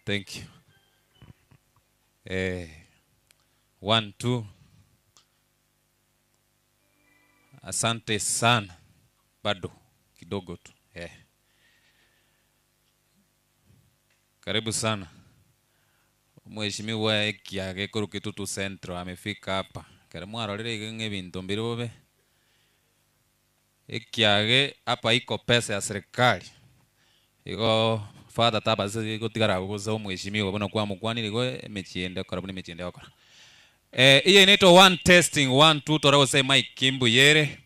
Thank you. 1 2. Asante sana. Bado kidogo tu. Karibu sana. Mheshimiwa Ekiage kuru Kitutu Centro amefika hapa. Karimu arorere ng'ebintu mbirobe. Ekiage hapa iko pesa ya serikali. Iko father tabase iko tigara kuzo mheshimiwa bona kwa mkwani liko mechiende karibu mechiende yako. Hiyo inaitwa one testing 1 2 torao say Mike Kimbu Yere.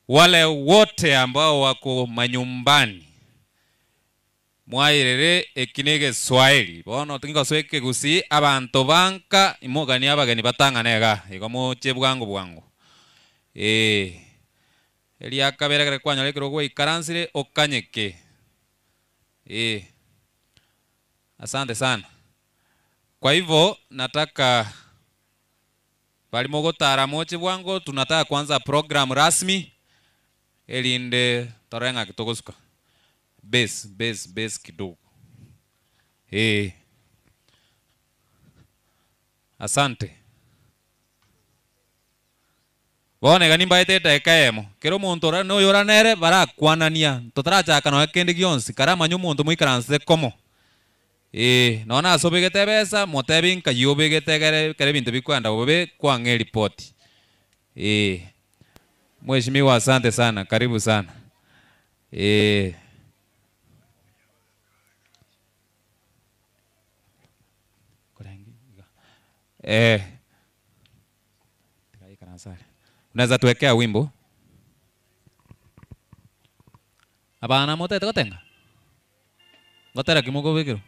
Wale wote ambao wako manyumbani mwairere ekinege Swahili bono tinga sweke gusi abantu banka imogani abageni batanganega iko moche bwangu eli akabera kare kwanya lekero gwe ikaransire okanyeke asante sana. Kwa hivyo nataka balimogotara moche bwangu tunataka kwanza program rasmi elinde torenga kitogosuka base kidogo. Asante. Bone gani mbaite tekaemo. Kero muntu ora no yora nere bara kwanania. Totaracha kana kende gionsi karama nyu muntu muikaranse komo. Nona asobegete besa motebin kayobegete kare bintu bikwanda bobe kwange report. Mheshimiwa asante sana. Karibu sana. Unaweza tuwekea wimbo? Abana mote tekotenga. Ngotera kimoko bikiro.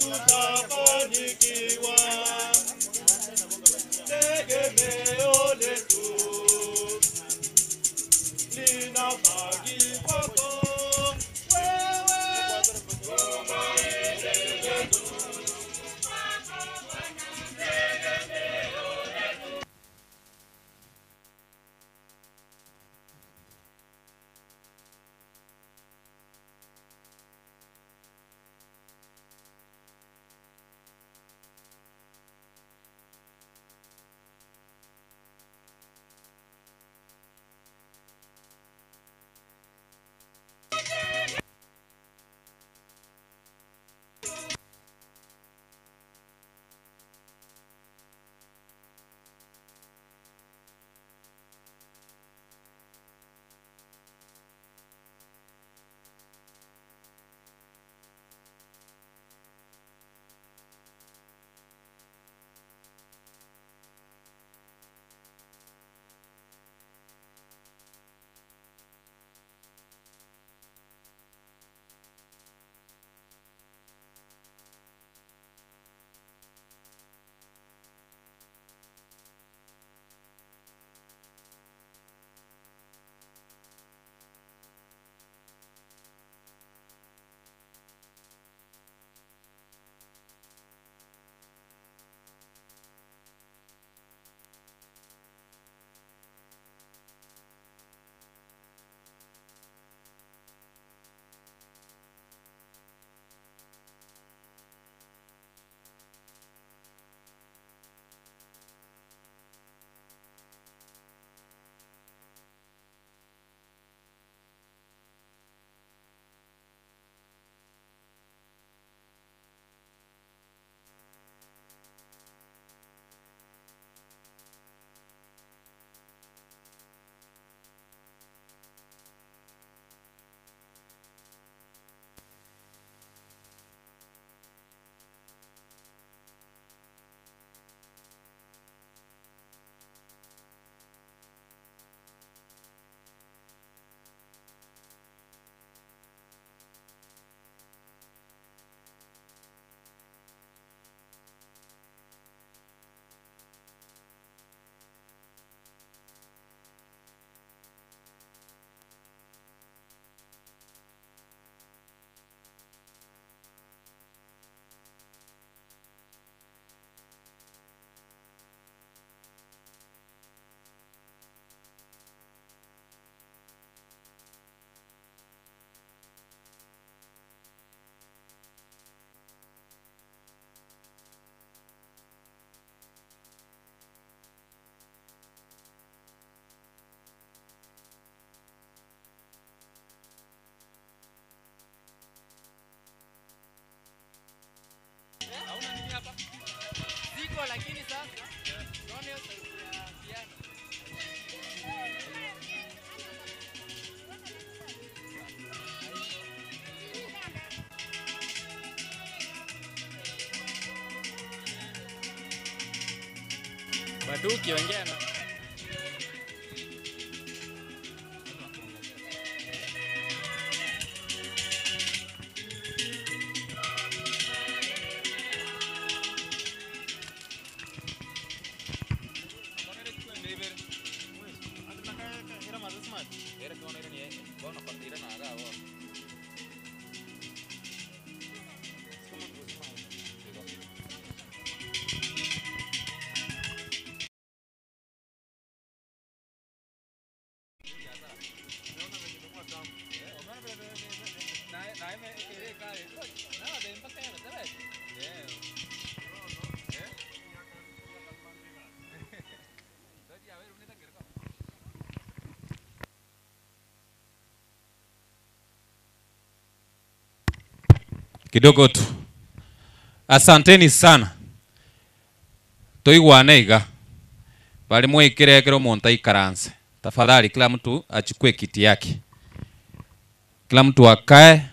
tutafanikiwa. Tegemeo letu linabaki kwako wewe. Lakini sasa unaona hiyo sauti ya piano. Baduki ongea na kidogo tu. Asanteni sana. Toigwane iga. Bali mwikire kero monta ikaranse. Tafadhali kila mtu achukue kiti yake. Kila mtu akae.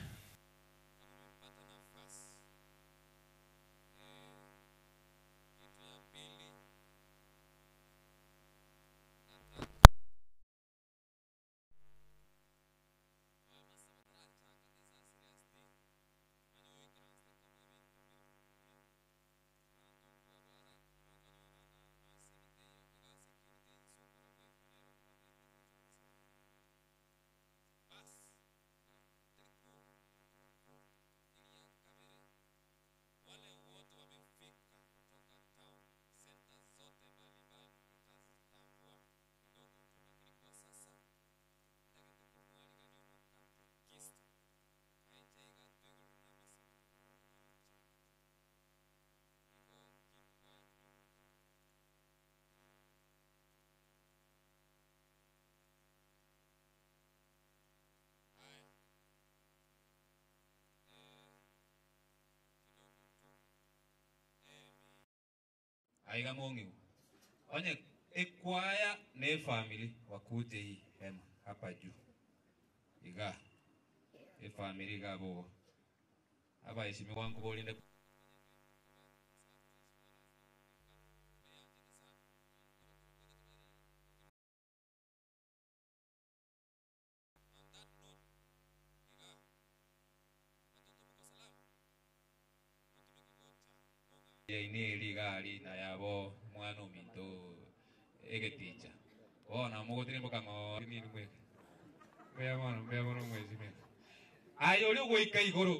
aiga mongi onye ekwaya ne family wakuje hii hema hapa juu iga family gabo aba heshimi wangu bolinde ini ligali na yabo mwana minto egeticha ona mogotini bokango ni mwe bea mono mwezi me ayo leo goika igoro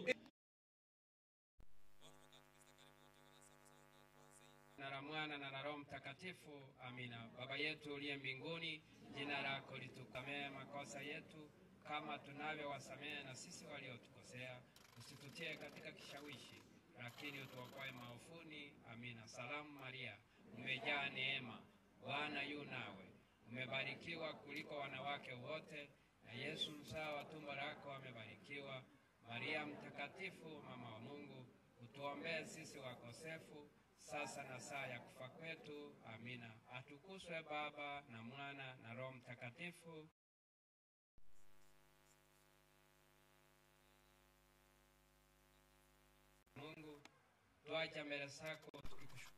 na la Mwana na la Roho Mtakatifu. Amina. Baba yetu uliye mbinguni, jina lako litukuzwe, makosa yetu kama tunavyowasamehe na sisi waliotukosea, usitutie katika kishawishi lakini utuokoe maofuni. Amina. Salamu Maria, umejaa neema, Bwana yu nawe, umebarikiwa kuliko wanawake wote, na Yesu mzao wa tumbo lako amebarikiwa. Maria mtakatifu, mama wa Mungu, utuombee sisi wakosefu, sasa na saa ya kufa kwetu. Amina. Atukuzwe Baba na Mwana na Roho Mtakatifu. Mungu, tuacha mbele zako tukikushukuru.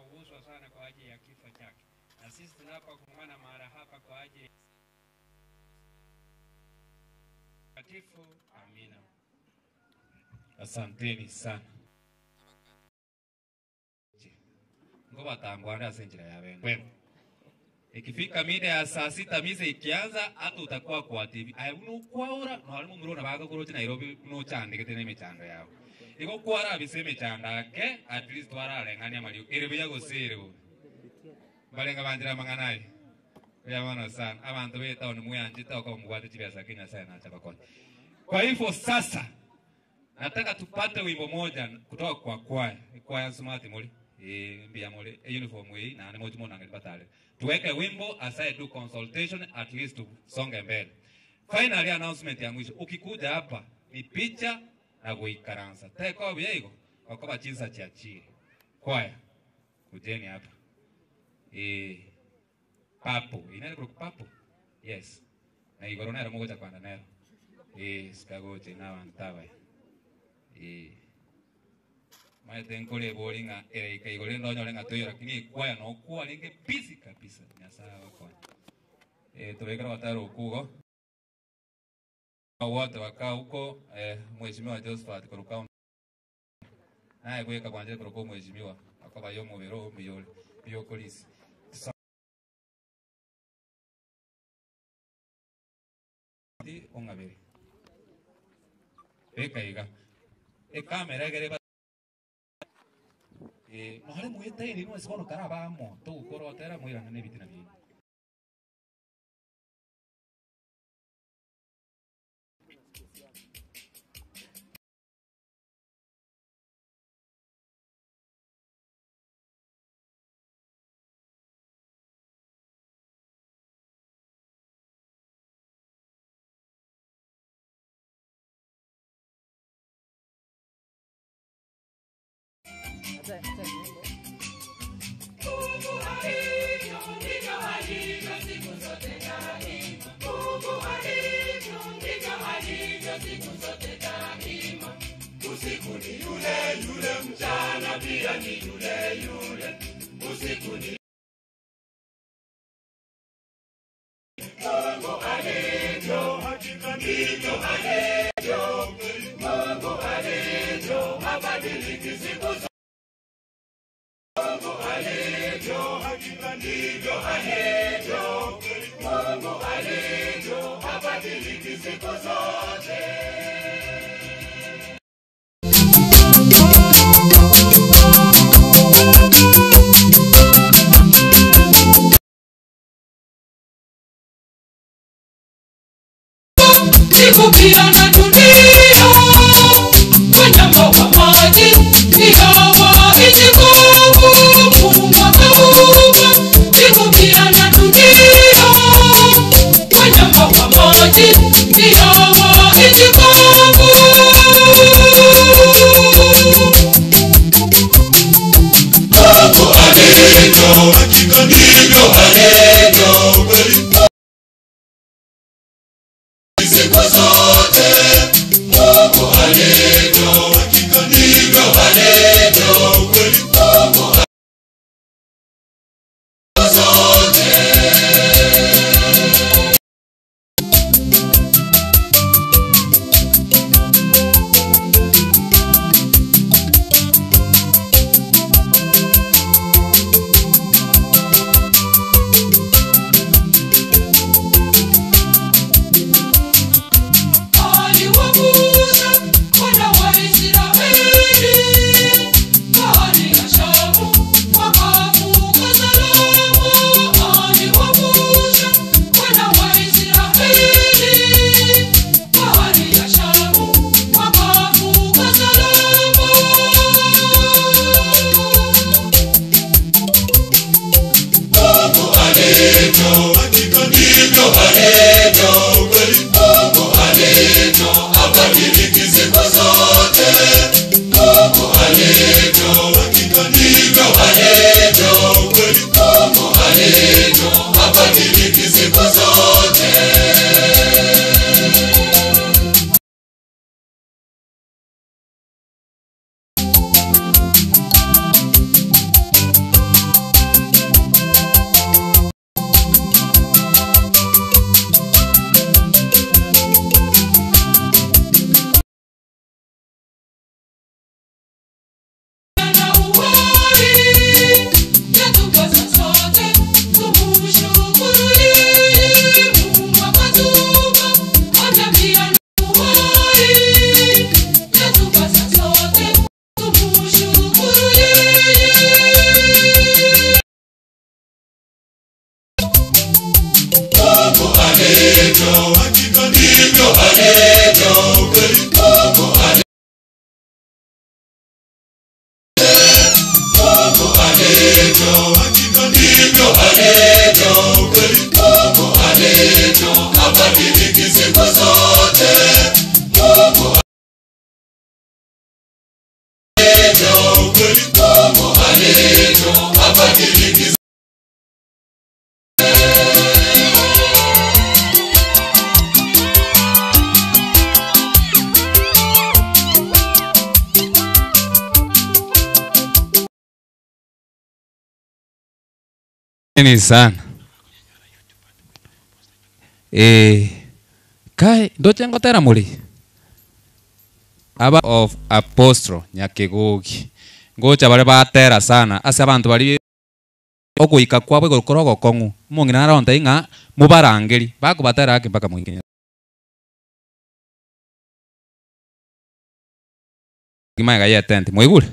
Uguswa sana kwa ajili ya kifo chake, na sisi tunapokumbana mahali hapa kwa ajili takatifu. Amina. asanteni sana ngoba tangwanda senjira ya bene ikifika mida ya saa 6 mise ikianza hata utakuwa kwa TV ayuno kwaora no alimu murona baga kurochi Nairobi no chande ketene mechando yao iko kwara biseme chanda ke at least wara lengania malio erebuya gosere balenga bandira manganai ya wana sana abantu beta oni muyanje toka mugwate chibiasa Kenya sana acha bakoni. Kwa hivyo sasa nataka tupate wimbo moja kutoka kwa kwaya smart muli mbia muli uniform hii na ni moja mona ngipatale tuweke wimbo aside do consultation at least tusonge mbele. Finally announcement ya mwisho, ukikuja hapa ni picha na kuikaransa teko byego wakoba chinsa cha chini kwaya kujeni hapa papo inale kwa papo yes na igorona era moja kwa nero sikagote na wantaba mai tenkole bolinga ika igole ndo nyolenga toyo lakini kwaya no kwa linge busy kabisa nyasawa kwa tuwekera wataro kugo wote wakaa huko mheshimiwa Josephat Korukao naye kuweka kwa njia Korukao mheshimiwa akaba yo mubero mbiyole biyo polisi di ongabere ekaiga kamera gere mahali muite ni no sibono karabamo to korotera muirana ne bitina bi Usiku ni yule yule, mchana pia ni yule yule. Usiku ni Mungu alivyo, hakika ndivyo alivyo. Mungu alivyo, habadiliki siku zote. Mungu alivyo, hakika ndivyo alivyo. Mungu alivyo, habadiliki siku zote. Kupigana dunia wanyama wa maji ingawa nchi ngumu alivyo, hakika ndivyo alivyo, kweli Mungu alivyo, habadiliki siku zote. Ni sana. Kai ndo chengo tera muri. Aba of Apostle Nyakegugi. Ngocha bare batera sana. Ase abantu bari okuika kwabwe gukorogo kongu. Mungina naronda inga mubarangeri. Bako batera ake mpaka mwingine. Kimaiga ya tent. Muigule.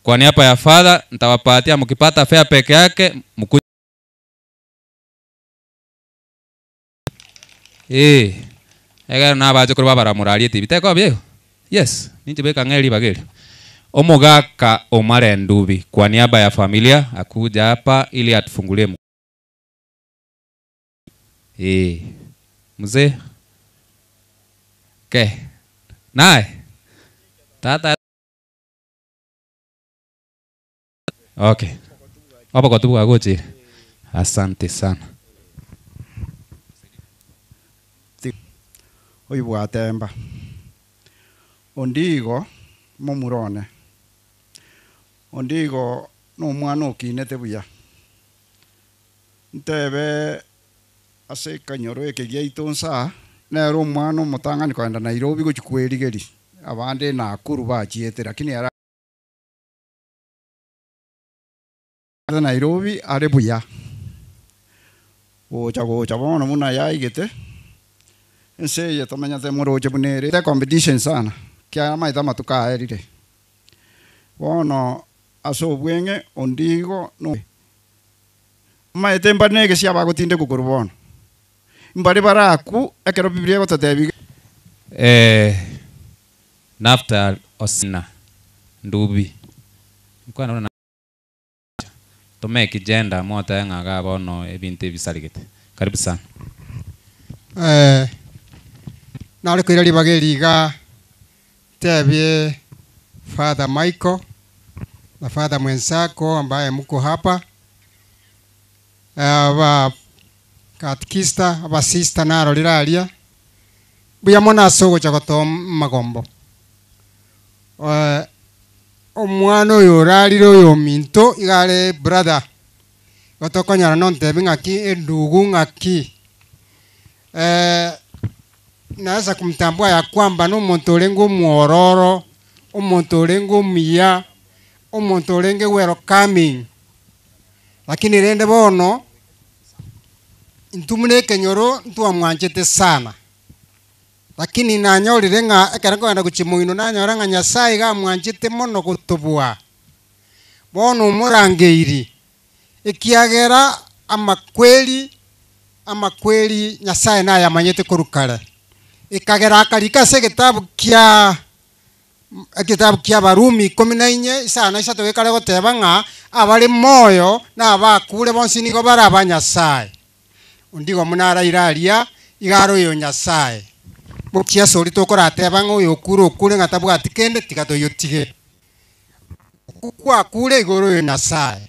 Kwa niaba ya Father nitawapatia, mkipata fare peke yake mkuje. Ega na baje kuri babara murali TV teko bye. Yes, ninje beka ngeli bageli. Omogaka Omare Ndubi kwa niaba ya familia akuja hapa ili atufungulie. Mzee. Okay. Nae. Tata. Okay. Hapo kwa tubu agoje. Asante sana. Oyu bwatemba. Ondigo momurone. Ondigo no mwana okinete buya. Ntebe ase kanyoro ekegia itonsa na ro mwana mutangani kwenda Nairobi guchikwirigeri. Abande Nakuru bachiete lakini ara Nairobi are buya. Ocha bono muna yaigete. Nse ye tamanya te moro je bunere. Te competition sana. Kia maita matuka erire. Bono aso bwenge ondigo no. Maite mbanege sia bagotinde kukurubona. Mbari baraku ekero biblia gotatebi. Nafta Osina Ndubi. Mkwana na tome kijenda mota ngaga bono ebinte bisaligete. Karibu sana. Nale kwirali bageriga tebye Father Michael na Father mwenzako ambaye mko hapa. Aba katikista aba sister naro liralia. Buya mona sogo chakoto magombo. Omwana oyo raliro yo minto igale brother. Gotokonyara nontebi ngaki endugu ngaki. Naweza kumtambua ya kwamba no muntu olengo muororo, omuntu olengo mia, omuntu olenge welcoming. Lakini rende bono intumune kenyoro ntuwa mwanchete sana. Lakini nanyolire nga ekarako enda kuchimuino nanyora nga Nyasaye ga mwanchete mono kutubua. Bono murangeiri. Ikiagera amakweli Nyasaye na yamanyete kurukare. Ikagera akarika se kitabu kia Barumi 14 isana isato gekale goteba nga abali moyo na abakule bonsi niko baraba Nyasaye. Undigo munara iralia igaro yo Nyasaye. Bukia sori tokora teba ngo yo kuro kure ngatabu atikende tikato yotige. kwa kule iguru ya Nyasaye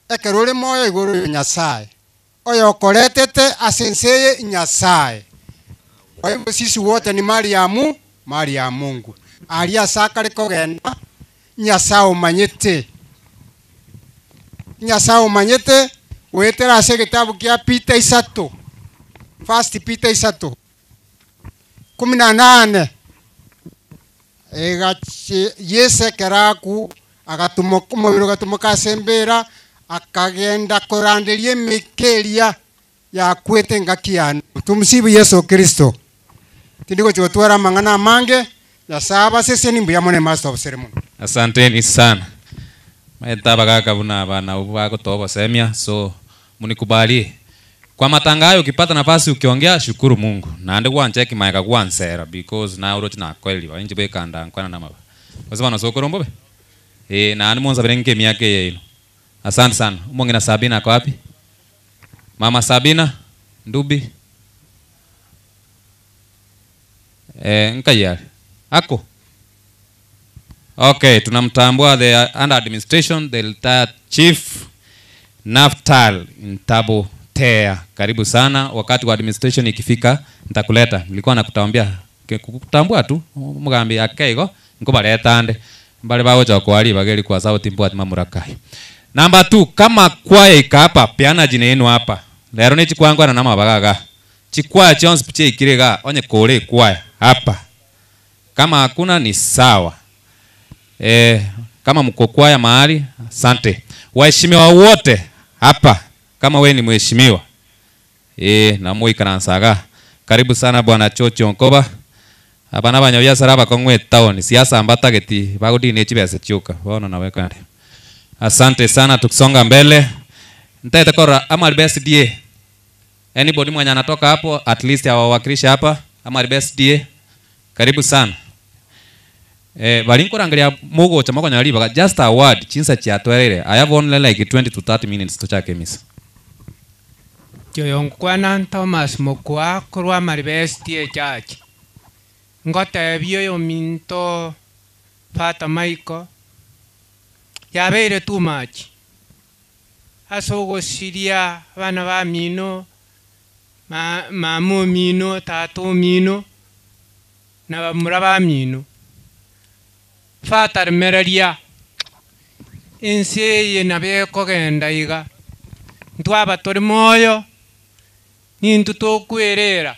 ekero uri moyo iguru ya Nyasaye oyo koletete asenseye Nyasaye. Kwa hivyo sisi wote ni mali ya Mungu. Alia sakale kogenda Nyasaye umanyete wetera ase gitabu kia Peter 3 First Peter 3 18 Yese keraku umubiri ugatumuka asembera akagenda koranderie mikeria ya kwete ngakiano. Tumsifu Yesu Kristo. Tindiko chotwara mangana mange ya saba sese ni mbuyamone master of ceremony. Asanteni sana. Maetaba kaka buna bana ubako tobo semia, so munikubalie. Kwa matanga hayo ukipata nafasi ukiongea shukuru Mungu. Na ande kwa ncheki maika kwa nsera because na urochi na kweli wa inji bekanda nkwana na maba. Wasema na sokoro mbobe. Na ande monza berenge miake yeno. Asante sana. Umonge na Sabina kwa wapi? Mama Sabina Ndubi. Nkayari. Ako. Okay, tunamtambua the under administration the retired chief Naftal Ntabo Tea. Karibu sana. Wakati wa administration ikifika nitakuleta. Nilikuwa nakutambia kukutambua tu mugambi akaigo nkubaleta ande mbale bawo cha kwali bageli kwa sababu timbo ati mamurakai. Number 2, kama kwaya ikapa piana jine yenu hapa. Lero ni chikwangwa na nama bagaga. Chikwaya chonsi piche ikirega onye kore kwaya hapa. Kama hakuna ni sawa. Kama mko kwaya mahali, asante. Waheshimiwa wote hapa, kama we ni mheshimiwa. Na moi kanansaga. Karibu sana bwana Chocho Nkoba. Abana banyabya saraba kongwe town. Siasa ambata geti bagudi nechi bya sechuka. Bona nawe kandi. Asante sana, tukisonga mbele. Nitaita kora ama best DA. Anybody mwenye anatoka hapo at least awawakilisha hapa ama best DA. Karibu sana. Balinko rangalia mugo cha mako nyaliba just a word chinsa cha twerere. I have only like 20 to 30 minutes to chake misa. Yoyonkwana Thomas Mokwa kurwa maribesti church. Ngote biyo minto Fata Michael. Yabeire too much. Asogo siria bana ba mino mamu mino tato mino na bamuraba mino. Fata meraria ense na be kogenda iga. Ntwaba tori moyo nintu tokwerera.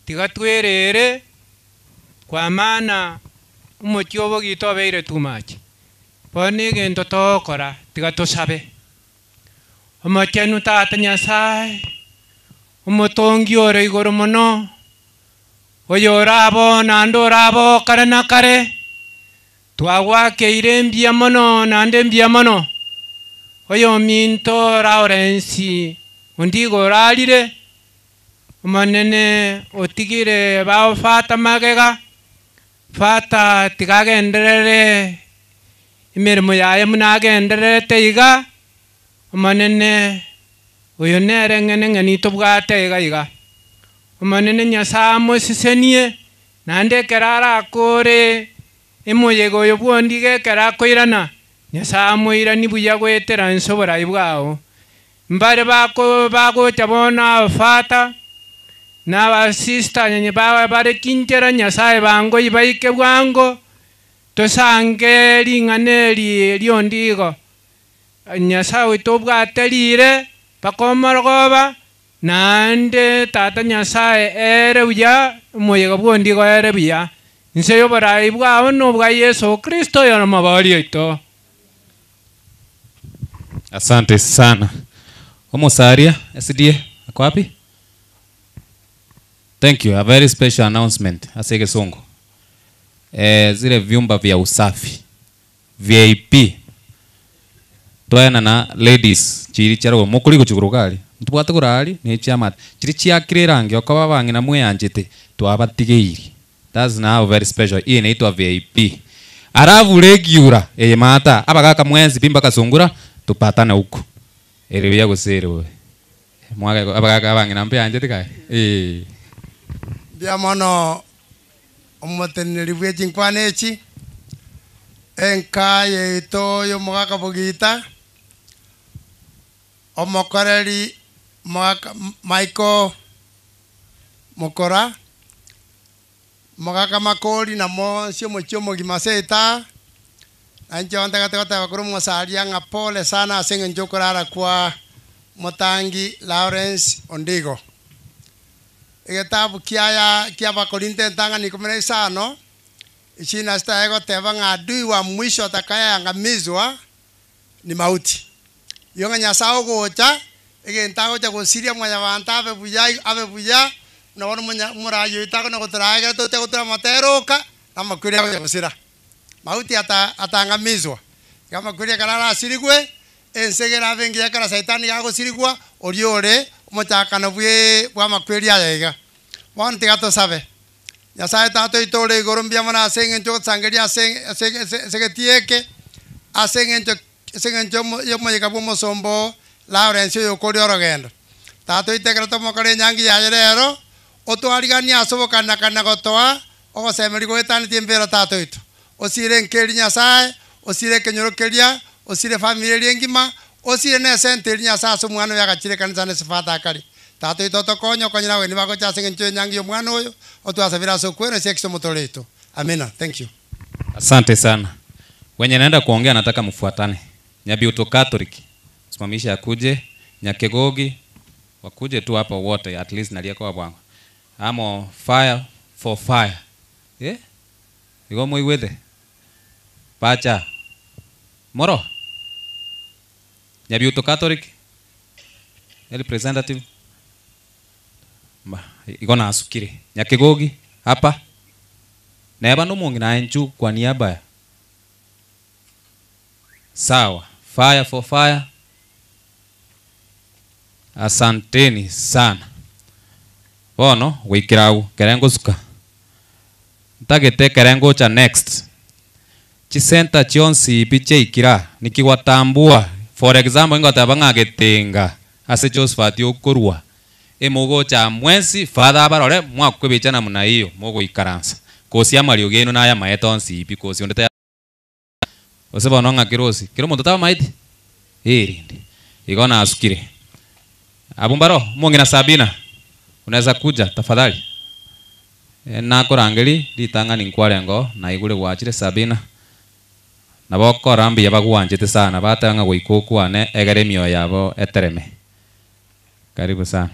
Tiga twerere kwa maana umotyobo gitobeire too much. Pone gento tokora tiga tosabe. Omochenu tata Nyasaye omotongi ore igoro mono oyorabo nandorabo kare na kare twagwake irembia mono nandembia mono oyo minto Lawrence ondigo ralire omanene otigire bao Fata magega Fata tigagenderere imirimo yaye munagenderete iga omanene oyo nere ngene tobwate iga omanene Nyasaye mosisenie nande kerara kore emoyego oyo bwondi gekera koirana Nyasaye moirani buya gwetera nsobora ibwao mbare bagocha bona Fata na sister nyenye bawe bare kinjera Nyasaye bango ibaike bwango tosange ringaneri liondigo Nyasaye tobwaterire bakomorogoba nande tata Nyasaye ere buya moyego bwondigo ere buya nse yobora ibwao no bwa Yesu Kristo yana mabali ito. Asante sana. Omosaria SDA ako wapi? Thank you. A very special announcement. Asege songo. Zile vyumba vya usafi VIP toena na ladies chiri charo mukuliko chukurukali ntubwate kurali ne chiamata chiri chiakirange okaba bangi na mweyanjete twabatigeiri. That's now very special. Hii inaitwa VIP. Aravu regular mata abagaka mwenzi pimba kasungura tupatana huko. Ereya gusere we. Mwaga abagaka bangi na mpeyanjete kai. Bia mono omoteneri bwe chinkwanechi enkaye ito yo mwaka bugita omokoreri mwaka Michael Mukora mwaka makori na mo sio mochomo gimaseta anjo antakata bakuru mwasalia ngapole sana asenge njokorara kwa Motangi Lawrence Ondigo egetabu kia bakorinte tanga nikomene sano Ichina sta ego teba ngadui wa mwisho atakaya angamizwa ni mauti. Yonga nyasao gocha ege ntago cha gosiria mwanya wanta abe buya na wono murayo itako na gotraga to te gotra materoka na makuria ya gosira. Mauti atangamizwa. Kama kuria karara asirigwe ensegera bengi ya kara saitani ya gosirigwa oriore mochaka na bwa makuria yega. Wanti gato sabe. Ya sabe tato itore gorombia mana asenge njo sangeria asenge tieke asenge njo yo moyeka bomo sombo Lawrence yo kori orogendo tato itekera to mokore nyangi ya rero otwarigani asoboka kana gotoa ogosemeri goetani tiembero tato ito osire nkeri nyasaye osire kenyorokeria osire family engima osire ne sente nyasaye so mwana yakachire kanisa ne sifata akari tato ito konyo konyira we ni bako cha senge njo nyangi yo mwana oyo otwasabira so kweno sekso motoleto amina thank you Asante sana. Wenye naenda kuongea nataka mfuatane. Nyabiuto Catholic simamisha akuje, Nyakegogi wakuje tu hapa wote at least nalieko bwangu. Amo fire for fire. Igo muiwethe. Pacha. Moro. Nyabiuto Catholic representative igo na asukire. Nyakegogi hapa. Neba no mungi na enchu kwa niaba ya sawa. Fire for fire. Asanteni sana. Bono wikirau kerengo suka. Ntagete kerengo cha next. Chisenta chionsi piche ikira nikiwatambua. For example ngotabanga getenga ase Josephat yokurwa. Emogo cha mwezi father barore mwakwe bichana muna hiyo mogo ikaransa. Kosi amalio geno na ya maetonsi ipi kosi ondeta oseba nonga kirosi kiro muntu taba maiti ndi igona asukire abumbaro mongi na Sabina unaweza kuja tafadhali na korangeli litanga ninkwarengo na igule gwachire Sabina na boko rambi yabagwanjete sana batanga goikoku ane egeremio yabo etereme karibu sana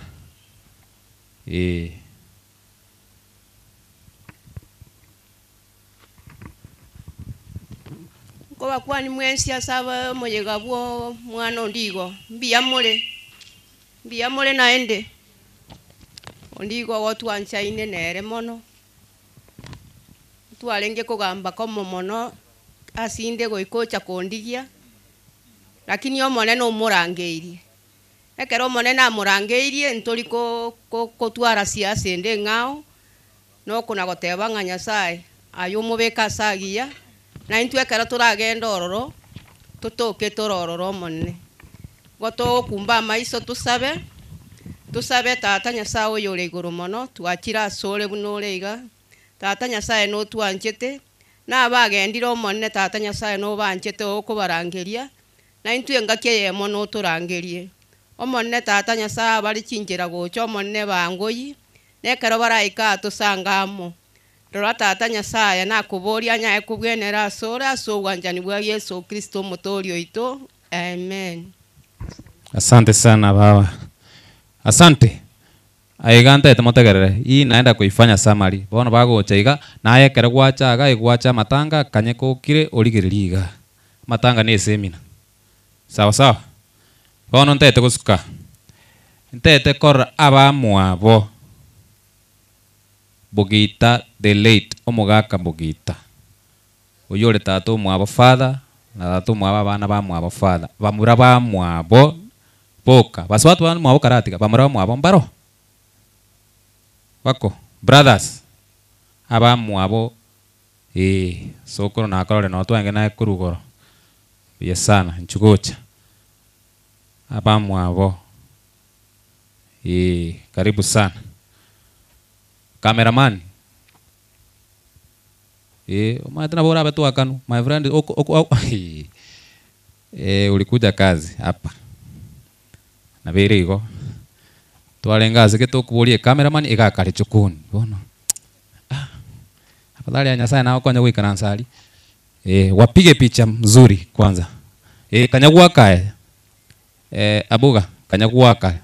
Kwa kwani mwensi asaba moyega bwo mwana Ondigo mbiyamule naende Ondigo gotwanchaine nere mono twarenge kugamba komo mono asinde goikocha kondigia lakini omone no murangeirie ekero omone na murangeirie ntori ko twara siasa ende ngao no kuna goteba nga Nyasaye ayo mubeka sagia na intwe kera turagenda ororo tutoke tororo monne goto kumba maiso tusabe tata Nyasaye oyore iguru mono twakira sore bunoreiga tata Nyasaye no twanchete na bagendira monne tata Nyasaye no banchete okubarangeria na intwe ngake mono turangerie omonne tata Nyasaye bari chinjira gocho monne bangoyi nekero baraika tusangamo Rora tata Nyasaye na kuboria nya kubwenera sora so wanjani bwa Yesu Kristo motorio ito amen. Asante sana baba. Asante. Aiganta etamotegerere. Hii naenda kuifanya summary. Bono bago chaiga naye kere gwacha matanga kanyeko kire origiririga. Matanga ni semina. Sawa sawa. Bono ntete gusuka. Ntete kor aba mwabo. Bugita the late omugaka Bugita oyore tato mwabo father na tato mwaba bana ba mwabo father bamura ba mwabo boka baswatu bana mwabo karatika bamura mwabo mbaro bako brothers aba mwabo sokoro na akore no twenge na kurugoro yesana nchugocha aba mwabo karibu sana. Cameraman Tena bora hapa tu akanu. My friend ulikuja kazi hapa. Na vile iko. Twalengaze gitukuburie cameraman igakari chukuni. Bona. Afadhali anyasaya nao kwanya gwikara nsari. Wapige picha mzuri kwanza. Kanyagua kae. Abuga kanyagua kae.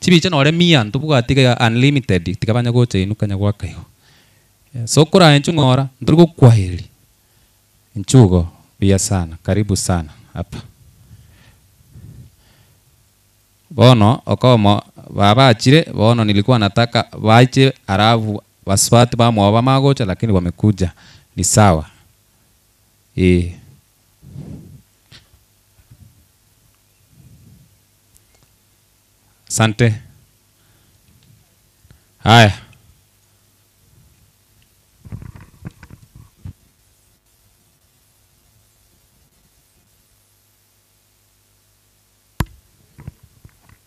Chibicha no re mia ntubuga tiga unlimited tikabanya goche inu kanyagua kae. Sokora enchungora nturugo kwaheri. Nchugo pia sana. Karibu sana hapa. Bono okomo baba achire bono nilikuwa nataka waache arabu waswati bamwa magocha lakini wamekuja ni sawa. Asante. Haya.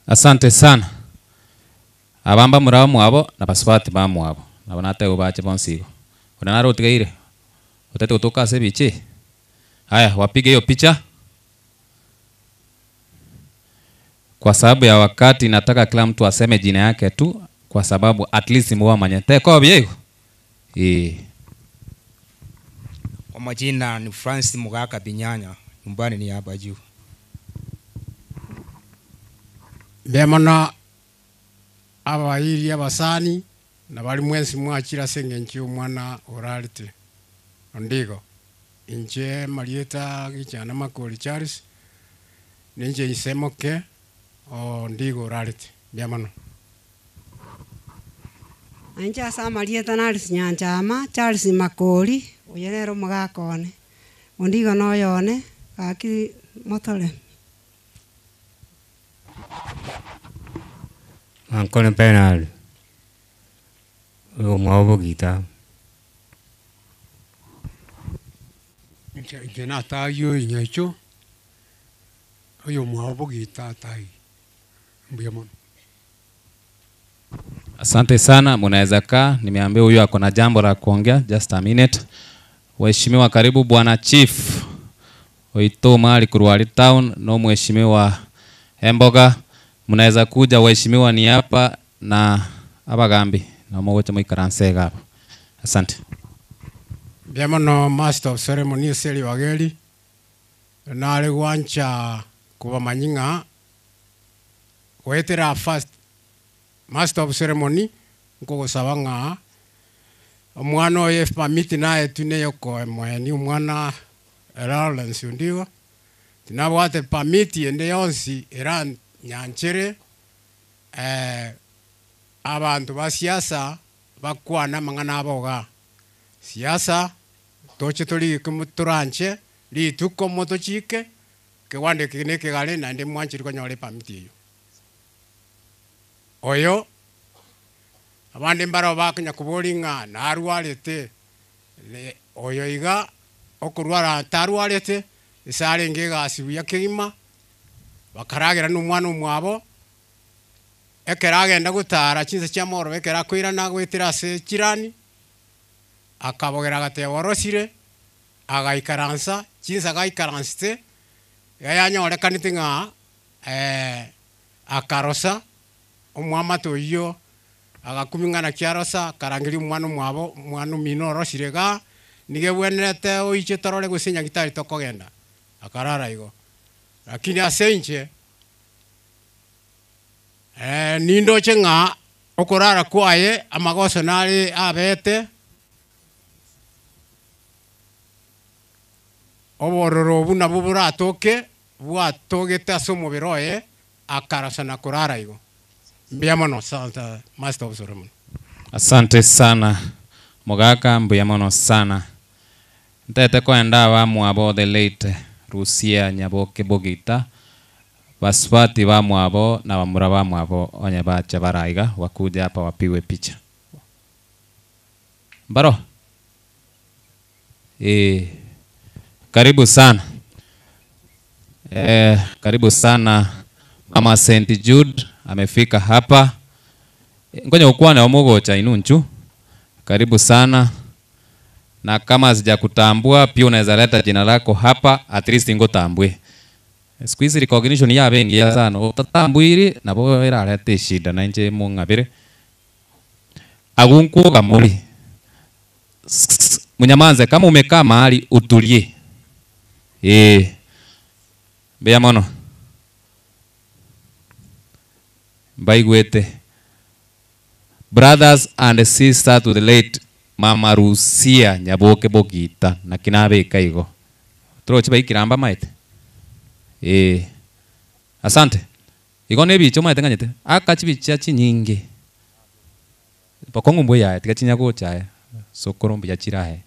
Asante sana. Abamba murao mwabo na baswati ba mwabo. Nabonate ubache bonsigo. Unanaro utigaire. Utete utoka se biche. Haya, wapige hiyo picha. Kwa sababu ya wakati nataka kila mtu aseme jina yake tu kwa sababu at least mwa manyete kwa biego. Kwa majina ni Francis Mugaka Binyanya, nyumbani ni hapa juu. Bemana abairi abasani na bali mwensi mwachira senge nchio mwana oralite. Ndigo. Inje Marieta gichana Makoli Charles. Ninje isemoke ndigo oralite. Bemana. Anja sa Marieta Nalis Nyanchama Charles Makoli oyenero Mugakone. Ndigo no yone aki motole. Ancora penal. Lo muovo gita. Jena ta yo inyacho. Yo muovo gita tai. Mbiamon. Asante sana, mnaweza kaa. Nimeambia huyu ako na jambo la kuongea, just a minute. Waheshimiwa karibu bwana chief. Oito mali Kurwali town no mheshimiwa Emboga. Mnaweza kuja waheshimiwa ni hapa na abagambi na mwote mwikaransega hapa. Asante. Biamono master of ceremony seli wageli. Na ale wancha kuba manyinga. Wetera first master of ceremony nko sabanga. Omwana oye permit nae tune yoko mweni omwana Lawrence ndiwa. Tinabwate permit ende yonsi eran nyanchere abantu ba siasa bakwana mangana aboga siasa toche toli kumuturanche li tuko motochike ke wande kine ke gale na ndi mwanchiri konyole pamiti yo oyo abandi mbaro bakanya kubolinga na arwalete oyo iga okurwara tarwalete isale ngega asibuya kima bakaragira n'umwana umwabo ekeragenda gutara chinze cyamoro ekera kwira na gwetira se kirani akabogera gatebo rosire agaikaransa chinze agaikaranste yanyore kanite nga akarosa umwama toyo agakumingana kiarosa karangiri umwana umwabo umwana mino rosire ga nigebwenete oiche torole gusenya gitari tokogenda akarara igo lakini asenje nindo chenga okorara kwaye amagoso nali abete obororo buna bubura atoke bwatogete asomo biroye akarasana kurara igo mbiamono santa master of ceremony. Asante sana Mugaka, mbiamono sana. Ntete kwenda wa mwabo the late Rusia Nyaboke Bogita baswati ba mwabo na bamura ba mwabo onye bacha baraiga wakuja hapa wapiwe picha. Mbaro. Karibu sana. Karibu sana Mama St. Jude amefika hapa. Ngoja ukwane omogocha inunchu. Karibu sana. na kama sijakutambua pia unaweza leta jina lako hapa, at least ngotambwe. Siku hizi recognition ya bengi ya sana utatambwiri na bo irarete shida na nje mungabire agunku kamuri. Munyamanze, kama umekaa mahali utulie. Bea mono. Baigwete. Brothers and sisters to the late Mama Rusia Nyaboke Bogita na kinabe kaigo. Trochi baikiramba maite. Asante. Igone bicho maite nganyete. Akachi bichachi nyingi. Pakongo mboya tigachinya ko chae. Sokoro mbya chirahe.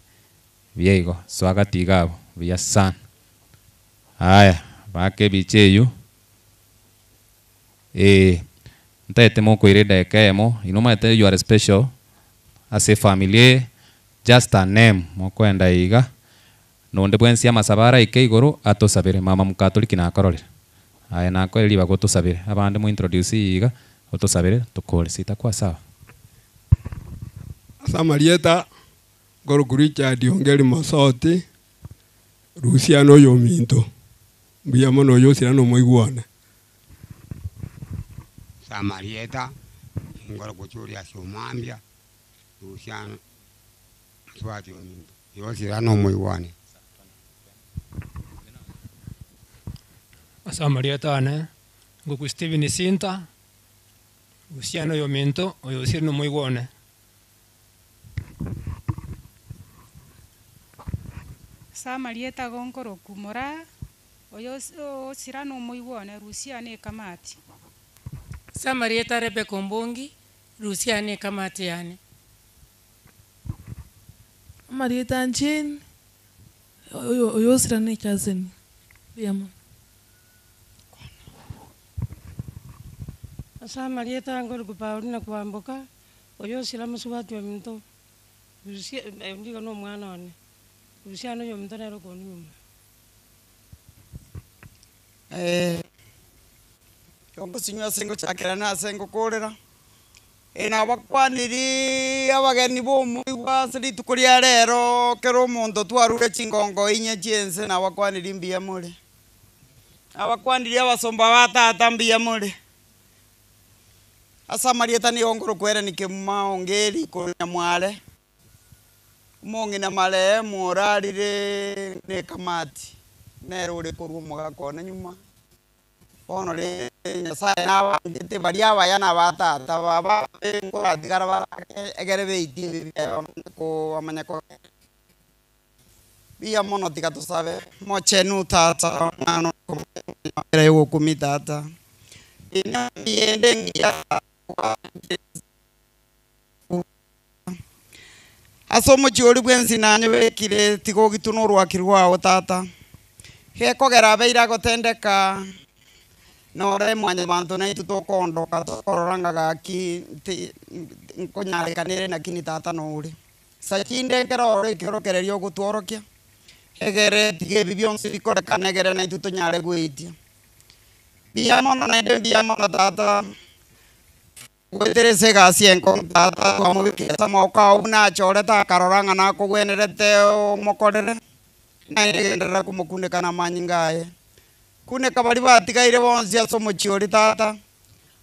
Viego swaga tigabo vya sana. Haya, bake bicheyu. Ntaete moko ire daekemo, inoma ete you are special as a family, just a name moko enda iga. Nonde bwensi amasabara ike igoro atosabire mama mukatoliki na akorore. Haya nako eliba gotosabire. Abande mu introduce iga otosabire tokole sitakuwa sawa. Samarieta gorokuricha diongeri masoti Rusiano yominto biyamo no yosirano moiguana. Samarieta ngorokuchuria somambia Rusiano swati yominto yosirano moiguane. Samarieta ane ngoku Steven Sinta Rusiano yominto oyosirano moiguane. Samarieta gonkoro kumora oyo sirano moiguane Rusiane kamati. Samarieta rebe kombongi Rusiane kamati yani. Marieta Anjin oyo sirane kazini. Yamo. Samarieta ngoro kupauri na kuamboka oyo siramu subati wa minto. Rusia ndigo no mwana one. Rusiano yominto nero ko nyuma. Yombo sinywa sengo chakera na sengo korera. Na bakwaniri abageni bomu wasiri tukuria rero kero mondo twarure chingongo inye chense na bakwaniri mbia muri. Abakwaniri abasomba batata mbia muri. Asa Marieta ni ongoro kwera ni kema ongeri ko nyamwale. Mongi na male morarire ne kamati nero ure koru mugakona nyuma bono le nyasaye na ndete baria bayana batata baba ko adigara ba egere beiti ko amanya ko bia mono tika to sabe mo chenu tata mano ko era yo kumitata ina yende ngia asomo chiori bwensi nanyo bekire tigo gituno rwakirwa otata hekogera beira gotendeka nore mwanya bantu na itutokondo katokoranga gaki nkonyale kanere na kini tata nore sachinde kerore kerokererio gutworokia egere tige bibionsi bikore kanegere na itutonyale gwitia biamono na ende biamono tata weterese gasien kontata kwa mubikesa moka una choreta karoranga na kugwenerete mokorere na ngendera kumukune kana manyingaye kune kabali batigaire bonsi asomo chiori tata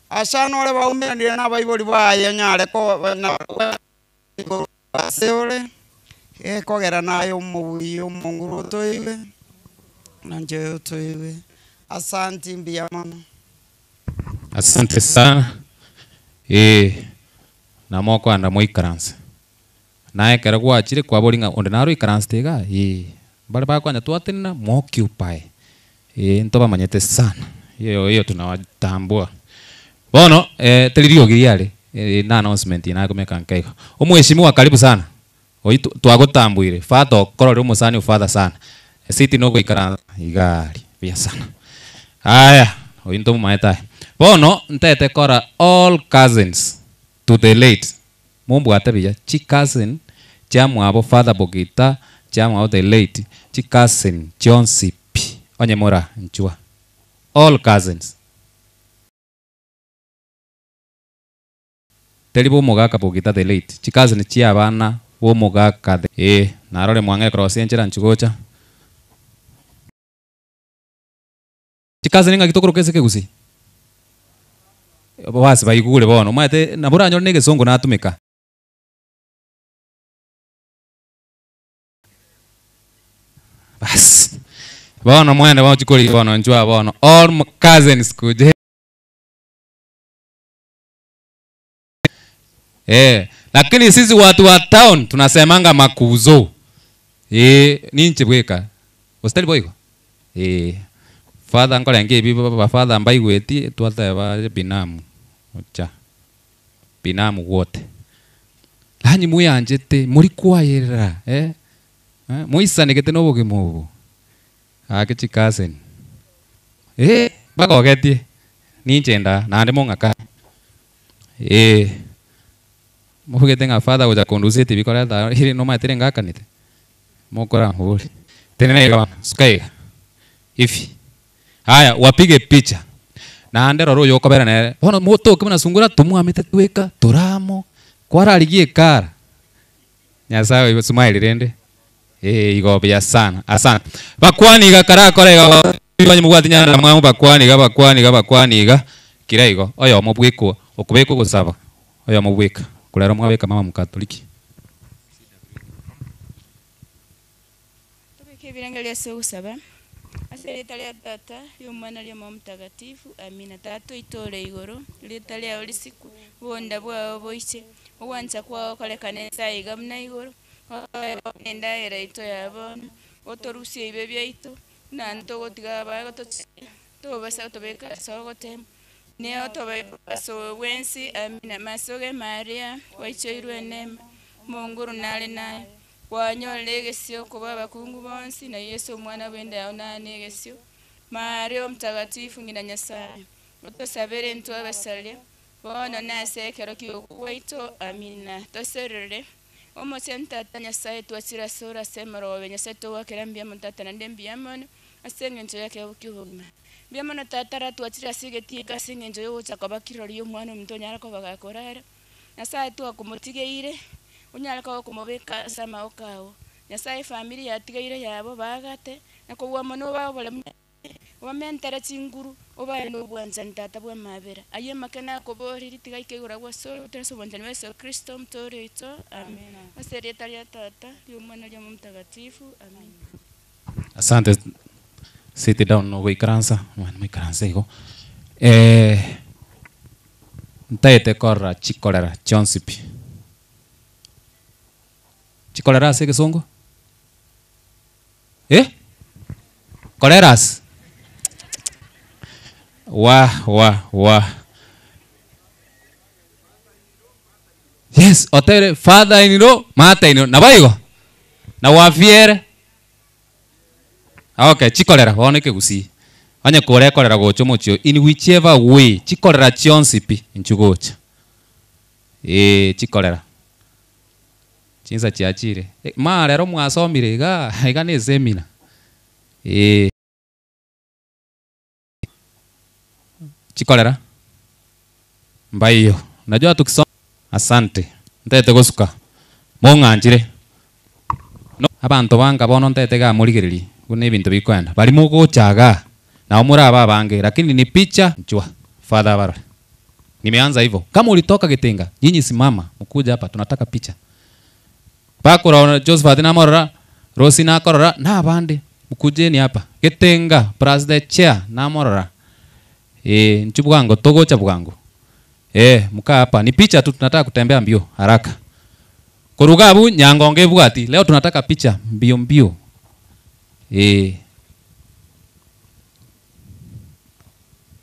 ashano ole baumenire na baiboli baye nyare ko na seore kogera nayo mubuyo munguru toiwe nanje toiwe asante mbia mama. Asante sana. Na moko anda moikaranse nae kera gwachire kwa bolinga onde naro ikaranse tega bale ba kwanya twatena moccupy ntoba manyete sana hiyo tunawatambua bono telirio giriale na announcement na kumeka nkaigo omweshimiwa karibu sana oitu twagotambwire fata korore umusani ufadha sana siti no goikara igari bia sana haya ointo maeta bono ntete kora all cousins to the late mumbu atabia chi cousin jamu abo father Bogita jamu abo the late chi cousin John Sipi onye mora nchua all cousins telibo mogaka Bogita the late chi cousin chi abana wo mugaka narore mwange cross enchera nchugocha chikaze ninga kitokoro kese kegusi basi baigule bono mate nabura nyor nege songo natumika bas bono mwende bono chikori bono njua bono all cousins kuje lakini sisi watu wa town tunasemanga makuzo ninche bweka hosteli boyko father ngole nge bibi baba father ambai gweti twata ba binamu ocha binamu wote lanyi muyanjete muri kwayera muisane kete no boge mubu ake chikasen baka ogetie ninchenda nande mongaka muge tenga father uja conduce ti bikora da hiri no matere ngaka nite mokora huri tenene kama sky ifi haya wapige picha na andero royo kobera ne bono moto kama nasungura tumwamete tweka turamo kwara aligie kara nyasaye ibo smile rende igobya sana asante bakwani gakara korega banye mugwati nyana mwamu bakwani ga kiraigo oyo mubwiko okubeko gusaba oyo mubwika kulera mwabeka mama mukatoliki tubike birangalia seusaba asereta lya tata ly'omwana lya mutagatifu amina tato itole igoro leta lya olisiku bonda bwao boiche owanza kwao kolekana ensayiga muna igoro nenda era ito yabona otorusia ibe byaito nanto gotiga bago tobasa tobeka sogotema neo tobaso wensi amina masoge maria waichoirwe nema monguru nale naye wanyolegesio kuba bakungu bonsi na Yesu mwana wenda yaona negesio Maria mtakatifu ngina Nyasaye otosabere ntu abasalya bono nasekero kiokwaito amina toserere omosenta Nyasaye twasira sura semaro Nyasaye towakerambia mutata ndembia mono asenge yake ukihuma biamono tatara twatira sigetika singenjo yocha kabakirori omwana mutonyara ko bagakorara Nyasaye twakumutigeire unyalaka kumubeka sama okao Nyasaye family yatigaire yabo bagate nakobwa mono babole wamentere chinguru obaye no bwanza ntata bwa mabera aye makana koboriri tigaike gura gwa so teso bwanza Yesu Kristo mtore ito amen aserieta ya tata yumwana ya mtakatifu amen asante sit down no wikaransa mwana wikaransa iko ntaete korra chikolera chonsipi chikolera se kesongo koleras wa yes otere father iniro mata iniro nabaigo na wafiere okay chikolera oneke gusi anya kore kolera gocho mocho in whichever way chikolera chionsipi nchugocha chikolera chinsa chiachire ma lero mwasomire iga ne seminar chikolera mbaiyo najua tukisoma asante ntete gosuka monganjire no abantu banga bono ntete ga murigereri kune bintu bikwenda bali mugochaga na omura aba bange lakini ni picha njua father bara nimeanza hivyo kama ulitoka Gitenga nyinyi simama mkuja hapa tunataka picha bakora Josephat na Morora Rosina korora na bande mkujeni hapa Gitenga plus the chair na Morora nchubwango togocha bwango mkaa hapa ni picha tu tunataka kutembea mbio haraka kurugabu nyangonge bwati leo tunataka picha mbio mbio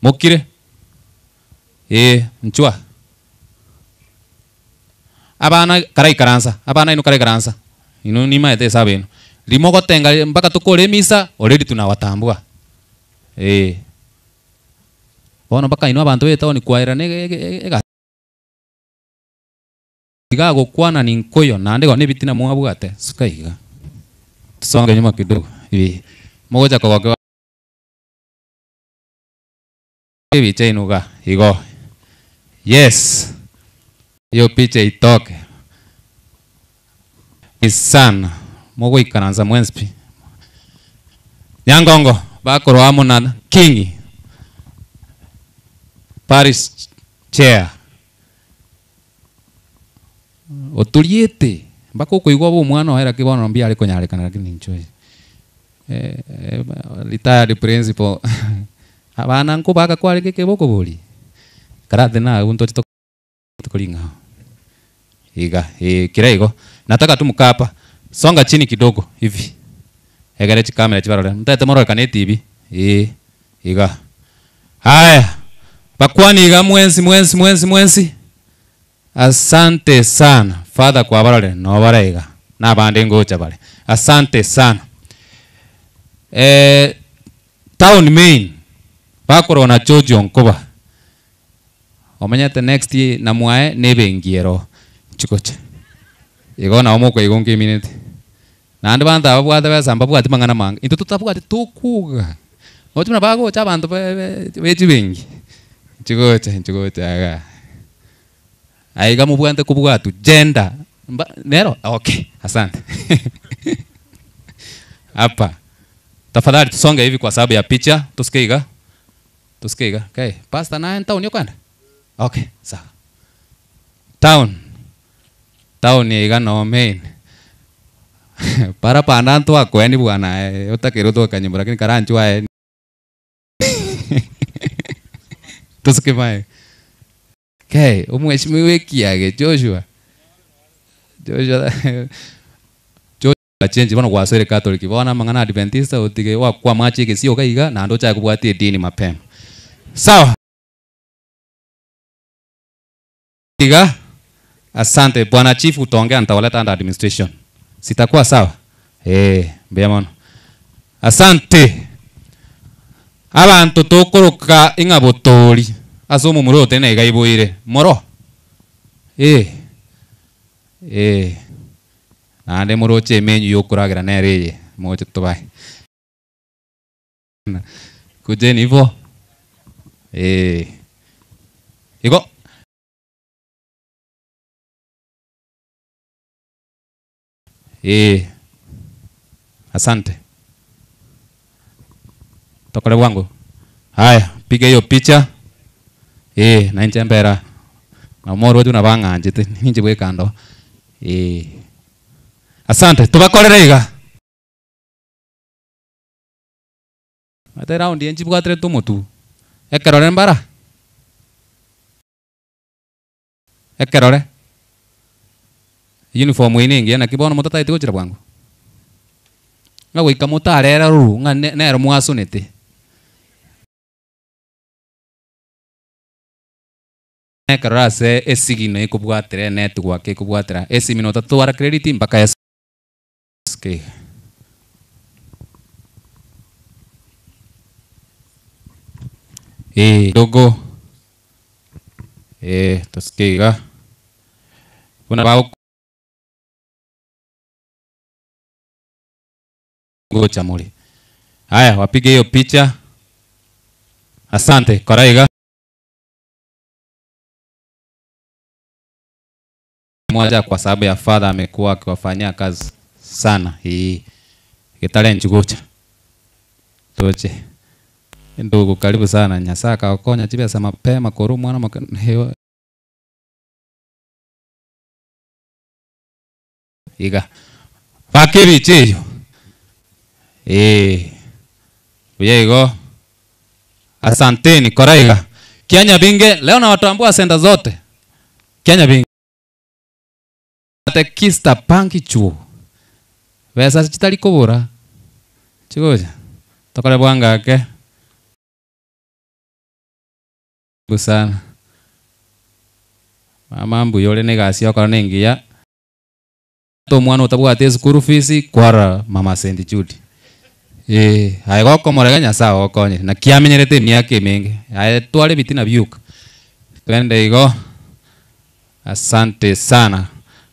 mukire nchua abana karai karansa abana ino karai karansa ino ni maete sabeno limoko tenga mpaka tukole misa already tunawatambua bono mpaka ino abantu beta ni kwaira nega igago kwana ni nkoyo nande go nebitina mwabugate sukaiga tusonge nyuma kidogo hivi moja kwa picha inuga igo yes hiyo picha itoke sana mogo ikaranza mwenspi Nyangongo bakoro amo na King Paris chair oturiete mbako kuigwa bo mwana era kibono mbia ariko nyarekana lakini nchoe retired principal abana nko baka kwari ke boko boli karate na unto tukolinga iga kiraigo nataka tu mkapa songa chini kidogo hivi egere kamera chibarole mtete moro kana TV iga haya bakwani iga mwensi asante sana father kwa barole no baraiga na bande ngocha bale asante sana town main bakoro na choji onkoba omanyate next year na mwae nebengiero chikoche igona omoko igonke minute nande banda ababwate basamba bwate mangana manga into tutabwate tukuga otumna bago cha bantu bechi bengi chikoche aga aiga mubwante kubwatu gender nero okay asante hapa tafadhali tusonge hivi kwa sababu ya picha tusikeiga okay pastor na town yokwenda okay sawa town iga no main para pandanto akweni bwana utakero to kanyumba lakini karanchwa tusikimae okay umheshimiwa kiage Joshua change bana kwa sere Catholic bona mangana Adventista utige wa kwa machi ke sio kaiga na ndo cha kubwatie dini mapema sawa iga asante bwana chief utonge nitawaleta under administration sitakuwa sawa mbeyamano asante abantu tokoroka ingabotori asomo muro tene igaiboire moro ande moroche menyu yokuragira nereye moche tubai kujeni hivyo iko asante tokole wangu haya piga hiyo picha na nje mbera na moro wetu na banga njite ninje bwe kando asante tubakorere iga ate round yenji bwatre tumutu ekerore mbara ekerore uniform iningi na kibono mutata ite gochira bwangu ngawe ikamutarera ruru nga nero mwasunete ekerase esigino ikubwatire network ikubwatira esimino tatwara credit mpaka okay dogo toskega kuna bao gocha muli haya wapige hiyo picha asante koraiga moja kwa sababu ya father amekuwa akiwafanyia kazi sana hii kitale nchugocha toche ndugu karibu sana nyasaka okonya chibesa mapema koru mwana hewa iga pakiri chiyo uyego asanteni koraiga Kenya binge leo na watambua senda zote Kenya binge atekista panki chuo Vesa chitali kubura chikoja tokale bwanga ke busana mama mbuyole negasi yako nengia to mwana utabwate school fees kwara mama Saint Jude hayo komorega sawa okonye na kiamenyerete ni yake mingi hayo twale bitina byuka twende igo asante sana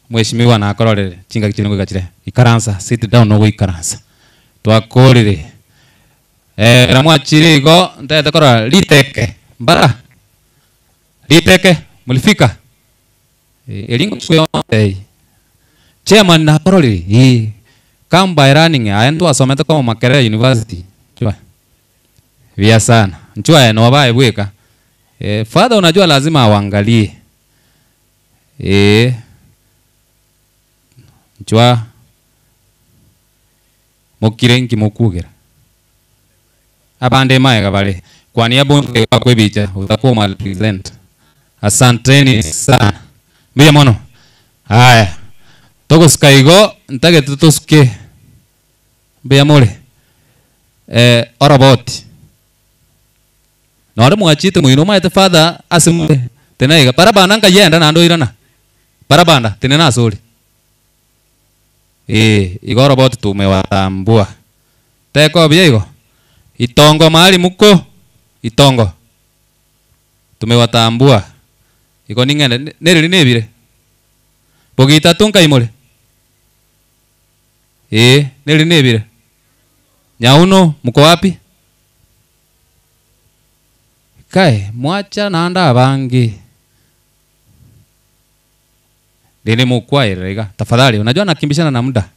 mheshimiwa na akorore chinga kichino gachire ikaransa sit down no ikaransa twakorire ramwa chirigo ndete kora liteke mbara liteke mulifika elingo kuyo chairman na korori come by running aendu asomete kama Makerere University chua vya sana njua no bae bweka father unajua lazima awangalie njua mukirengi mukugera abande mae kabale kwa niaba ya kwebicha utakuwa mal present. Asanteni sana mbia mono. Haya toko skaigo ntage tutuske mbia mole orabot nore mwachite mwino maete father asimule tenaiga parabanda nka yenda nando irana parabanda tenena asuli igoro bot tumewatambua teko biego itongo mahali muko itongo tumewatambua iko ningene neri nebire bogita tunka imole neri nebire nyauno muko wapi kai mwacha nanda abangi Dini mukwai rega tafadhali unajua nakimbishana na muda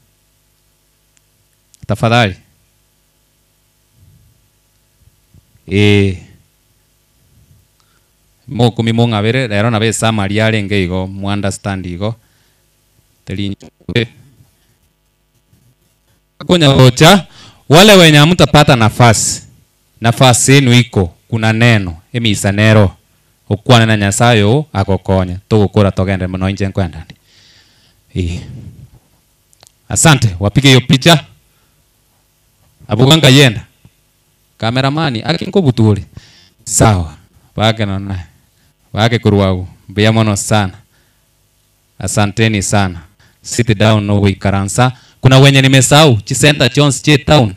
tafadhali mo kumi monga bere rero na be samari arenge igo mu understand igo teli konya ocha wale wenye mtapata nafasi yenu iko kuna neno emisa nero okwana na Nyasayo akokonya tugukura togende muno inje nkwenda asante wapige hiyo picha abuganga yenda kameramani akinkobutuli sawa wake nona wake kuruwagu mbia mono sana asanteni sana sit down no way karansa kuna wenye nimesahau chisenta Jones che town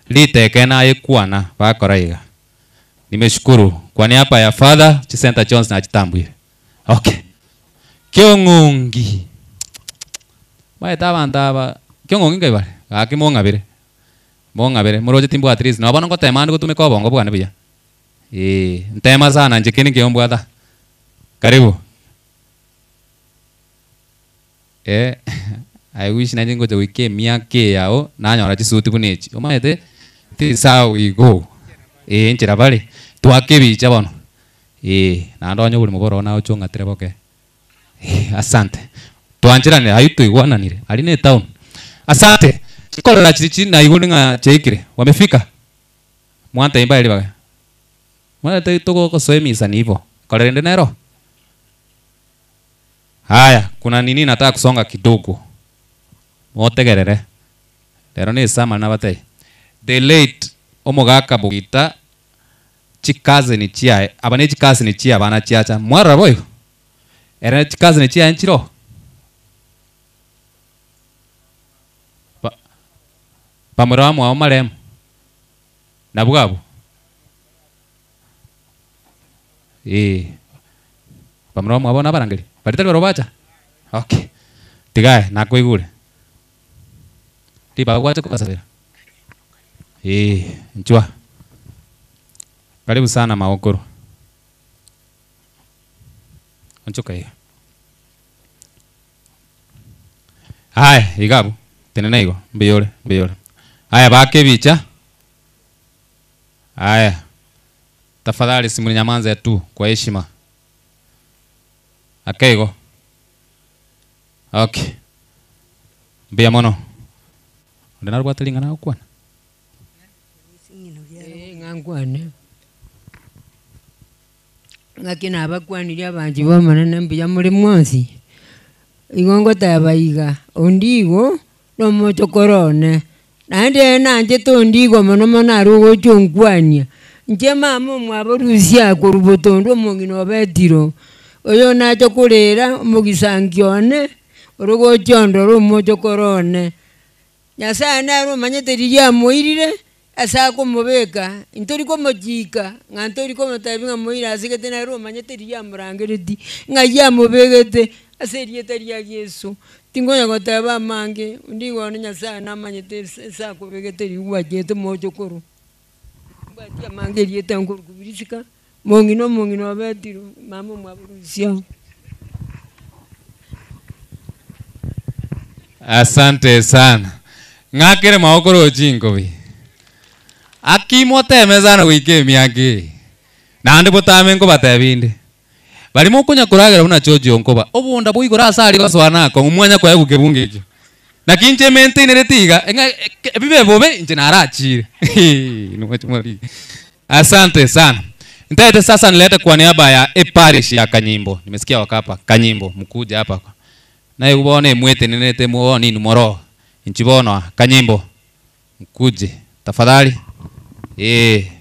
liteke na yekuana bakoraiga nimeshukuru kwa niaba ya father chisenta Jones na chitambwe okay Kyongongi maetaba Kyongongi ngaibale akimonga bere monga bere muroje timbo at least nabona ngo temani gutume ko bongo bwana biya ntema sana njikini kiombwata karibu I wish na jingo to wike miake yao na nyora chisuti kunechi omaete this how we go nchira bali twake bicha bono na ndonyo buli muboro na ochunga tereboke asante twanjirane ayitu igwananire ali ne town asante chikola chichi na iguninga cheikire wamefika mwanta imba ile baga mwana toko ko soemisa nivo kalende nero haya kuna nini nataka kusonga kidogo motegerere lero ni sama na batei the late omogaka bugita chikaze ni chia abane chikaze ni chia bana chiacha mwara boyo era chikaze ni chia nchiro pamuramu wa marem na bugabo pamuramu abona barangeli baritali barobacha okay tigae nakoigure tiba kwacha kubasabira njua karibu sana maokoro onchoka hiyo haya igabu tenena hiyo mbiyole haya bake bicha haya tafadhali simunyamanze tu kwa heshima akaigo okay mbia mono ndana rwatalinga na ukwana ngangwane ngakina abakwanira abanji bamanana mbia muri mwansi ingongo tabayiga ondigo no mochokorone nande nanje tondigo mono monaru gochungwania nje mama mwaborusia kurubotondo mongino betiro oyo nacho kurera mugisangione urugo chondo rumochokorone Nyasaye naro manyeteriria moirire asa kumubeka intori ko mojika ngantori ko matabinga moira asigete naro manyeteriria murangereti ngaya mubegete aserie teria Yesu tingonya gotaba mange ndigone Nyasaye namanyete sa kubegete riwa jete mochokoro batia mange riete nguru kubirisika mongino betiro mama mwaburusia Asante sana. Ngakire maokoro jingo bi. Akimote mezana wike miaki. Nande botame ngo batebinde. Bali mukunya kuragira una choji onkoba. Obunda boigora asali baswana ko umwanya kwa yaguke bungejo. Na kinche mente neretiga bibe bobe nje narachire. Asante sana. Nitaete sasa nilete kwa niaba ya parish ya Kanyimbo. Nimesikia wakapa Kanyimbo mkuja hapa. Na ubone mwete nenete muoni numoro. Nchibono Kanyimbo. Mkuje tafadhali.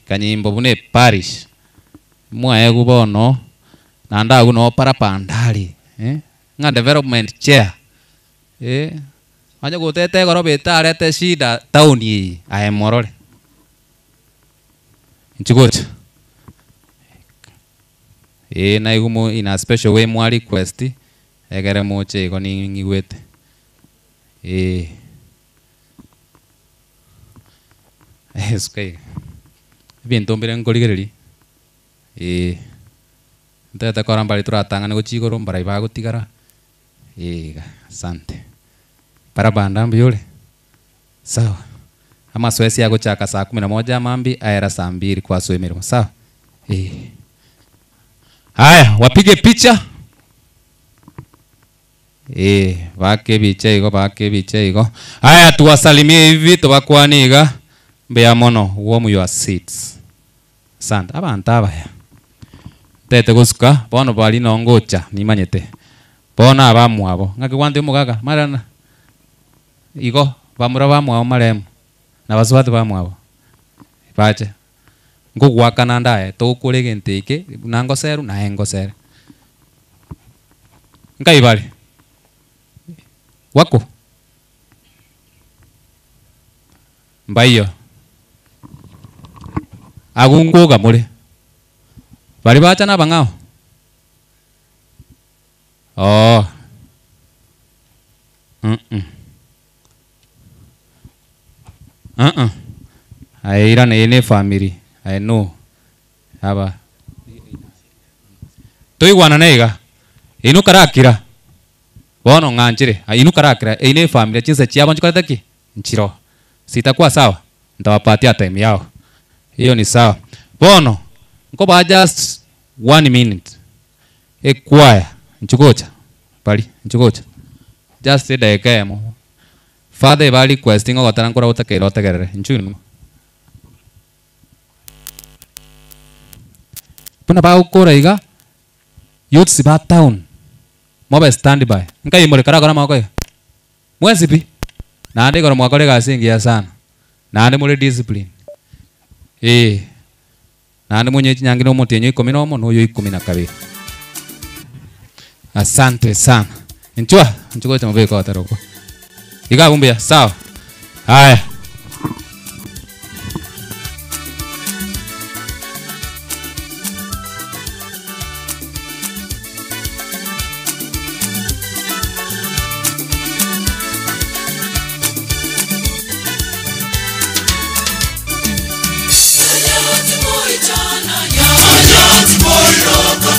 Kanyimbo bune parish. Mwa gubono nanda guno para pandali. Nga development chair. Anya gutete goro betare te shida tauni ae morore. Nchikocha. Na igumo in a special way mwa request. Egere moche iko ni ngigwete. Skai. Bintu mbere ngoligereri. Ndata koramba lituratanga ngo chigoro mbara ibago tigara. Asante. Para banda mbiyole. Sawa. Ama swesi yago chaka saa 11 mambi aera saa 2 kwa swemero. Sawa. Haya, wapige picha. Vake bicha iko. Haya, tuwasalimie hivi tubakwaniga. Mbea mono warm your seats. Asante. Abantu abaya. Tete gusuka bono bali nongocha nimanyete. Bona abamu abo. Ngaki wande mugaga marana. Igo bamura bamu abo maremu. Na baswati bamu abo. Bache. Ngugwaka nandae to kurege nteke nango seru na engo ser. Ngai bali. Wako. Mbayo. Agungoga mure. Bali bacha na bangao. Oh. Aira ne family. I know. Aba. Toigwana nega. Inu karakira. Bono nganjire. Inu karakira. Ine family chinsa chiaba nchukata ki. Nchiro. Sitakuwa sawa. Nitawapatia time yao. Hiyo ni sawa. Bono. Nkoba just 1 minute. Choir. Nchukocha. Bali. Nchukocha. Just a dakika mo. Father bali questing o gataran kora utakero tagerere. Nchunu. Puna ba ukora iga. Youth siba town. Moba standby. Nkai mole kara kara makoy. Mwezi pi. Nande kora mwakole gasingia sana. Nande mole discipline. Nande mwenye nyangino motenyo 10 no yo 12. Asante sana. Nchukua cha mabeko wataroko. Iga bumbia sawa. Haya. Moiroko,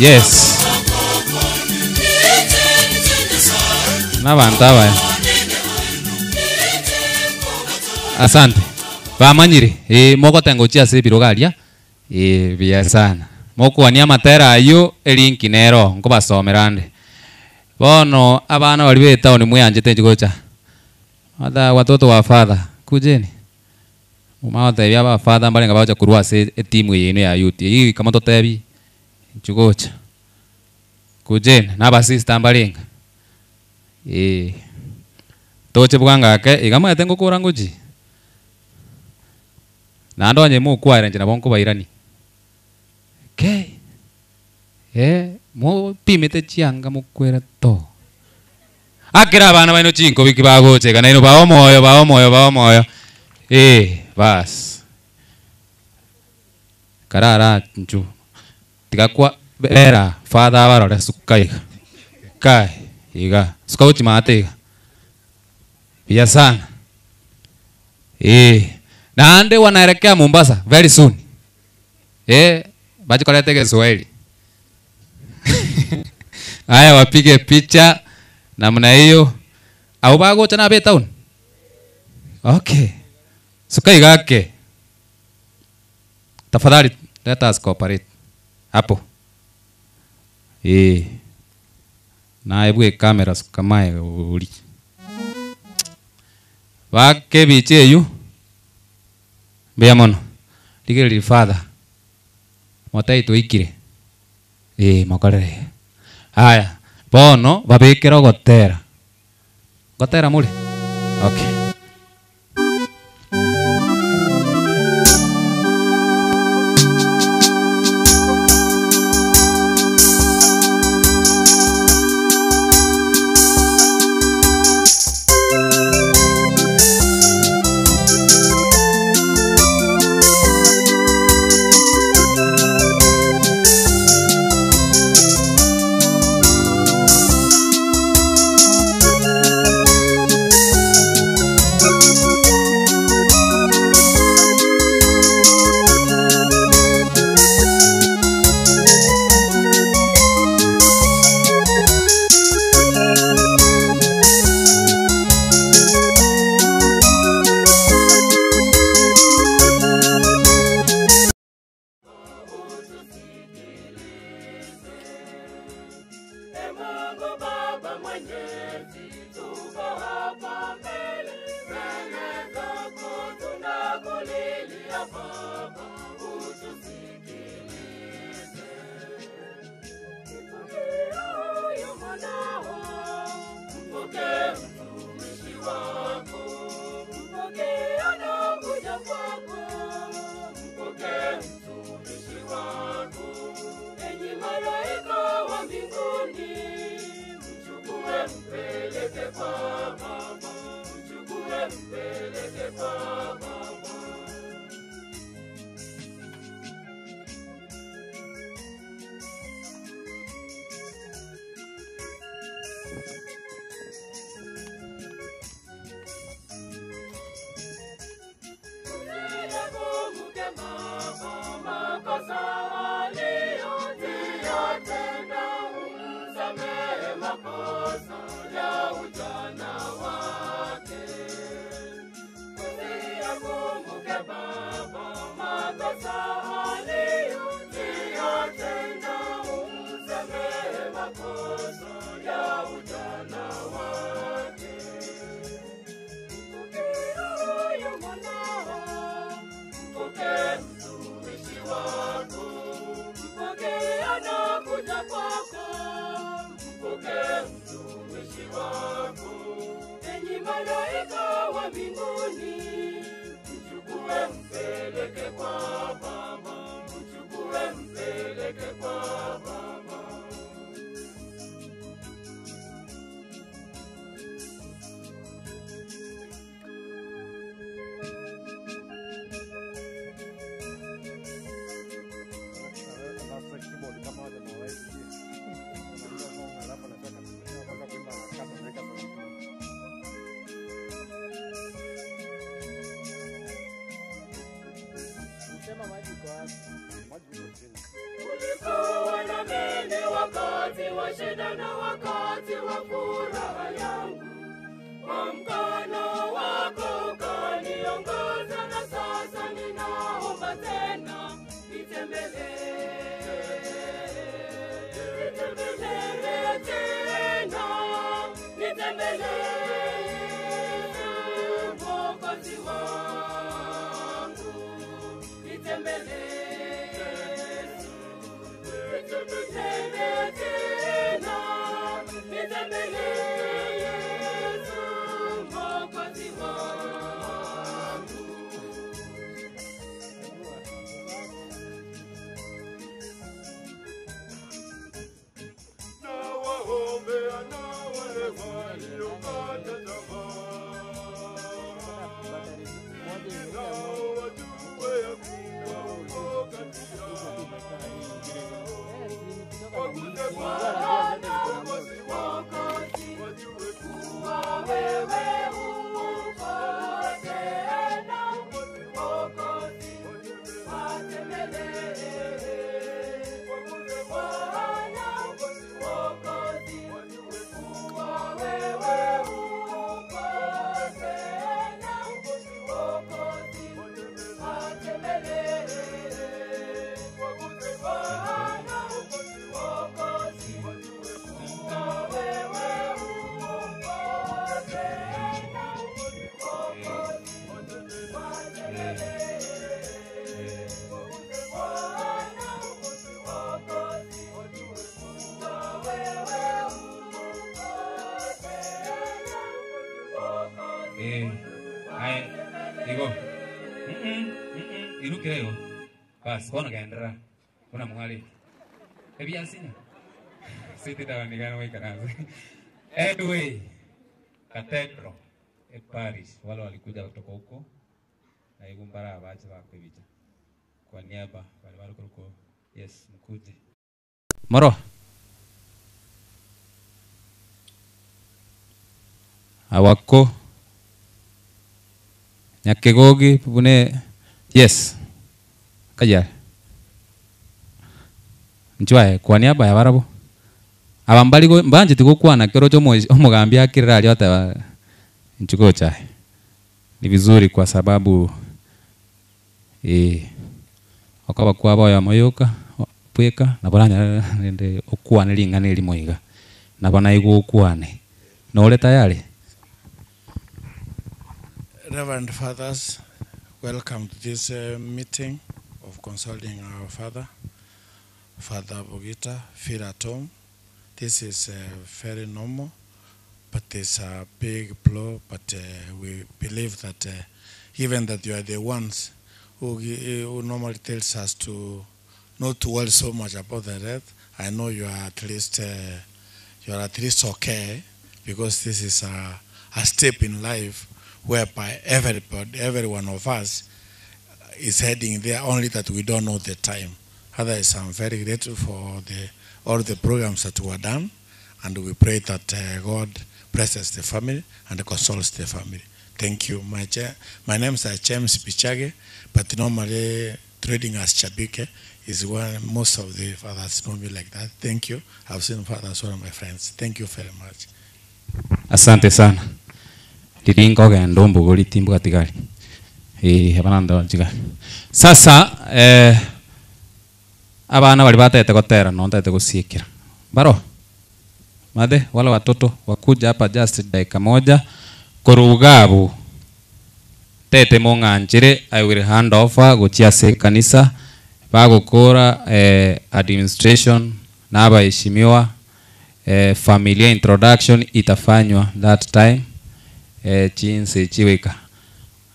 Yes. N'abantu aba. Asante. Bamanyire. Moko tengo chia se birogaria. Bia sana. Moko wania matera ayo elinki nero ngo basomerande. Bono abana bali beta oni muyanje gocha. Ada watoto wa father kujeni. Umawata ya ba father mbali ngabacha kurwa se timu yenu ya youth. Hii kama totebi chugocha. Kujeni na ba sister mbalinga. Toche bwanga ke igama tengo kuranguji. Nando anye mu kwara njina bonko bairani. Ke. Mo pimete chianga mu kwera to. Akira abana baino chinko biki bagoche kana ino bawo moyo. Bas. Karara nchu. Tikakwa bera father barora sukai. Kai iga skauti mate. Pia sana. Naande wanaelekea Mombasa very soon. Baje kolete Kiswahili. Haya wapige picha namna hiyo. Au bago tena be town. Okay. Sukai gake. Tafadhali let us cooperate. Hapo. Na ebu kamera sukamae uli. Wake biche yu. Beamono. Ligeli father. Motai tuikire. Makare. Haya. Bono babekera gotera. Gotera mule. Okay. Ulikuwa na mimi wakati wa shida na wakati wa furaha yangu. Kwa mkono wako ukaniongoza, na sasa ninaomba tena nitembelee tena, nitembelee Mwokozi wangu, nitembelee tena, nitembelee Yesu Mwokozi wangu. Na waombea na wale waliokata tamaa, nao wajue ya kuwa uko kati yao. Waguse Bwana Mwokozi Mwokozi, wajue kuwa wewe uko tena. Mwokozi watembelee. Waguse Bwana Mwokozi, wajue kuwa wewe uko tena. Mwokozi watembelee. Waguse Bwana Mwokozi, wajue kuwa wewe uko tena. Mwokozi watembelee. Digo. Iru creo. Bas, bona gendra. Kuna mwangali. Ebi asinya. Sisi tawanigana wewe kanazo. Anyway, Cathedral Paris wale walikuja kutoka huko na igumbara abaje bakwibija. Kwa niaba wale walikuwa yes mkuje. Moro. Awako Nyakegogi pune yes kaya Nchwae kwa niaba ya barabo abambali go mbanje tikukwana kero cyo omugambi akirira ali ata nchuko chae ni vizuri kwa sababu akaba kwa baya mayoka pweka na baranya nende okwane lingana eli moiga na bana igo okwane no le tayari. Reverend Fathers, welcome to this meeting of consulting our Father, Father Bogita. Feel at home. This is very normal, but it's a big blow. But we believe that even that you are the ones who normally tells us to not to worry so much about the earth. I know you are at least okay, because this is a step in life whereby every one of us is heading there, only that we don't know the time. Otherwise, I'm very grateful for all the programs that were done, and we pray that God blesses the family and consoles the family. Thank you. My name is James Bichage, but normally trading as Chabike is one. Most of the fathers know me like that. Thank you. I've seen fathers, one of my friends. Thank you very much. Asante sana. Liringo gendo mbugoli timbu katikali. Abananda jiga. Sasa abana bali batete gotera no ntete gusikira. Baro. Made wale watoto wakuja hapa just dakika moja kurugabu. Tete monganjire I will hand over gochia se kanisa bagokora administration na abaheshimiwa familia introduction itafanywa that time chinse chiweka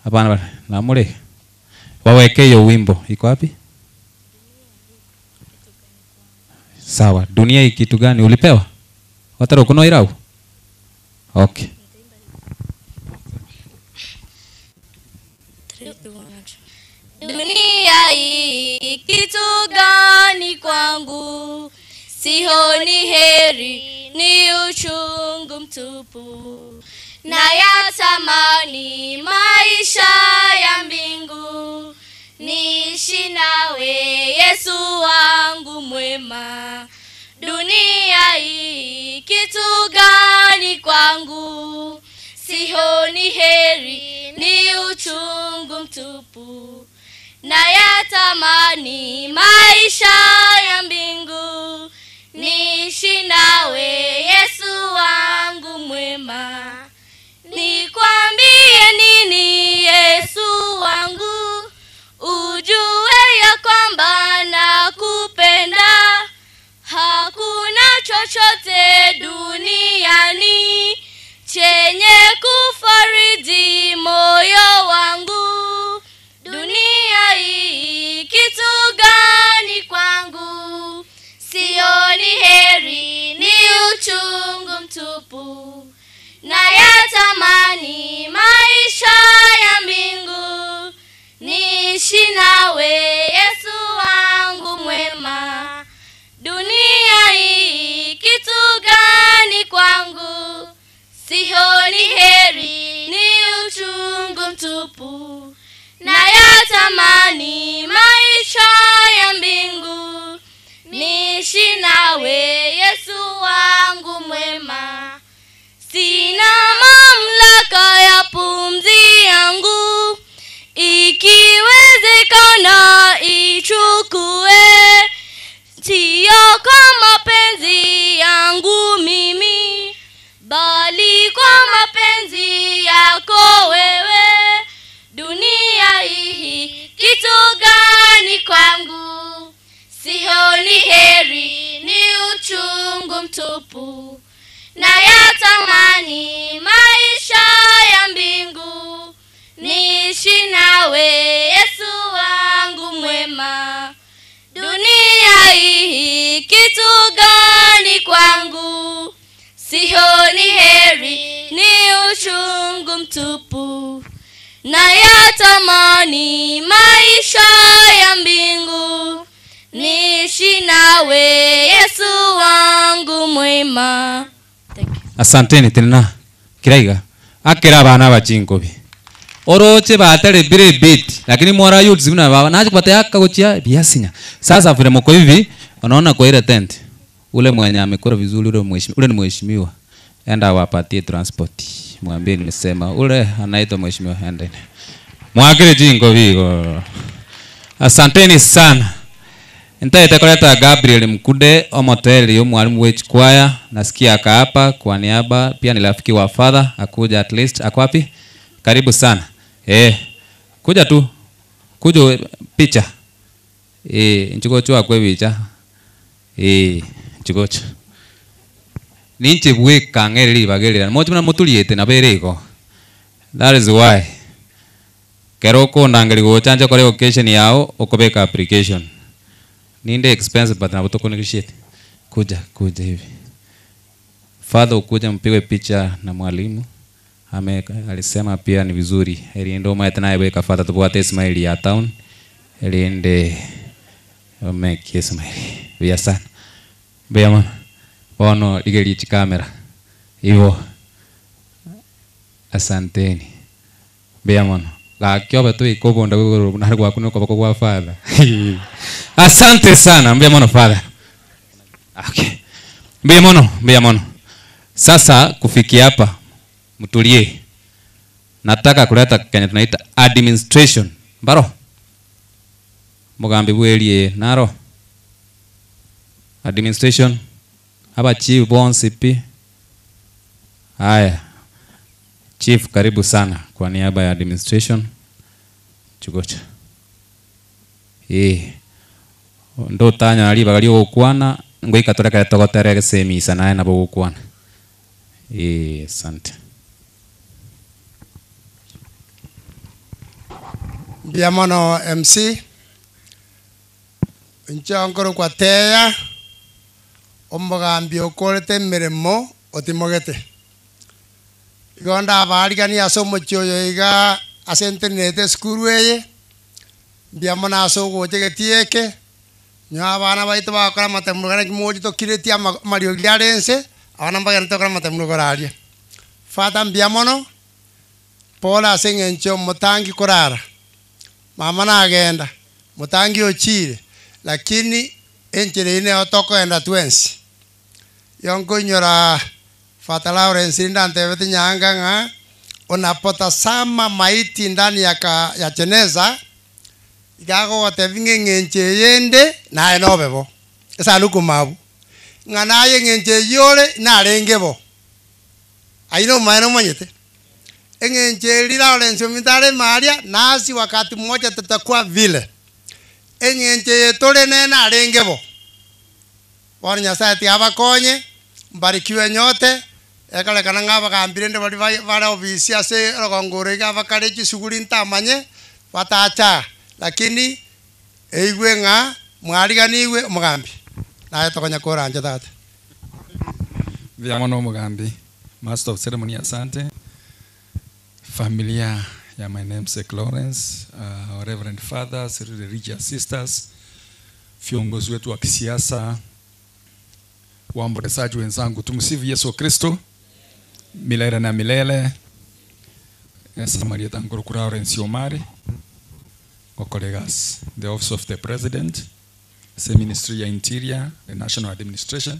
hapana na mure waweke hiyo wimbo iko wapi? Sawa, dunia hii kitu gani ulipewa? Wataro kuno irau? Okay. Dunia hii kitu gani kwangu? Sihoni heri, ni uchungu mtupu. Na yatamani maisha ya mbingu, niishi nawe Yesu wangu mwema. Dunia hii kitu gani kwangu? Sioni heri, ni uchungu mtupu. Na yatamani maisha ya mbingu, niishi nawe Yesu wangu mwema. Nikwambie nini Yesu wangu? Ujue ya kwamba nakupenda. Hakuna chochote duniani chenye kufariji moyo wangu. Dunia hii kitu gani kwangu? Sioni heri, ni uchungu mtupu. Na yatamani maisha ya mbingu, niishi nawe Yesu wangu mwema. Dunia hii kitu gani kwangu? Sioni heri, ni uchungu mtupu. Na yatamani maisha ya mbingu, niishi nawe Yesu wangu mwema. Sina mamlaka ya pumzi yangu, ikiwezekana ichukue. Sio kwa mapenzi yangu mimi, bali kwa mapenzi yako wewe. Dunia hii kitu gani kwangu? Sioni heri, ni uchungu mtupu. Na yatamani maisha ya mbingu, niishi nawe Yesu wangu mwema. Dunia hii kitu gani kwangu? Sioni heri, ni uchungu mtupu. Na yatamani maisha ya mbingu, niishi nawe Yesu wangu mwema. Asanteni tena kiraiga akira bana bachinkobi oroche batare bire bit lakini mwara yuzi kuna baba naje kupata yaka kuchia biasinya. Sasa vile mko hivi unaona kwa ile tent ule mwenye amekora vizuri ule ni mheshimiwa, enda wapatie transport, mwambie nimesema ule anaitwa mheshimiwa, enda mwakire jingo bigo. Asanteni sana. Nitaita kuleta Gabriel Mkude omoteli yo mwalimu wetu kwaya, nasikia aka hapa kwa niaba, pia ni rafiki wa father, akuja at least. Ako wapi? Karibu sana. Kuja tu. Kuja picha. Nchikocho akwe picha. Nchikocho. Ninche bwe kangeli bagelera. Mocho na mutuliyete na bereko. That is why. Keroko ndangeli go chanja kore occasion yao okobeka application. Ninde expensive but nabotoko negotiate. Kuja hivi. Father ukuja mpigwe picha na mwalimu. Alisema pia ni vizuri. Eliendo maeta naye weka father tupate smile ya town. Eliende make smile. Vya sana. Bea mama. Bono igeli kamera. Hivyo. Asanteni. Bea mama. La kioba tu ikobonda kwa kuno kwa father. Asante sana, mbia mono father. Okay. Mbia mono. Sasa kufikia hapa mtulie. Nataka kuleta kenye tunaita administration. Mbaro. Mugambi bwelie naro. Administration. Hapa chief bonsipi. Haya. Chief karibu sana kwa niaba ya administration. Chugocha. Ndo tanya ali bagali okwana ngoi katoreka togotereke semi sana na bokwana. Asante. Biamono MC nchangoro kwa teya omugambi okorete mirimo otimogete igonda abarigani asomo choyo iga asentenete skuru eye biamona asogo tegetieke nya abana baitu bakora matemurugana kimoji to kiretia mario gliarense abana bagana to kora matemurugararia fata biamono pola sengencho mutangi korara mama na agenda mutangi ochire lakini enchire ine otoko enda twensi yonko nyora Fata Lawrence ndantebeti nyanga nga unapotazama maiti ndani ya jeneza ikago watevinge ngenche yende na enobebo esa lukumabu ngana ye ngenche yole na rengebo aino maeno monyete engenche Lawrence mitare Maria nasi wakati mmoja tutakuwa vile engenche yetole na rengebo bwana Nyasaye abakonye mbarikiwe nyote ekale kana ngaba kambirende bali ofisi ase rogongore ga bakare chisuguri ntamanye batacha lakini eigwe nga mwariganiwe mugambi naye tokonya koranja tata Viamono mugambi master of ceremony asante familia ya my namesake Lawrence our reverend fathers religious sisters viongozi wetu wa kisiasa waombolezaji wenzangu tumsifu Yesu Kristo milele na milele. Maria Tangoro Lawrence Omari colleagues the office of the president, the ministry ya interior, the national administration,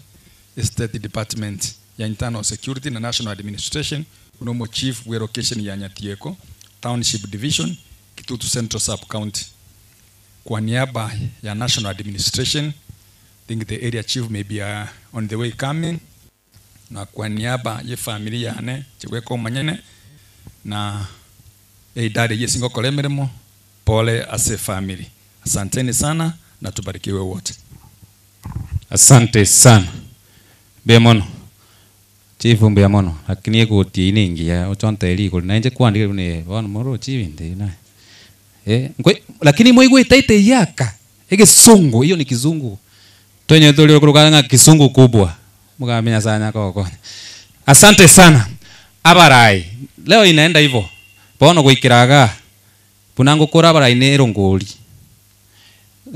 the state department ya internal security na national administration, unomo chief we location ya Nyatieko township division Kitutu Central Sub County. Kwa niaba ya national administration, I think the area chief may be on the way coming. Na kwa niaba ya familia ane chiweko manyene na idadi yesingo kolemeremo pole ase family. Asanteni sana na tubarikiwe wote. Asante sana. Bemono. Chifu bemono. Lakini yeko tiningi ya ochonte liko na nje kwandi ne wana moro chivinde na. Lakini mwe taite yaka. Ege sungu, hiyo ni kizungu. Twenye tulio kurukanga kisungu kubwa. Mugamenya sana koko. Asante sana. Abarai. Leo inaenda hivyo. Bono gwikiraga. Punango kora abarai nero ngoli.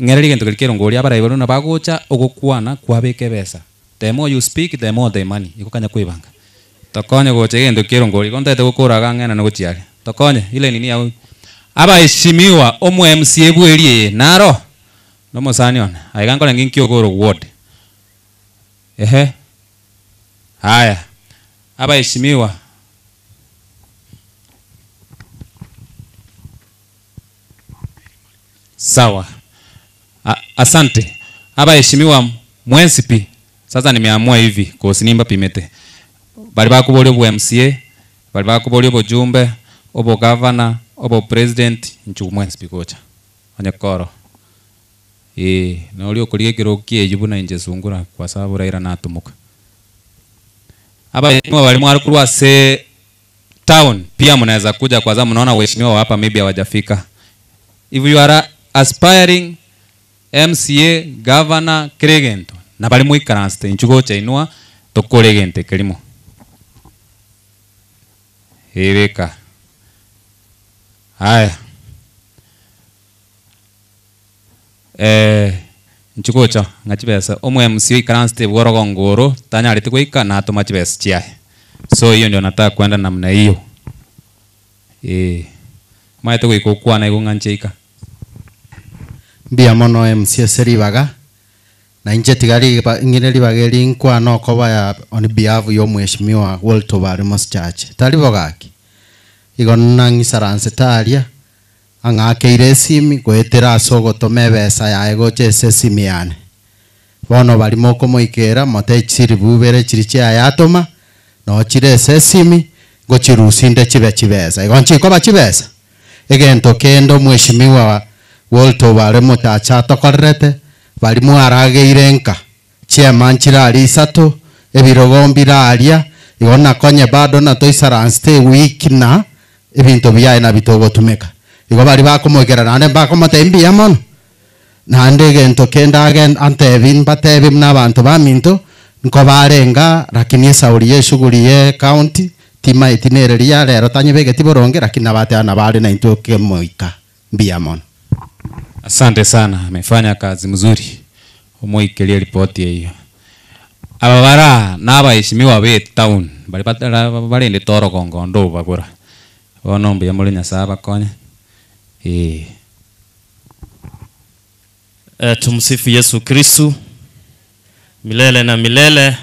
Ngereri gento kero ngoli abarai bono na bagocha ogokwana kwabeke besa. The more you speak the more the money. Ikokanya kwibanga. Tokonye goche gento kero ngoli. Konta te gokoraga ngena no gochiare. Tokonye ile nini ya abaheshimiwa omwe MCA bwerie naro. No mosaniona. Aigango ngin kyogoro ward. Haya. Abaheshimiwa. Sawa. Asante. Abaheshimiwa mwensipi. Sasa nimeamua hivi kwa sinimba pimete. Bali bakubole bu MCA, bali bakubole bu jumbe, obo governor, obo president nchu mwensipi kocha. Anyakoro. Na ulio kulie kirokie jibuna nje sungura kwa sababu Raila natumuka. Abaheshimiwa walimu alikuwa se town pia mnaweza kuja kwa sababu mnaona waheshimiwa hapa maybe hawajafika. If you are aspiring MCA governor Kiregento na bali muikaranste inchugo chainua tokoregente kelimo. Hebeka. Haya. Nchugo cha ngachibesa omwe MCA ikaranste borogongoro tanya litikuika na atomachibesa chiae. So hiyo ndio nataka kwenda namna hiyo. Maete kuikokwa na igungancheika. Mbia mono MCA seribaga na inje tigari ngireri bageri nkwa no koba ya on behalf yo mheshimiwa Walter Baremos Church talibogaki igonna ngisaranse taria angake iresimi gwetera sogo tomebesa ya ego chese simiane bono bali moko moikera mote chiri bubere chiri cha yatoma no chire sesimi go chirusinde chibe chibesa igonchi koba chibesa egento kendo mheshimiwa Walter Baremos Church tokorete bali muarageire nka chairman chirari isato ebirogombira aria igona konye bado na toisaranste week na ebinto byaye na bitogotumeka igo bali bakomogera nande bakomotembi yamono nande gento kenda again antebin batebim nabantu baminto nko barenga lakini esauri yeshuguri ye county tima itinere ya lero tanyebege tiboronge lakini nabate na bali na intoke moika mbiamono. Asante sana, amefanya kazi mzuri. Umoikelia ripoti hiyo. Ababara n'abaheshimiwa be town bali ndi toro kongondo bagura. Bonombe ya muri Nyasaye bakonye. Tumsifu Yesu Kristu milele na milele.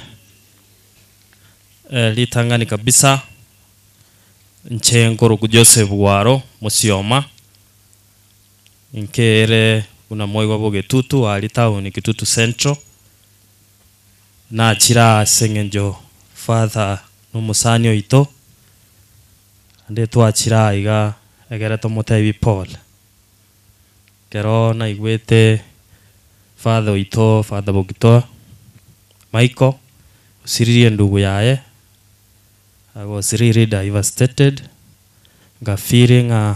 Litangani kabisa nchenkoro ku Joseph Waro Musioma nkere kuna moyo wabo Gitutu ali town Gitutu Central na chira sengenjo father no musanyo ito ande twachira iga egera tomotebi Paul kero na igwete father ito father Bogito Michael usiririe ndugu yae. I was really devastated. Nga feeling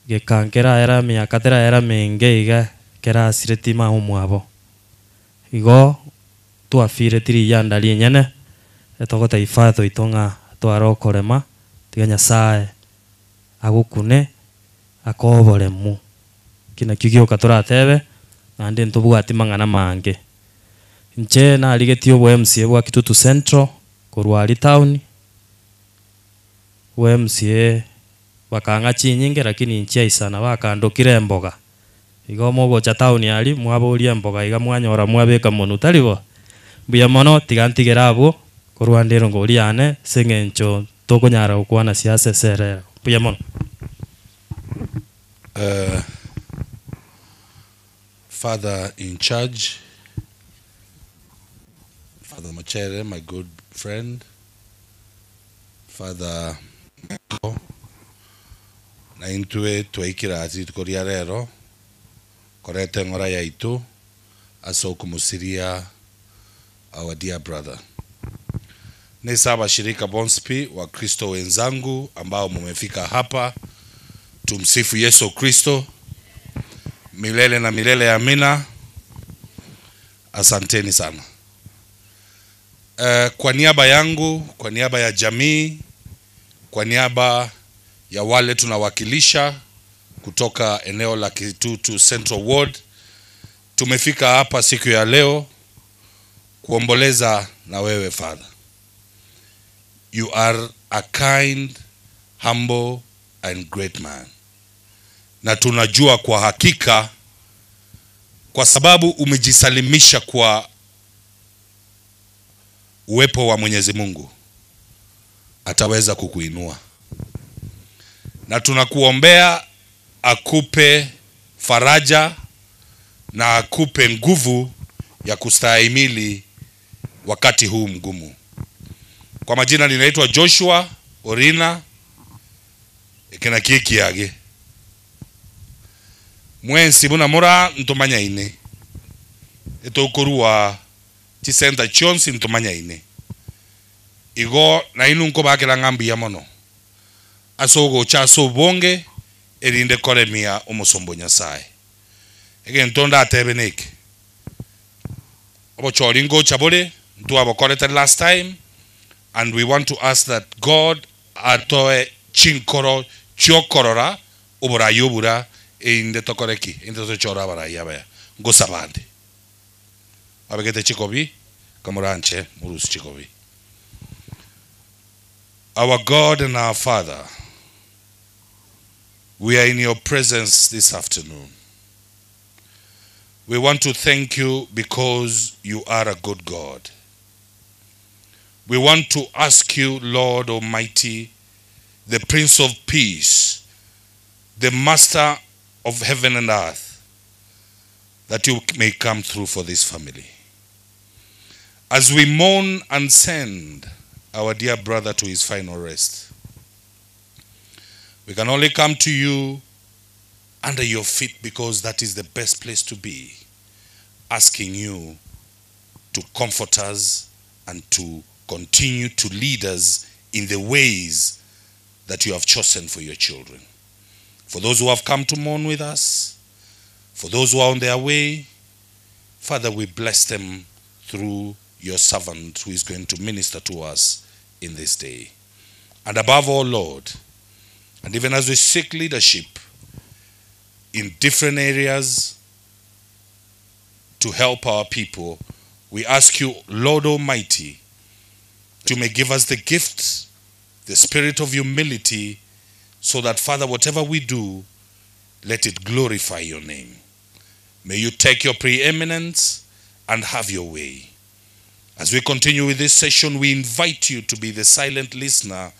gekankera era miakatera era menge iga kera siretima umwabo. Igo tuafire tiri yandali nyene etogota ifatho itonga twarokorema tiga Nyasaye agukune akoboremu kina kigioka turatebe nande ntubugati mangana mange nche na aligetio bwa MCA bwa Gitutu Central Kurwali town MCA bakanga chinyinge lakini nchia isana bakandokire mboga igo mogo cha town yali mwaboria mboga iga mwanyora mwabeka monu talibo buya mono tigantigera abo kurwandero ngoliane sengencho tokonyara ukwana siasa serera buya mono. Father in charge, Father Machere, my good friend, Father Michael, na intue tuikira ati tukoria rero korete ngora ya itu aso kumusiria our dear brother. Nesaba shirika Bonspi wa Kristo wenzangu ambao mumefika hapa. Tumsifu Yesu Kristo milele na milele, amina. Asanteni sana. Kwa niaba yangu, kwa niaba ya jamii, kwa niaba ya wale tunawakilisha kutoka eneo la Gitutu Central Ward, tumefika hapa siku ya leo kuomboleza na wewe Father. You are a kind, humble and great man. Na tunajua kwa hakika kwa sababu umejisalimisha kwa uwepo wa Mwenyezi Mungu ataweza kukuinua. Na tunakuombea akupe faraja na akupe nguvu ya kustahimili wakati huu mgumu. Kwa majina ninaitwa Joshua Orina ekena kiki yage. Mwensi buna mora ntomanya ine. Eto kurua Center Chonsi ntomanya ine. Igo na inu nko bakela ngambi ya mono. Asogo cha so bonge erinde koremia omosombo Nyasaye. Ege ntonda atebeneke. Obo choringo chabole ntu abokorete last time, and we want to ask that God atoe chinkoro chokorora obora yobura inde tokoreki inde to chora bara yaba ngosabande abegete chikobi kamuranche murus chikobi. Our God and our Father, we are in your presence this afternoon. We want to thank you because you are a good God. We want to ask you, Lord Almighty, the Prince of Peace, the Master of heaven and earth, that you may come through for this family. As we mourn and send our dear brother to his final rest, we can only come to you under your feet because that is the best place to be, asking you to comfort us and to continue to lead us in the ways that you have chosen for your children. For those who have come to mourn with us, for those who are on their way, Father, we bless them through your servant who is going to minister to us in this day. And above all, Lord, and even as we seek leadership in different areas to help our people, we ask you, Lord Almighty, you may give us the gift, the spirit of humility, so that, Father, whatever we do, let it glorify your name. May you take your preeminence and have your way. As we continue with this session, we invite you to be the silent listener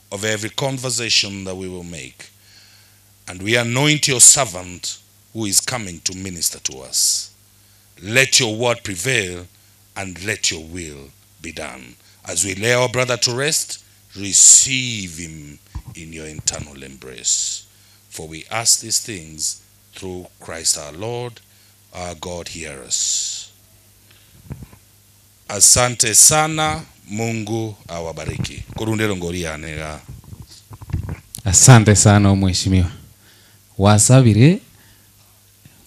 of every conversation that we will make. And we anoint your servant who is coming to minister to us. Let your word prevail and let your will be done. As we lay our brother to rest, receive him in your eternal embrace. For we ask these things through Christ our Lord. Our God, hear us. Asante sana, Mungu awabariki. Kurundelo ngoria nega. Asante sana mheshimiwa. Wasabire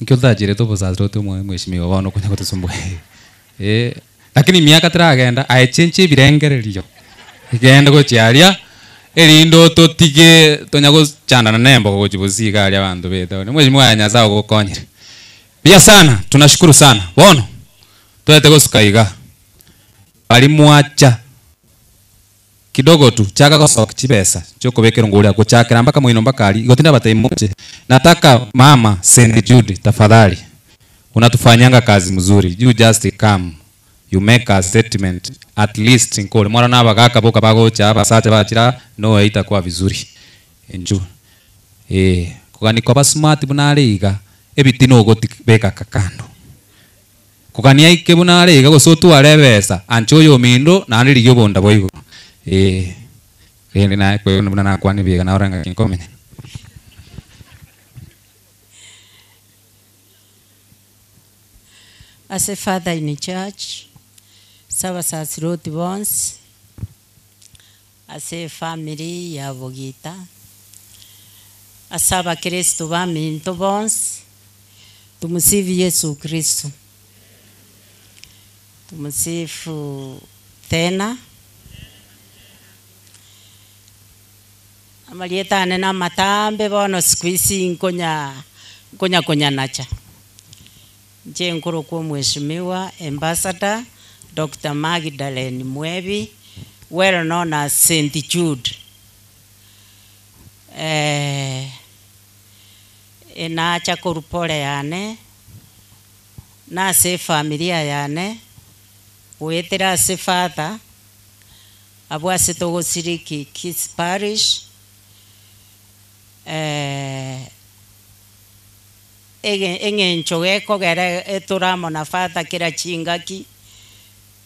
nkiothaajire tubuzathiro tu mheshimiwa wano kunya kutusumbua. Lakini miaka tiragenda aechenche birengererio. Igenda gochiaria erindo totige tonya gochandana nembo gochibusiga ali abandu beto. Mheshimiwa ya Nyasaye gukonyire. Pia sana tunashukuru sana. Bono tuete gosukaiga. Alimwacha kidogo tu chaka kosoka chipesa choko bekero ngulya kuchakira mpaka mwino mpaka ali gotinda bataimuche. Nataka mama St. Jude tafadhali unatufanyanga kazi mzuri. You just come, you make a statement at least nkole mwana nabagaka boka bagocha abasacha bachira no itakuwa vizuri enju kugani kwa basmart bunaliga ebitino gotibeka kakando kugania ike bunaliga gosotu arebesa anchoyo mindo na niliyo bonda boigo na kwa na kwani biga na oranga kinkomenya. As a father in a church, Sabasasiroti Bons, as a family ya Bogita, asaba Kristo bami into Bons, tumusifu Yesu Kristo, tumusifu tena. Amalieta nena matambe bono squeezing konya nacha. Je nkuru kwa mheshimiwa Ambassador Dr. Magdalene Mwebi, well known as St. Jude. Inaacha kurupole yane na se familia yane wetera se father abwa se togo siriki Kiss Parish engenchogeko gere eturamo na fata kira chingaki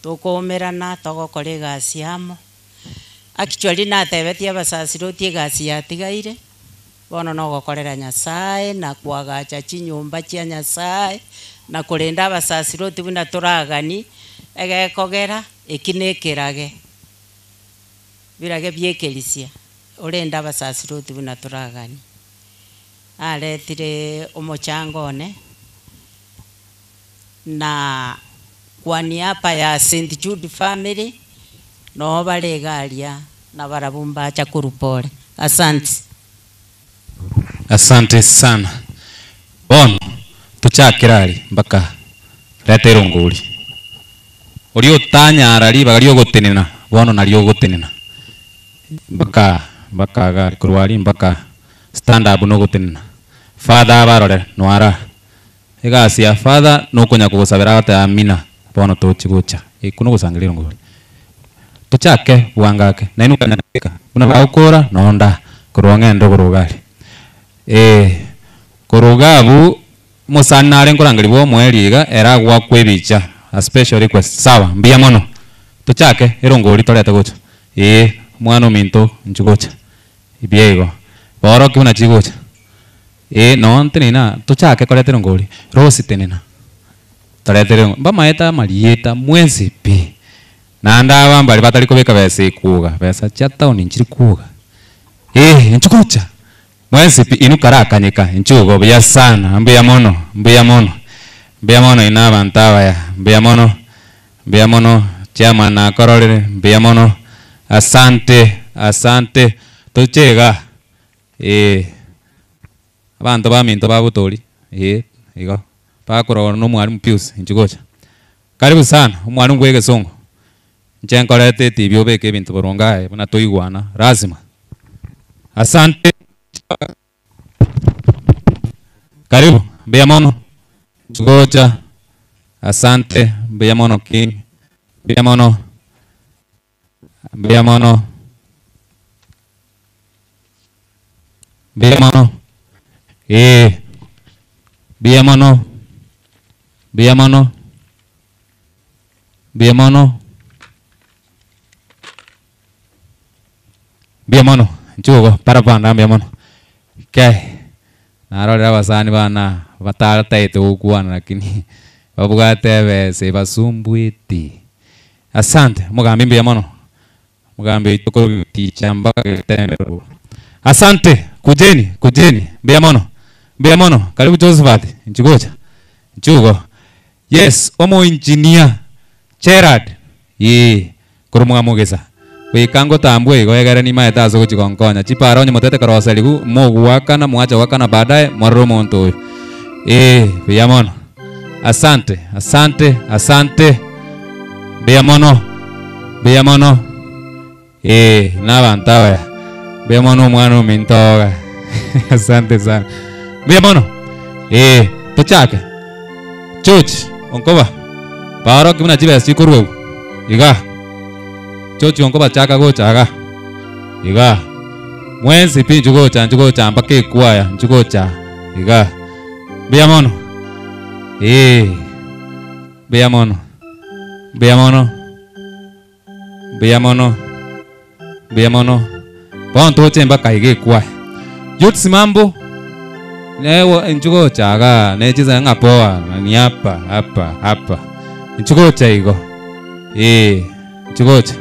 tukomerana togokore gasi amo actually na tebetia basasiroti gasi yatigaire bono no gokorera Nyasaye na kwagacha chinyumba chia Nyasaye na kurinda basasiroti buna turagani egekogera ekinekirage birage byekelisia urenda basasiroti buna turagani aletire omochangone na kwa niaba ya St. Jude family no balegalia na barabumba cha kurupole. Asante. Asante sana. Bono tuchakirali mpaka letero nguli. Olio tanya arali bagalio gotenena bono nalio gotenena. Mpaka ga kurwali mpaka stand up no gotenena. Father barore noara. Egasi ya father no kunya kugusabira ata amina bono tochigucha. Ikuno gusangirira nguli. Tuchake buangake na inuka nandika una baukora nonda kurwangendo kurugali kurugabu musanare nkurangiribwo mweliga era gwa kwebicha a special request sawa mbia mono tuchake irongori torete gocha mwana minto nchugocha ibiego boro kuna chigocha no ntenina tuchake korete irongori rosi tenina torete irongori mbamaeta marieta mwenzi pi nanda bambali batali kubeka bese kuga besa chata oni nchiri kuga nchukucha mwensi inukarakanyika nchugo bya sana mbya mono ina bantawa ya mbya mono chama na kororere mbya mono asante tuchega abantu baminto babutori igo bakoro no mwalimu Pius nchugocha karibu sana umwalimu gwege songo njenkolete tibyo beke bintu borongaye buna toigwana lazima. Asante. Karibu mbia mono Chugocha. Asante. Biamono King. Biamono. Biamono. Biamono. Biamono. Biamono. Biamono. Biamono. Chugo para banda biamono. Okay. Narora basani bana batalta itu kuana lakini babugate bese basumbuiti. Asante mugambi biamono. Mugambi tuko tichamba temero. Asante kujeni biamono karibu Josephat nchugocha nchugo. Yes omo engineer Gerard kurumwa mugesa wikango tambwe igogera ni maeta azo kuchikonkonya chiparo nyamotete karoseligu mogwakana mwacha wakana baadaye mwarro monto biamono. Asante biamono nabantawe biamono mwana mintoga. Asante sana biamono. Tochake church onkoba paro kimna chibe sikurwe iga church onkoba chaka go chaka iga mwenzi pi njugocha mpake kwaya njugocha iga biamono. Biamono ponto chemba kaige kwaya youth mambo newo njugocha ga nechiza ngapoa ni hapa njugocha igo njugocha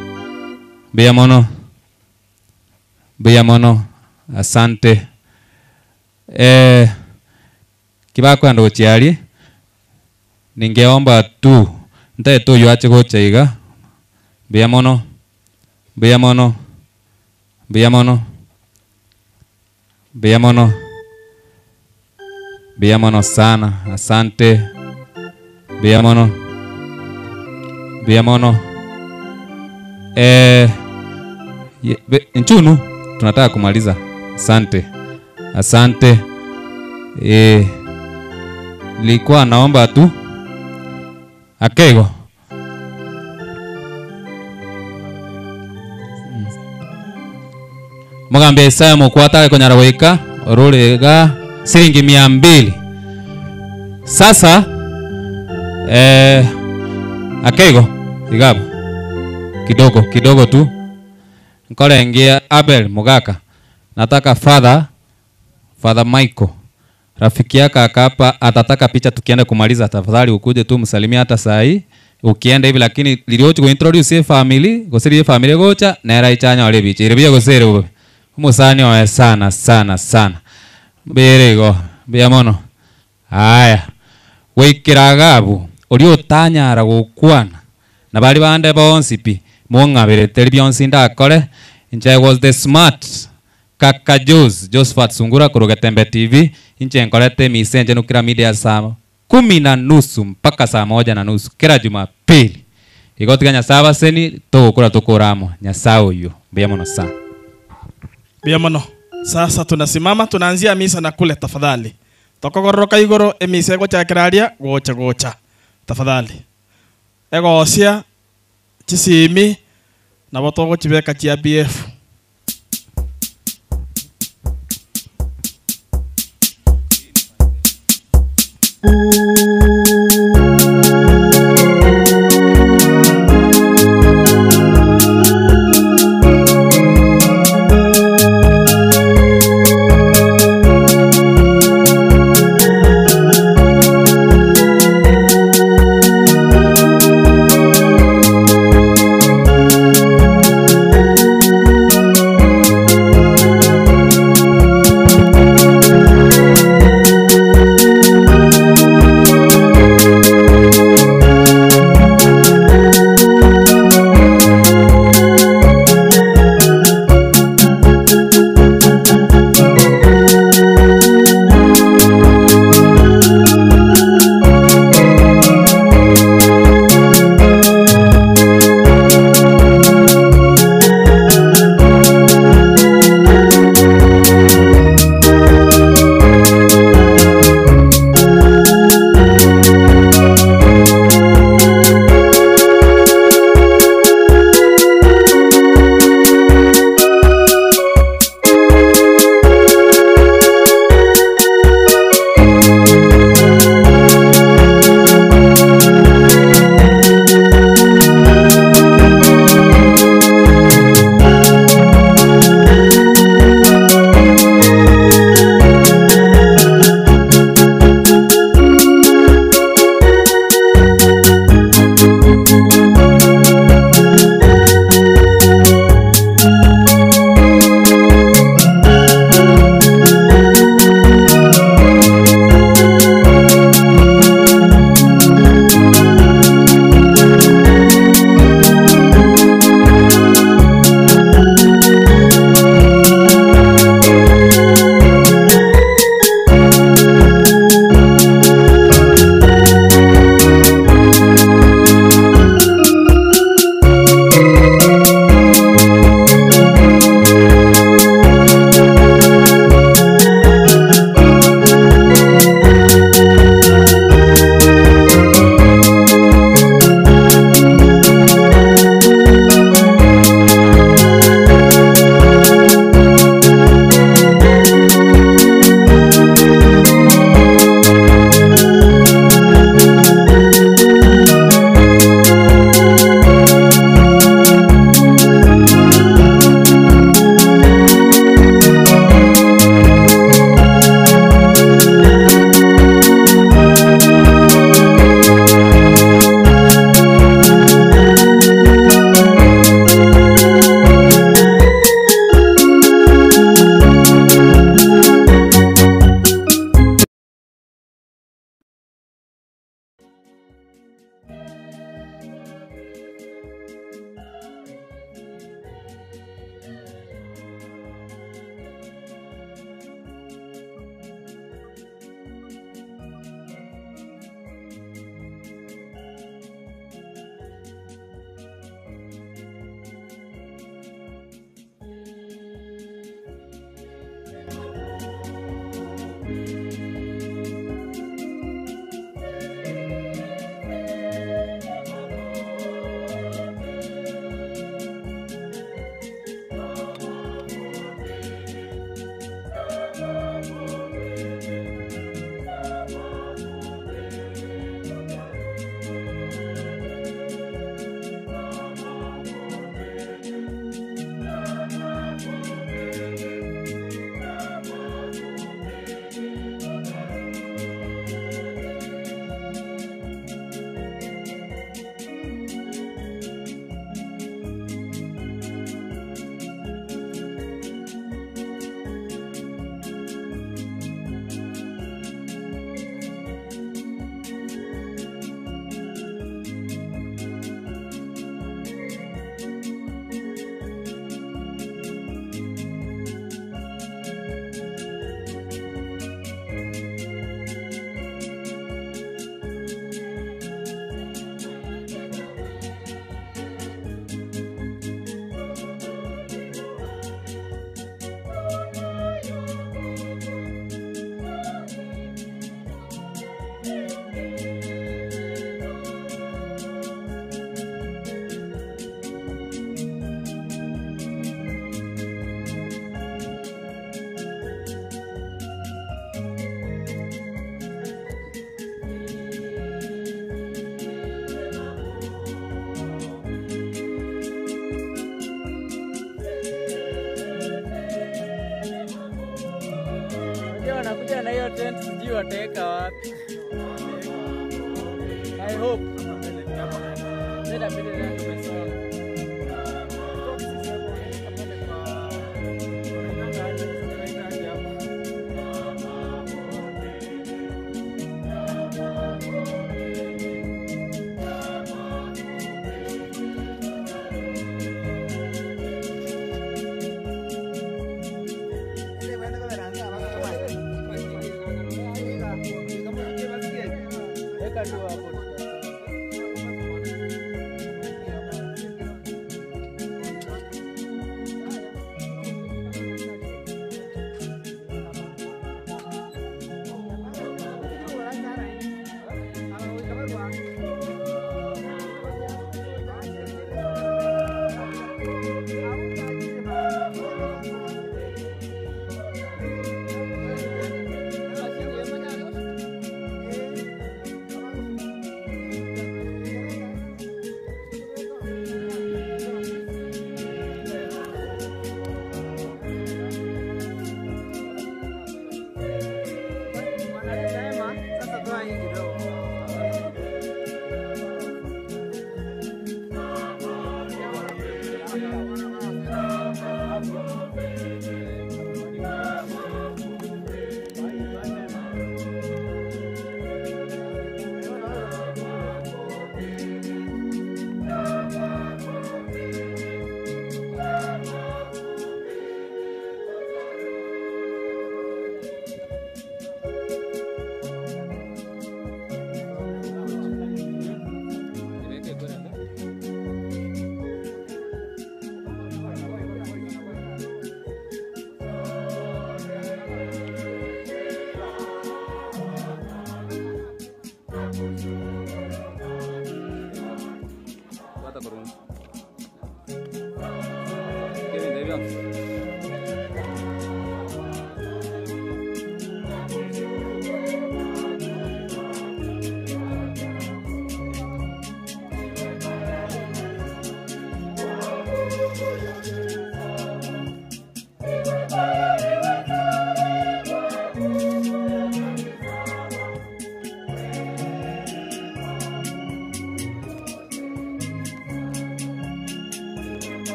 biamono. Asante kibako ndo chiali ningeomba tu ntae tu yoache gocha iga biamono sana. Asante biamono. Nchunu tunataka kumaliza. Asante likuwa naomba tu akego Mugambe Isaya mukwata konyara wika orurega shilingi 200. Sasa akego igabo kidogo tu nkolengia Abel Mugaka. Nataka Father Michael rafiki yake akapa atataka picha tukienda kumaliza, tafadhali ukuje tu msalimia hata saa hii ukienda hivi, lakini liliocho introduce family gosiri family gocha nera ichanya wale bichi irebia gosere ubo musani wa sana berego biamono. Haya wikiragabu uri utanyara gukwana na bali bande bonsipi mwongabere telebionsi ndakore. Inche was the smart kaka Josephat Sungura kuroga Tembe TV. Inche nkolete misenje nukira media saa 10:30 mpaka saa 1:30 kila Jumapili. Igotiganya saba seni tokura tokoramo nyasao yo biamono sana. Biamono. Sasa tunasimama tunaanzia misa na kule tafadhali. Tokogoroka igoro emise gocha kiraria gocha tafadhali. Ego osia chisimi na botogo chibeka chia BF. wanakuja na hiyo tent sijui wataweka wapi. I hope. Nenda mbele na tumesonga.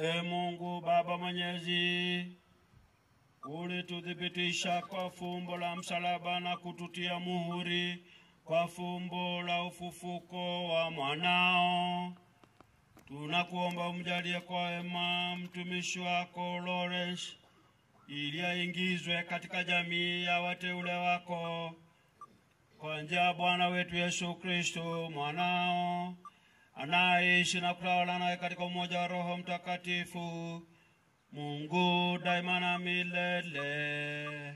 E Mungu Baba Mwenyezi, ulituthibitisha kwa fumbo la msalaba na kututia muhuri kwa fumbo la ufufuko wa mwanao. Tunakuomba umjalie kwa wema mtumishi wako Lawrence ili aingizwe katika jamii ya wateule wako kwa njia ya Bwana wetu Yesu Kristo mwanao, anaishi na kutawala naye katika umoja wa Roho Mtakatifu, Mungu daima na milele.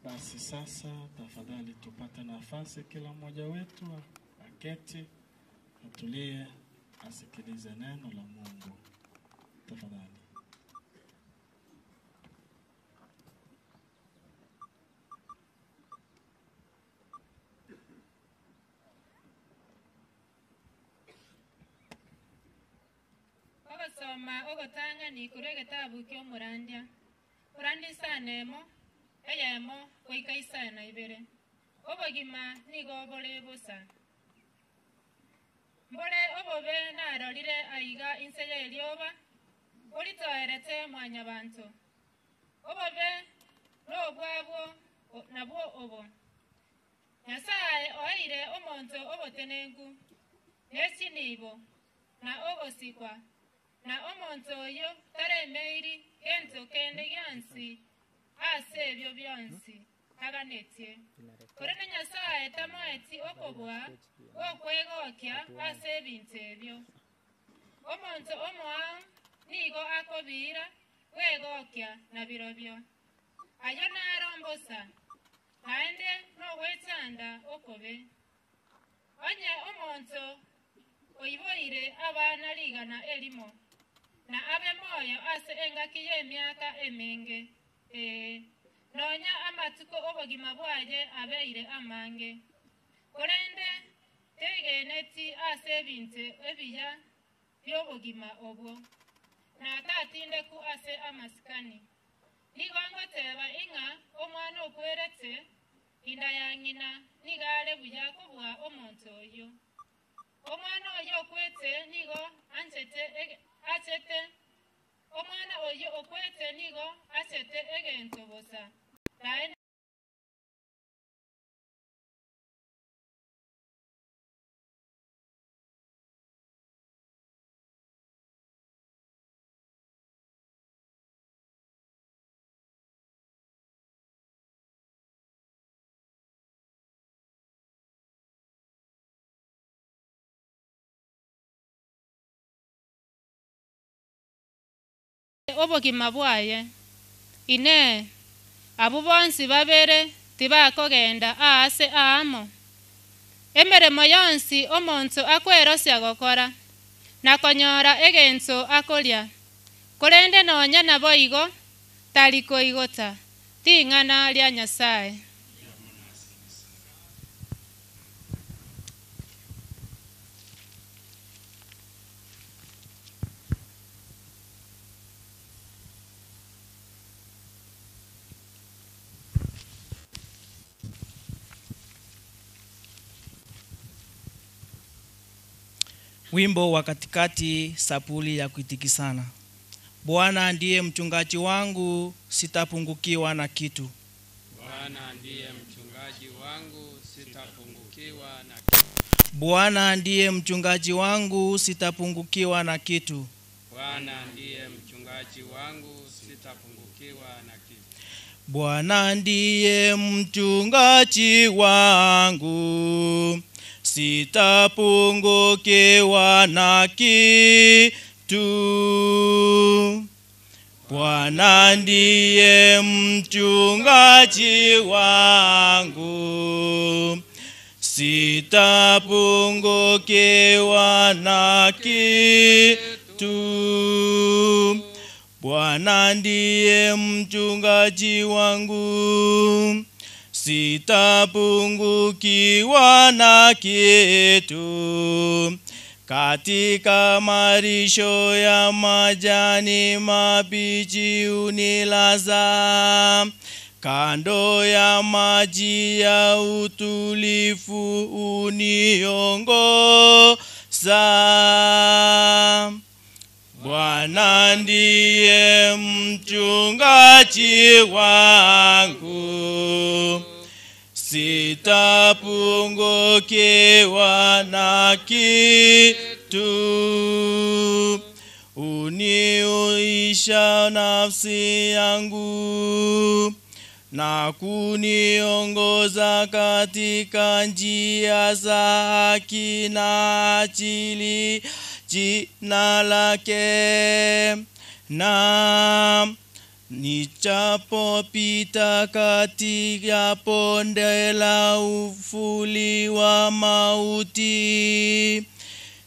Basi sasa tafadhali tupate nafasi, kila mmoja wetu aketi, atulie, asikilize neno la Mungu. Tafadhali. Ogasoma ogotanga ni kure gitabu kyo murandia. Murandi sanemo eyemo goika isana ibere. Obogima nigo bole busa. Mbole obobe narorire aiga inseye elioba. Olitoerete mwanya bantu. Obobe robwabo nabwo obo. Nyasaye oire omonto obotenengu. nesinibo na ogosikwa na omonto oyo taremeiri gento kende gyansi ase ebyo byonsi aganetie korene nyasaye tamoeti okobwa okwegokya ase ebinto ebyo omonto omoao nigo akobira wegokya na birobyo ayo narombosa naende nogwechanda okobe onye omonto oiboire abana ligana elimo na abe moyo ase engaki y'emyaka emenge nonya amatuko obogima bwaye abeire amange korende tegeneti ase ebinto ebiya by'obogima obwo natatindeku ase amasikani nigongoteba ing'a omwana okwerete inda ya ng'ina nigale buya kobwa omonto oyo omwana oyo okwete nigo achete omwana oyo okwete nigo achete egento bosa naende obogima bwaye ine abo bonsi babere tibakogenda ase amo emeremo yonsi omonto akwerosya gokora nakonyora egento akoria korende nonya nabo igo talikoigota ting'ana lia Nyasaye. Wimbo wa katikati, sapuli ya kuitikisana. Bwana ndiye mchungaji wangu, sitapungukiwa na kitu. Bwana ndiye mchungaji wangu, sitapungukiwa na kitu. Bwana ndiye mchungaji wangu, sitapungukiwa na kitu. Bwana ndiye mchungaji wangu, sitapungukiwa na kitu. Bwana ndiye mchungaji wangu, sitapungukiwa na kitu. Bwana ndiye mchungaji wangu, sitapungukiwa na kitu. Bwana ndiye mchungaji wangu, sitapungukiwa na kitu. Katika malisho ya majani mabichi unilaza, kando ya maji ya utulivu uniongoza. Bwana ndiye mchungaji wangu, sitapungukiwa na kitu. Uniuisha nafsi yangu na kuniongoza katika njia za haki na ajili jina lake. Na nichapopita katika bonde la uvuli wa mauti,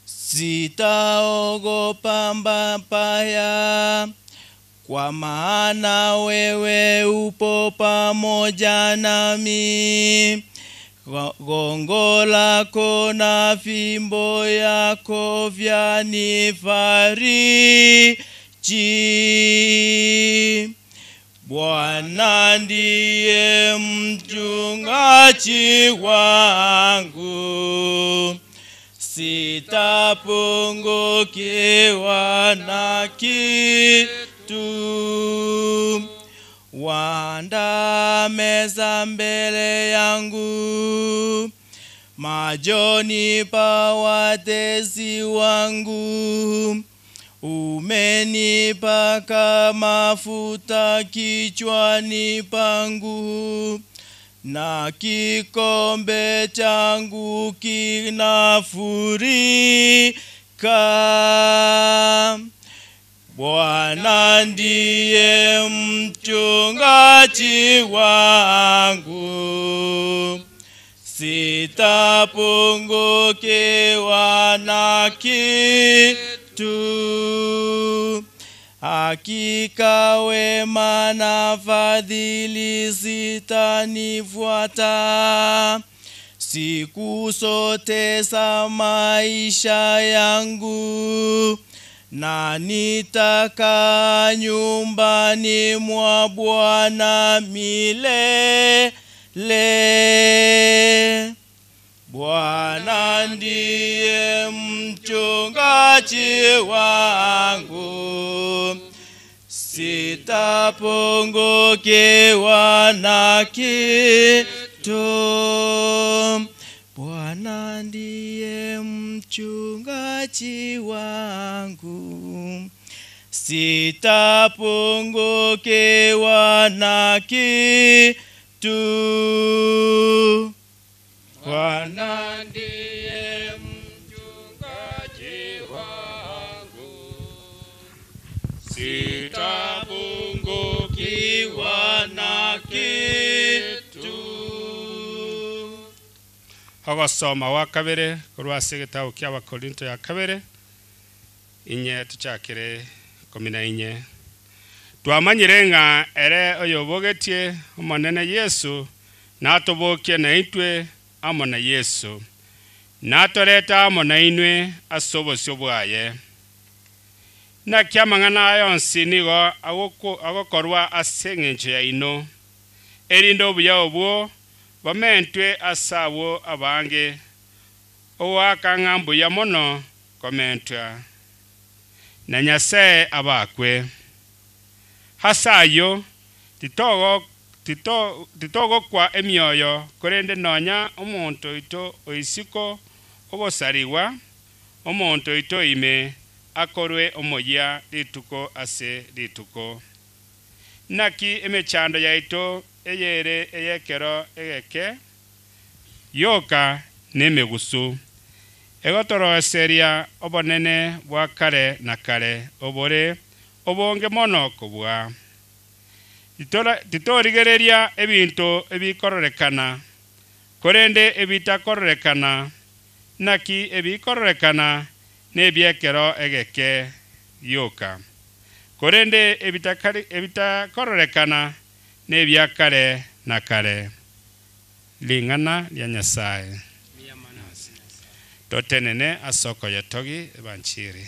sitaogopa mabaya, kwa maana wewe upo pamoja nami. Gongo lako na fimbo yako vyanifariji. Bwana ndiye mchungaji wangu, sitapungukiwa na kitu. Waandaa meza mbele yangu machoni pa watesi wangu. Umenipaka mafuta kichwani pangu, na kikombe changu kinafurika. Bwana ndiye mchungaji wangu, sitapungukiwa na kitu. Hakika wema na fadhili zitanifuata siku zote za maisha yangu, na nitakaa nyumbani mwa Bwana milele. Bwana ndiye mchungaji wangu, sitapungukiwa na kitu. Bwana ndiye mchungaji wangu, sitapungukiwa na kitu. Bwana ndiye mchungaji wangu, sitapungukiwa na kitu. Hogosoma wa kabere kurwase gitabo ky'Abakorinto ya kabere inye tuchakire 14. Twamanyire ng'a ere oyobogetie omonene Yesu natobokie na itwe amo na Yesu, natoreta amo na inwe ase obosio bwaye. Naki amang'ana yonsi nigo agokorwa ase eng'encho yaino, erinde obuya obwo bomentwe ase abo abange ogoaka ng'a mbuya mono komentwa na Nyasaye abakwe. Hase ayo titogo kwa emioyo korende nonya omonto ito oisiko ogosariwa omonto ito ime akorwe omoya rituko ase rituko. Naki emechando yaito eyere eyekero egeke yoka nemegusu egotoroseria obonene bwa kare na kare obore obonge mono kobwa. Titorigereria ebinto ebikororekana korende ebitakororekana, naki ebikororekana nebyekero egeke yoka korende ebitakororekana nebyakare na kare. Ling'ana lya Nyasaye totenene asoko yatogi ebanchiri.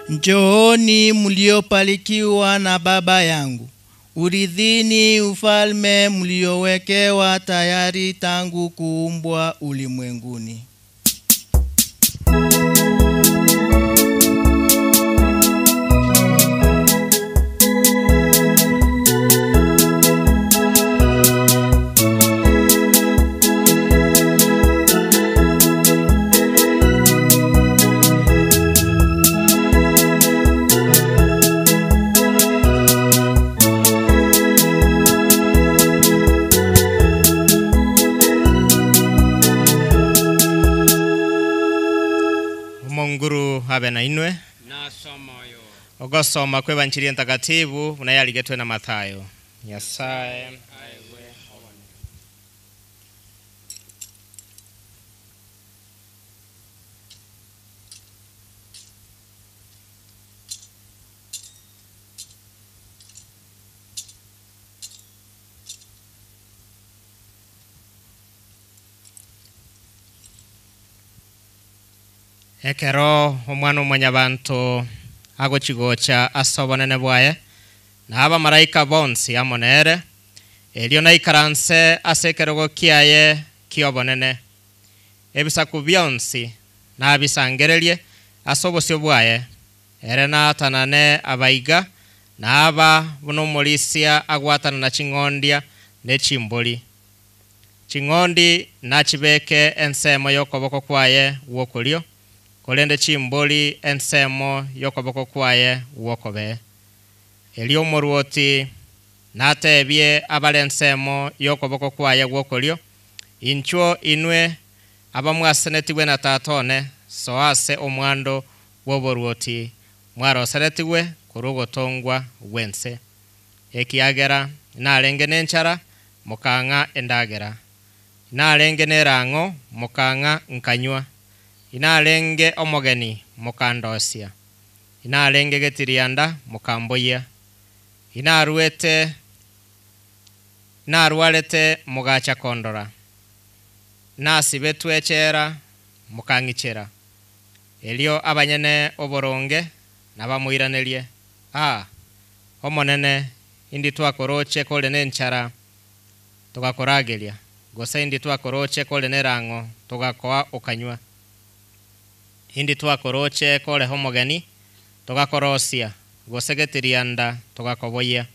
Njooni mliopalikiwa na Baba yangu, urithini ufalme mliowekewa tayari tangu kuumbwa ulimwenguni. Munguru habe na inwe Nasomoyo ogosoma kwebanchiri ntakatifu unayaligetwe na Mathayo. Nyasaye ekero omwana omonyabanto agochigocha ase obonene bwaye na abamaraika bonsi amonere elio naikaranse ase ekerogo kiaye kiobonene ebisaku bionsi nabisangererie ase obosio bwaye ere natanane abaiga na aba bunomorisia agwatana na ching'ondia ne chimboli ching'ondi nachibeke ensemo yokoboko kwaye wokolio kolende chimboli ensemo yokoboko kwaye wokobe elio moruoti natebie abale ensemo yokoboko kwaye wokolio inchuo inwe abamwasenetiwe na tatone soase omwando woboruoti mwaroseretiwe kurugotongwa wense ekiagera narenge nenchara mukanga endagera inarenge nerango mukanga nkanywa inarenge omogeni mukandosia inarenge getirianda mukamboya inarwarete mugacha kondora nasibetwechera mukangichera elio abanyene oboronge nabamuiranerie omonene indi twakoroche kole nenchara tugakorageria gose indi twakoroche kole nerango tugakoa okanywa indi twakoroche kole homogeni tugakorosia gose getirianda tugakoboya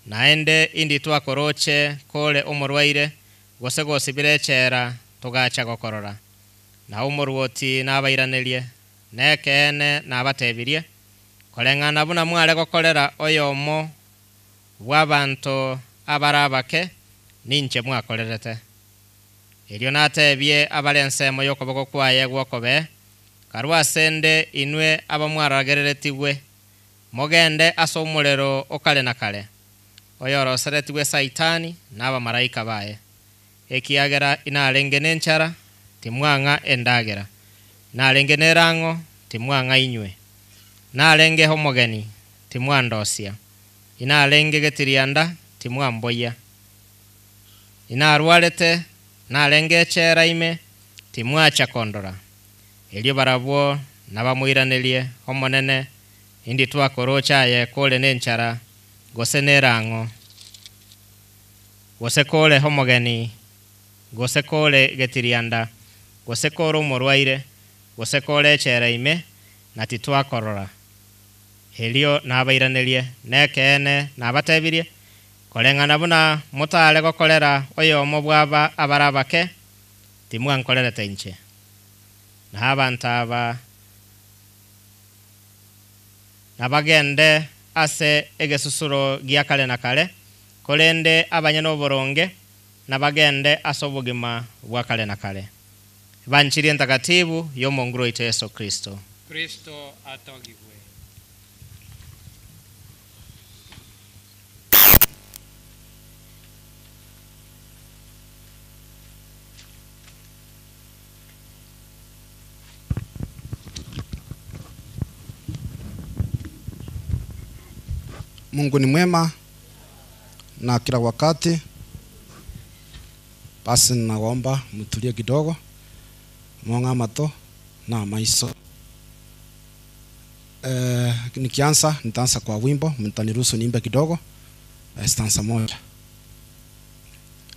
naende indi twakoroche kole omorwaire gose gosibirechera tugacha gokorora na omorwoti nabairanerie nekene nabatebirie koleng'ana buna mware gokorera oyomo bw'abanto abarabake ninche mwakorerete elio natebie abale ensemo yokoboko kwaye gwokobe karwasende inwe abamwaragereretiwe mogende ase omorero okale na kale oyoroseretiwe saitani n'abamaraika baye ekiagera inarenge nenchara timwanga endagera narenge nerango timwanga inywe narenge homogeni timwandosia inarenge getirianda timwamboya inarwarete narenge chera ime timwacha kondora elio barabwo nabamuiranerie omonene indi twakorochaye kole nenchara gose nerango gose kole homogeni gose kole getirianda gose koro morwaire gose kole chera ime na titwakorora elio nabairanerie nekene nabatebirie koleng'ana buna mutale gokorera oyomo bwaba abarabake timwankorerete inche na abantu aba nabagende ase egesusuro gia kale na kale kolende abanyene oboronge nabagende ase obogima bwa kale na kale banchiri entagatifu y'omonguru ito Yesu Kristo atogigwe. Mungu ni mwema na kila wakati. Basi ninaomba mtulie kidogo, mwanga mato na maiso. Nikianza nitaanza kwa wimbo, mtaniruhusu niimbe kidogo stanza moja.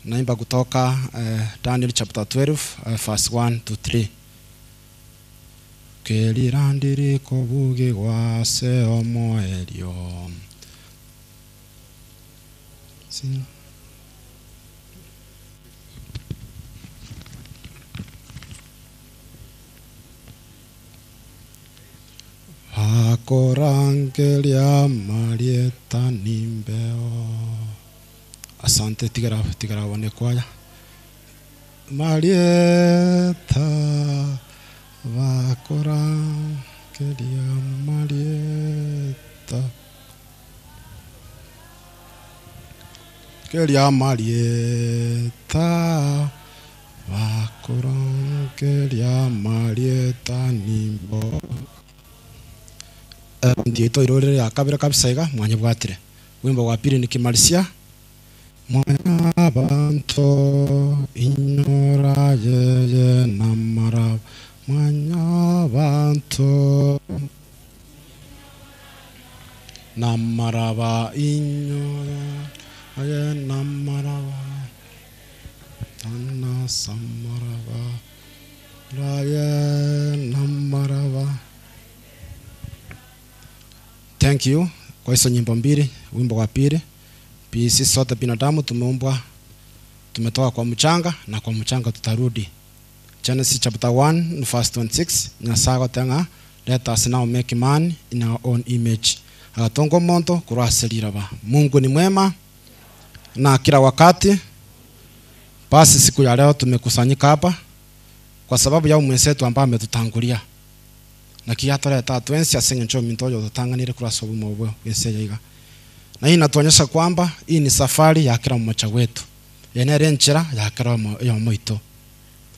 Naimba kutoka Daniel chapter 12 verse 1 to 3. Kelirandiri kobuge wase omoelio Akorangelia marieta nimbeo. Asante tigara wane kwaya. Marieta vakorangelia marieta. Kelia marieta vakorangelia marieta nimbo. Ndiyo irore ya kabira kabisa iga mwanya bwatire. Wimbo wa pili nikimalisia. Mwana banto inyora yeye namara mwanya bantu namaraba inyora aye namaraba tana samaraba raya namaraba. Thank you kwa hizo nyimbo mbili. Wimbo wa pili, sisi sote binadamu tumeumbwa, tumetoka kwa mchanga na kwa mchanga tutarudi. Genesis chapter 1 verse 26, Nyasaye tenga, let us now make man in our own image. Agatongo monto kurasirira ba. Mungu ni mwema na kila wakati. Basi siku ya leo tumekusanyika hapa kwa sababu ya mwenzetu ambaye ametutangulia. Na kiatore tatuensi asenye ncho mintojo tutanganire kurasobu mobwe weseyiga. Na hii inatuonyesha kwamba hii ni safari ya kila mmoja wetu. Yenere nchira ya kila moito.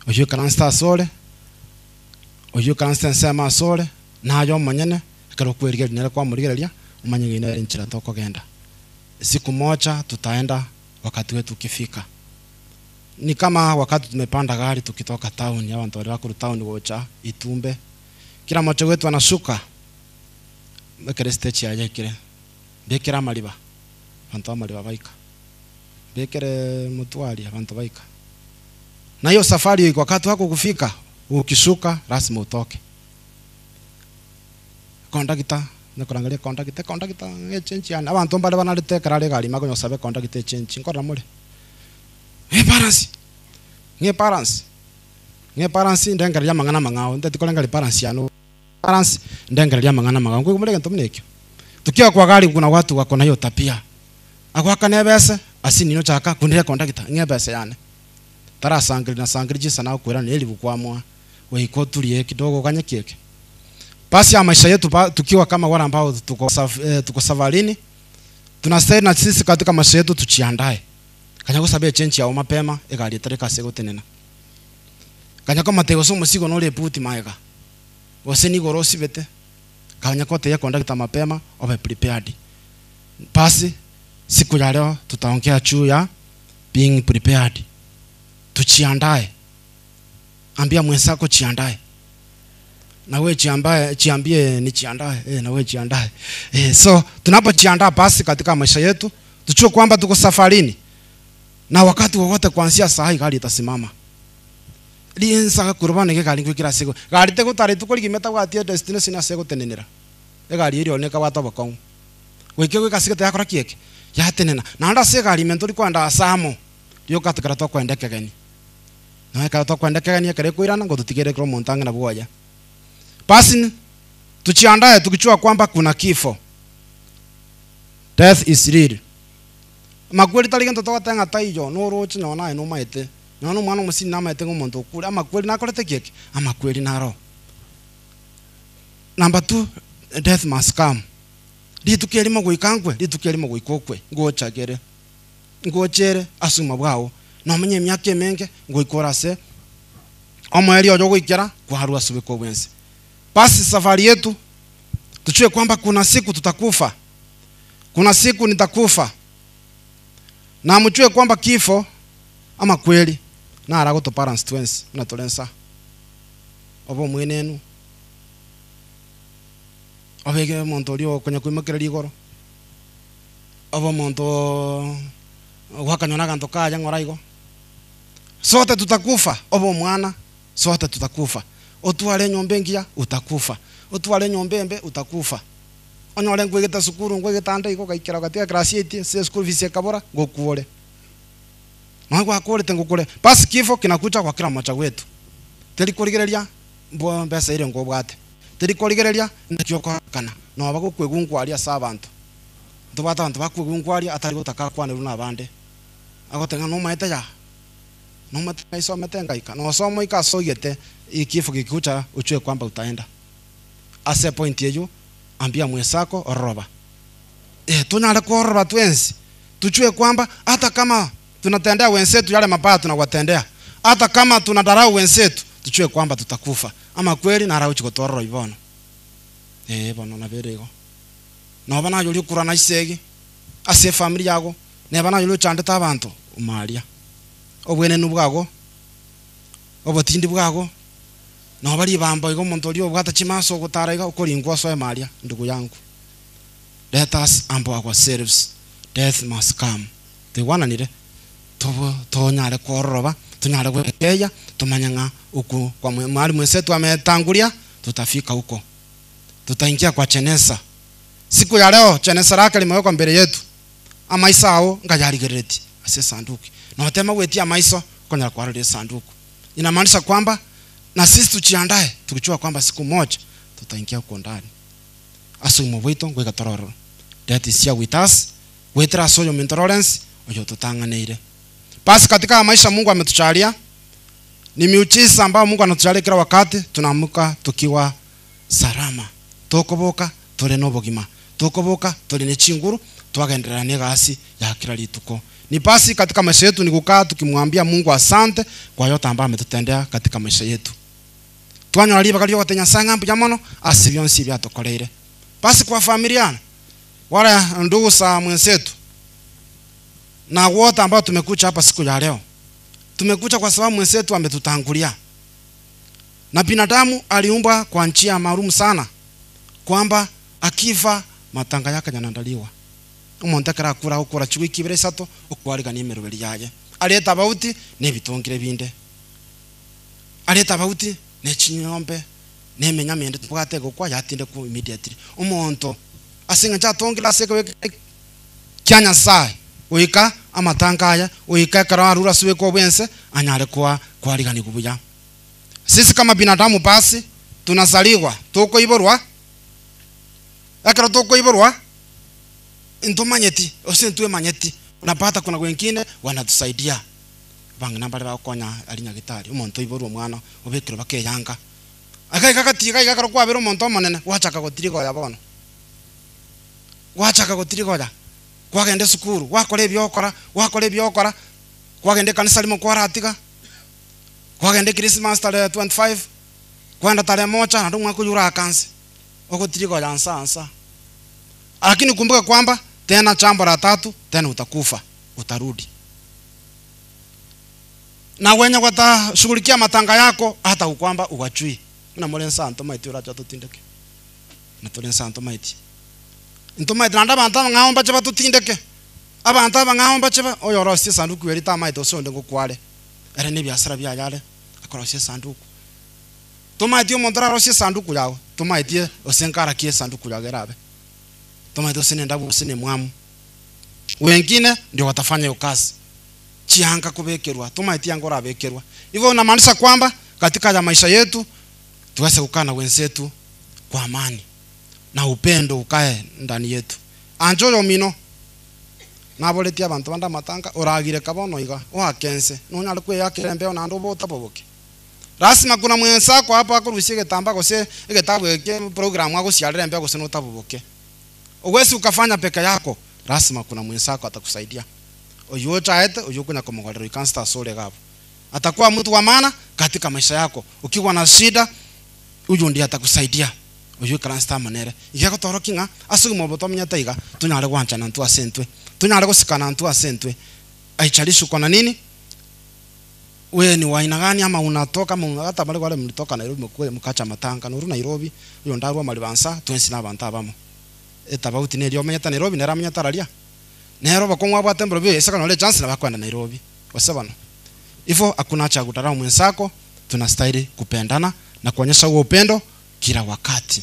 Oyu kanasta sole. Oyu kanasta sema sole na yo manyene kero kweriga nere kwa murigeria umanye inere nchira toko genda. Siku moja tutaenda wakati wetu ukifika. Ni kama wakati tumepanda gari tukitoka town ya watu wale wako town gocha Itumbe. Kila mmoja wetu anashuka bekere stage ya kile. Bekera maliba. Bantu maliba baika. Bekere mutwali abantu baika. Na hiyo safari iko wakati wako kufika, ukishuka lazima utoke. Kondakita nakurangalia kondakita change yana abantu mbale banalite karale gari magonyo sabe kondakita change nkora mole. Parents ndengalia mangana mangao ndati kolenga parents yano parents ndengalia mangana mangao ngwe ngento mnekyo tukiwa kwa gari kuna watu wako na hiyo tapia akwaka nebese asini no chaka kundire kondakita ngebese yane tara sangri jisa na kwera neli bukwamwa weiko tulie kidogo kanye keke basi ya maisha yetu tukiwa kama wale ambao tuko safarini tunastahili na sisi katika maisha yetu tuchiandae kanya kusabia change ya mapema egali tereka sego tenena kanya kama tego somo sigo no le puti maega waseni gorosi bete kanya kote ya kondakta mapema obe prepared basi siku ya leo tutaongea juu ya being prepared. Tuchiandae. Ambia mwenzako chiandae. Na wewe chiambie ni chiandae. Na wewe chiandae. So tunapojiandaa basi katika maisha yetu, tuchue kwamba tuko safarini. Na wakati wowote kuanzia saa hii gari itasimama. Lienza kurubane ke gari kukira sigo. Gari te gutare tukuri kimeta gwatie destination ya sego tenenera. Gari iri oneka wata bakong. Weke gwe kasigete yakora kieke. Ya tenena. Na anda se gari mentori kwanda asamo. Dio katukara to kwenda kegeni. Na ka to kwenda kegeni kare kuirana ngo tutigere kro montanga na buaja. Basi tuchiandae tukichua kwamba kuna kifo. Death is real. Makweli taligento to tanga taijo no rochi no na no maite. No no mwana musini na maite ngo monto kuri amakweli na kolete kieke. Amakweli na ro. Number 2, death must come. Litukeli guikangwe, litukeli guikokwe, ngochagere. Ngochere asuma bwao. No menye myake menge ngoikora se. Omweli ojo goikera kwaru asube ko bwense. Basi safari yetu tuchue kwamba kuna siku tutakufa. Kuna siku nitakufa. Na mchue kwamba kifo ama kweli na arago to parents twins na tolensa. Obo mwenenu. Obege montorio kwenye kuimakira ligoro. Obo monto wakanyona ganto kaya ngoraigo. Sote tutakufa, obo mwana, sote tutakufa. Otuwale nyombengia utakufa. Otuwale nyombembe utakufa. Onyole ngwegeta sukuru ngwegeta anda iko kaikira katika grasieti se school fees kabora ngokuole. Mwangu akole tengukule. Basi kifo kinakuja kwa kila mmoja wetu. Telikoligereria mbo mbesa ile ngobwate. Telikoligereria ndakioko kana. No bagokwegungwaria sabantu. Ndobata bantu bakwegungwaria atari gutaka kwane runa bande. Agotenga no maete ya. No maete iso metenga ika. No somo ika soyete ikifo kikucha uchue kwamba utaenda. Ase point yeju ambia mwenzako oroba. Tunyale kuoroba twensi. Tuchue kwamba hata kama tunatendea wenzetu yale mabaya tunawatendea. Hata kama tunadarau wenzetu tuchue kwamba tutakufa. Ama kweli na arauchi kutoro ibono. Bono na berego. No bana yuli kurana isegi. Ase familia yago. Ne bana yuli chandeta abantu umalia. Obwene nubwago. Obotindi bwago. na bali bamba igo muntu rio bwata chimaso gutara iga ukoringwa soe maria ndugu yangu. Let us humble ourselves. Death must come. Tiwananire tonyare kororoba tunyare gwekeya tumanyanga uku kwa mwali mwesetu ametangulia tutafika huko. Tutaingia kwa chenesa. Siku ya leo chenesa lake limewekwa mbele yetu. Amaisa ao ngajarigereti ase sanduku. Na watema wetia maiso kwenye kwa ile sanduku. Inamaanisha kwamba na sisi tujiandae tukijua kwamba siku moja tutaingia huko ndani. Asu mobito ngweka tororo. That is here with us. Wetra soyo mentorance oyo tutanganeire. Basi katika maisha Mungu ametuchalia ni miujiza ambayo Mungu anatuchalia kila wakati. Tunaamka tukiwa salama. Tokoboka tole nobogima. Tokoboka tole ne chinguru twagenderera ne gasi ya kila lituko. Ni basi katika maisha yetu ni kukaa tukimwambia Mungu asante kwa yote ambayo ametutendea katika maisha yetu. Twanywa liba kali yote nyasanga mpuja mono asibyonsi byatokoleire. Basi kwa familia wale ndugu sa mwenzetu na wote ambao tumekuja hapa siku ya leo. Tumekuja kwa sababu mwenzetu ametutangulia. Na binadamu aliumbwa kwa njia maalum sana kwamba akifa matanga yake yanaandaliwa. Umuntu akarakura ukora chugwi kibere sato ukwariga nimerubeli yaje. Aleta bauti ne bitongire binde. Aleta bauti ne chinyombe ne menya mende twatego kwa yatinde ku immediately. Umuntu asinga chatongira seke kyanya sai uika amatangaya uika kararura suwe kwa bwense anyare kwa kwariga ni kubuya. Sisi kama binadamu basi tunazaliwa toko iborwa. Akara toko iborwa into manyeti osentwe manyeti unapata kuna wengine wanatusaidia bang nambale bakonya alinya gitari umuntu iboru mwana obekero bakeyanga akaika katiga igakaro kwa bero umuntu omonene wachaka gotirigo ya bono wachaka gotirigo ya kwagende sukuru wakore byokora kwagende kanisa limo kwa ratiga kwagende Christmas tale 25 kwanda tale mocha na ndumwa kujura kansi ogotirigo ya nsansa. Lakini kumbuka kwamba tena jambo la tatu tena utakufa utarudi. Na wenye watashughulikia matanga yako hata ukwamba uwachui. Na mole santo maiti uracha tutindeke. Na tole santo maiti. Ntomaiti nanda banta ngaomba chaba tutindeke. Abanta bangaomba chaba oyorosi sanduku yeri ta maiti osonde ngokwale. Ere ne byasara byayale akorosi sanduku. Tomaiti omontora rosi sanduku yawo. Tomaiti osenkara kie sanduku yagerabe. Tomaito sine ndabu sine mwamu. Wengine ndio watafanya hiyo kazi. Chianga kubekerwa, tomaiti yangu rabekerwa. Hivyo inamaanisha kwamba katika ya maisha yetu tuweze kukaa na wenzetu kwa amani na upendo ukae ndani yetu. Anjoyo mino naboletia abantu banda matanga oragire kabono iga oakense nunyale kwe yakirembe ona ndo bota boboke. Rasima kuna mwensako hapa akurushie getamba gose egetabu eke program wako siarembe gose notaboboke. Uwezi ukafanya peke yako, rasima kuna mwenzako atakusaidia. Oyocha ete oyokunya komogolero ikansta sole gabo. Atakuwa mtu wa maana katika maisha yako. Ukiwa na shida, huyo ndiye atakusaidia. Oyo kansta manere. Igako torokinga asugu moboto mnyataiga tunyale gwancha na ntu asentwe. Tunyale gosikana ntu asentwe. Aichalishu kwa nini? Wewe ni wa aina gani ama unatoka hata bale wale mlitoka Nairobi mkwe mkacha matanga nuru Nairobi uyo ndarwa malibansa twensi nabanta abamo. Etabauti ne lyo menyata Nairobi nera menyata ralia nero bakongwa bwa tembro bye saka nole chance na bakwenda Nairobi wasabana hivyo hakuna cha kutara mwenzako. Tunastahili kupendana na kuonyesha huo upendo kila wakati.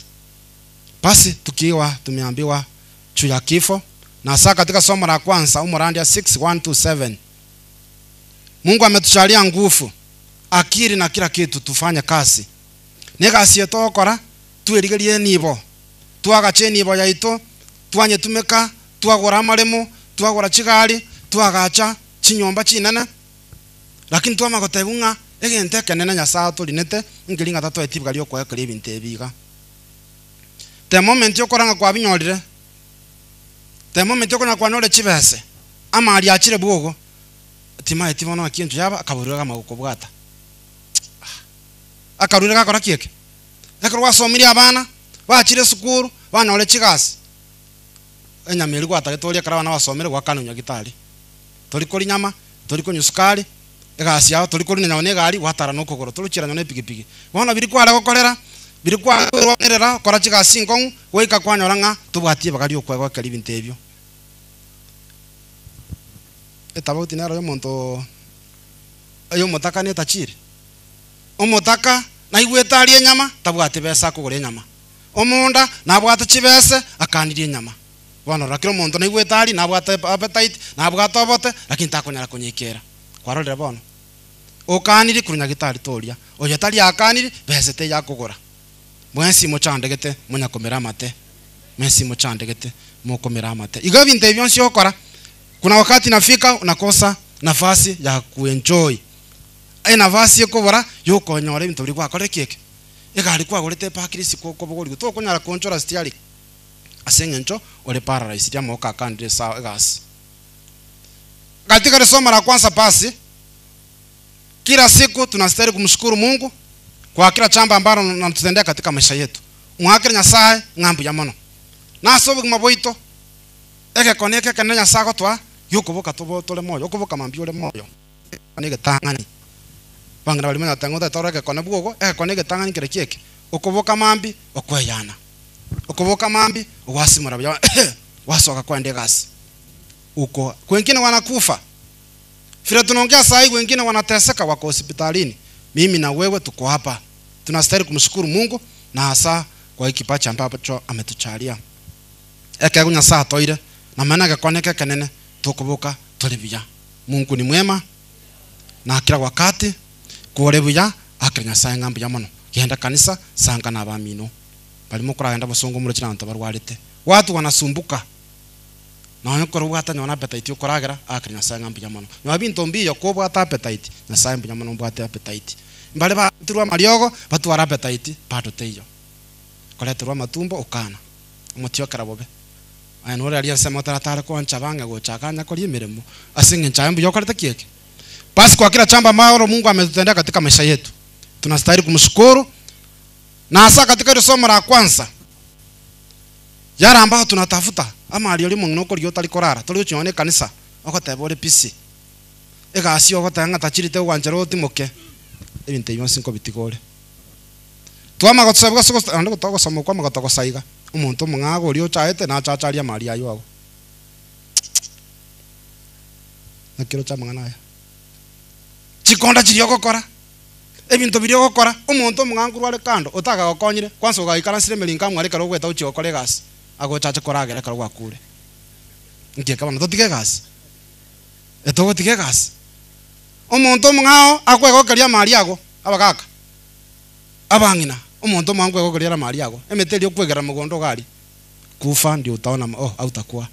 Basi tukiwa tumeambiwa juu ya kifo na sasa katika somo la kwanza Umorandia 6:1-7 Mungu ametushalia nguvu akili na kila kitu tufanye kazi negasi yetokora tuerigerie nibo twagacheni ibo yaito twanye tumeka twagora maremo twagora chigari twagacha chinyomba chinene lakini twamagotebunga egente kenene Nyasaye tulinete ngiringa tatu etibwa lyo kwa kali ebintu ebiga. The moment yokoranga kwa binyorire, the moment yokona kwa nole chibese ama ali achire bwogo tima etibono akintu yaba akaburira amaguko bwata akarurira gakora kieke akarwa somiri abana bachire sukuru bana ole chigasi enyamiri gwata gitoria kara bana basomere gwakano nyagitari tori kori nyama tori konyo sukari egasi yao tuli kuri nyone gari watara no kugoro turuchira nyone pigipigi wona biri kwara gokorera biri kwa ronerera kora chiga singong goika kwanyora nga tubwatie bagari okwego kali bintebyo etabauti nero yo monto ayo motaka ne tachiri omotaka na igwetarie nyama tabwate besa kugure nyama omonda nabwate chibese akanirie nyama bono rakiro monto na igwetari nabwate appetite nabwate obote lakini takonyara kunyikera kwarorera bono okaniri kurunya gitari toria oyo tari akaniri besete ya kugura mwensi mochandegete munya komera mate mwensi mochandegete mokomera mate igo binte byonsi okora kuna wakati nafika unakosa nafasi ya kuenjoy nafasi yokobora yokonyora ibintu biri kwakore keke egari kwagorete pakirisi kokobogori to konyara konchora stiari asengencho ole paralyze ya moka kandire sawa gas katika somo la kwanza pasi kila siku tunastahili kumshukuru Mungu kwa kila chamba ambalo anatutendea katika maisha yetu mwakira nyasaye ngambu ya mono naso maboito eke koneke kanenya sako twa yukuboka tobo tole moyo yukuboka mambiole moyo anege tangani bangra bali mena tango toreke kone bugo konege tangani kire kieke ukuboka mambi okweyana ukuboka mambi wasimura bya wasoka kwende gasi uko wengine wanakufa vile tunaongea saa hii wengine wanateseka wako hospitalini mimi na wewe tuko hapa tunastahili kumshukuru Mungu na hasa kwa kipaji ambacho ametuchalia eke kunya saa toire na maana gakoneke kanene tukubuka tulibya Mungu ni mwema na kila wakati kuolebuya akanya saa ngambi ya mono genda kanisa sanga na bamino bali mukura genda basongo muri kinanto barwarite watu wanasumbuka na nyokoro bwata nyona appetite ukoragera akanya saa ngambi ya mono nyo bintu mbiyo ko bwata appetite na saa mbi ya mono bwata appetite mbale ba turwa mariogo batwara appetite pato teyo koleterwa matumbo ukana umutio karabobe aya nore ali asema taratara ko nchabanga go chakanya ko limeremo asinge nchambi yokoreta kieke basi kwa kila chamba maoro Mungu ametutendea katika maisha yetu tunastahili kumshukuru na hasa katika ile somo la kwanza yara ambao tunatafuta ama aliolimu noko lyo tali korara tuli chione kanisa okotebore pisi ega asio okotanga tachirite wanjero timoke ebinte yonse nko bitigore twama gotsabwa soko ando gotoko somo kwa magotoko saiga umuntu mungago lyo chaete na chacharia maria yo nakiro chamangana ya chikonda chiriyo gokora ebintu biri gokora umuntu mungangu rwale kando otaka gokonyire kwanza ugaikara sire melinga mwari karo gweta uchi okore gas ago chacha koragera karo gwakure ngiye kabana totige gas etogo tige gas umuntu mungao akwego keria mari ago abagaka abangina umuntu mwangu ego keria mari ago emeteli okwegera mugondo gari kufa ndio utaona hautakuwa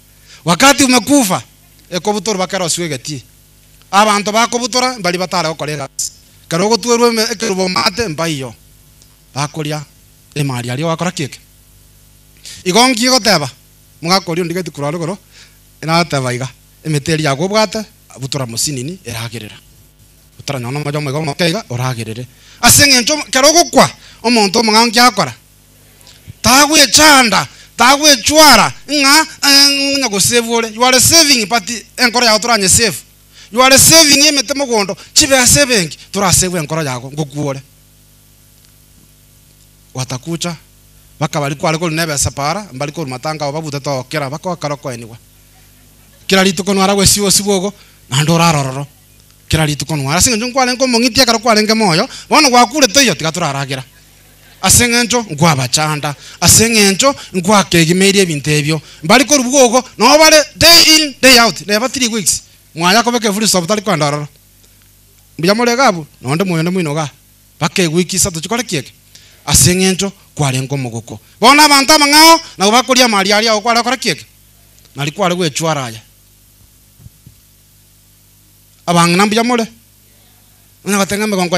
wakati umekufa ekobutoro bakara oswegeti abantu bakobutora bali batara okorega karogo tuerwe ekerubo mate mbaiyo bakoria emari ali wakora keke igongi goteba mugakori ndigeti kuralo goro ina tabaiga emeteri yago bwate butora musinini eragerera butora nyona mojo mwego mokeiga oragerere asenge ncho karogo kwa omonto mugangi akora tagwe chanda tagwe chwara nga nyago save you are saving but enkora ya turanye save you are saving emete mugondo chibe saving turasave enkora yago ngokuore watakucha baka bali kwa aliko nebe sapara mbali ko matanga babuta to kera bako karoko eniwa kira lituko nwara gwe siwo sibogo na ndora rororo kira lituko nwara singa njungwa lengo mongitia karoko alenge moyo bono gwakure toyo tigaturaragira asengencho ngwa bachanda asengencho ngwa kegimerie ebintebyo mbali ko rubugo no bale day in day out never 3 weeks mwaya ko beke fuli stop tali kwa ndororo mbiyamole gabu nonde moyo mwino ga bake wiki sato chikole kieke asengencho kwalengo mogoko bona abantu amangao na bakoria mari ali aho kwara kora kieke nalikuwa ali gwechwaraya abangina mbiyamole una batenga megongo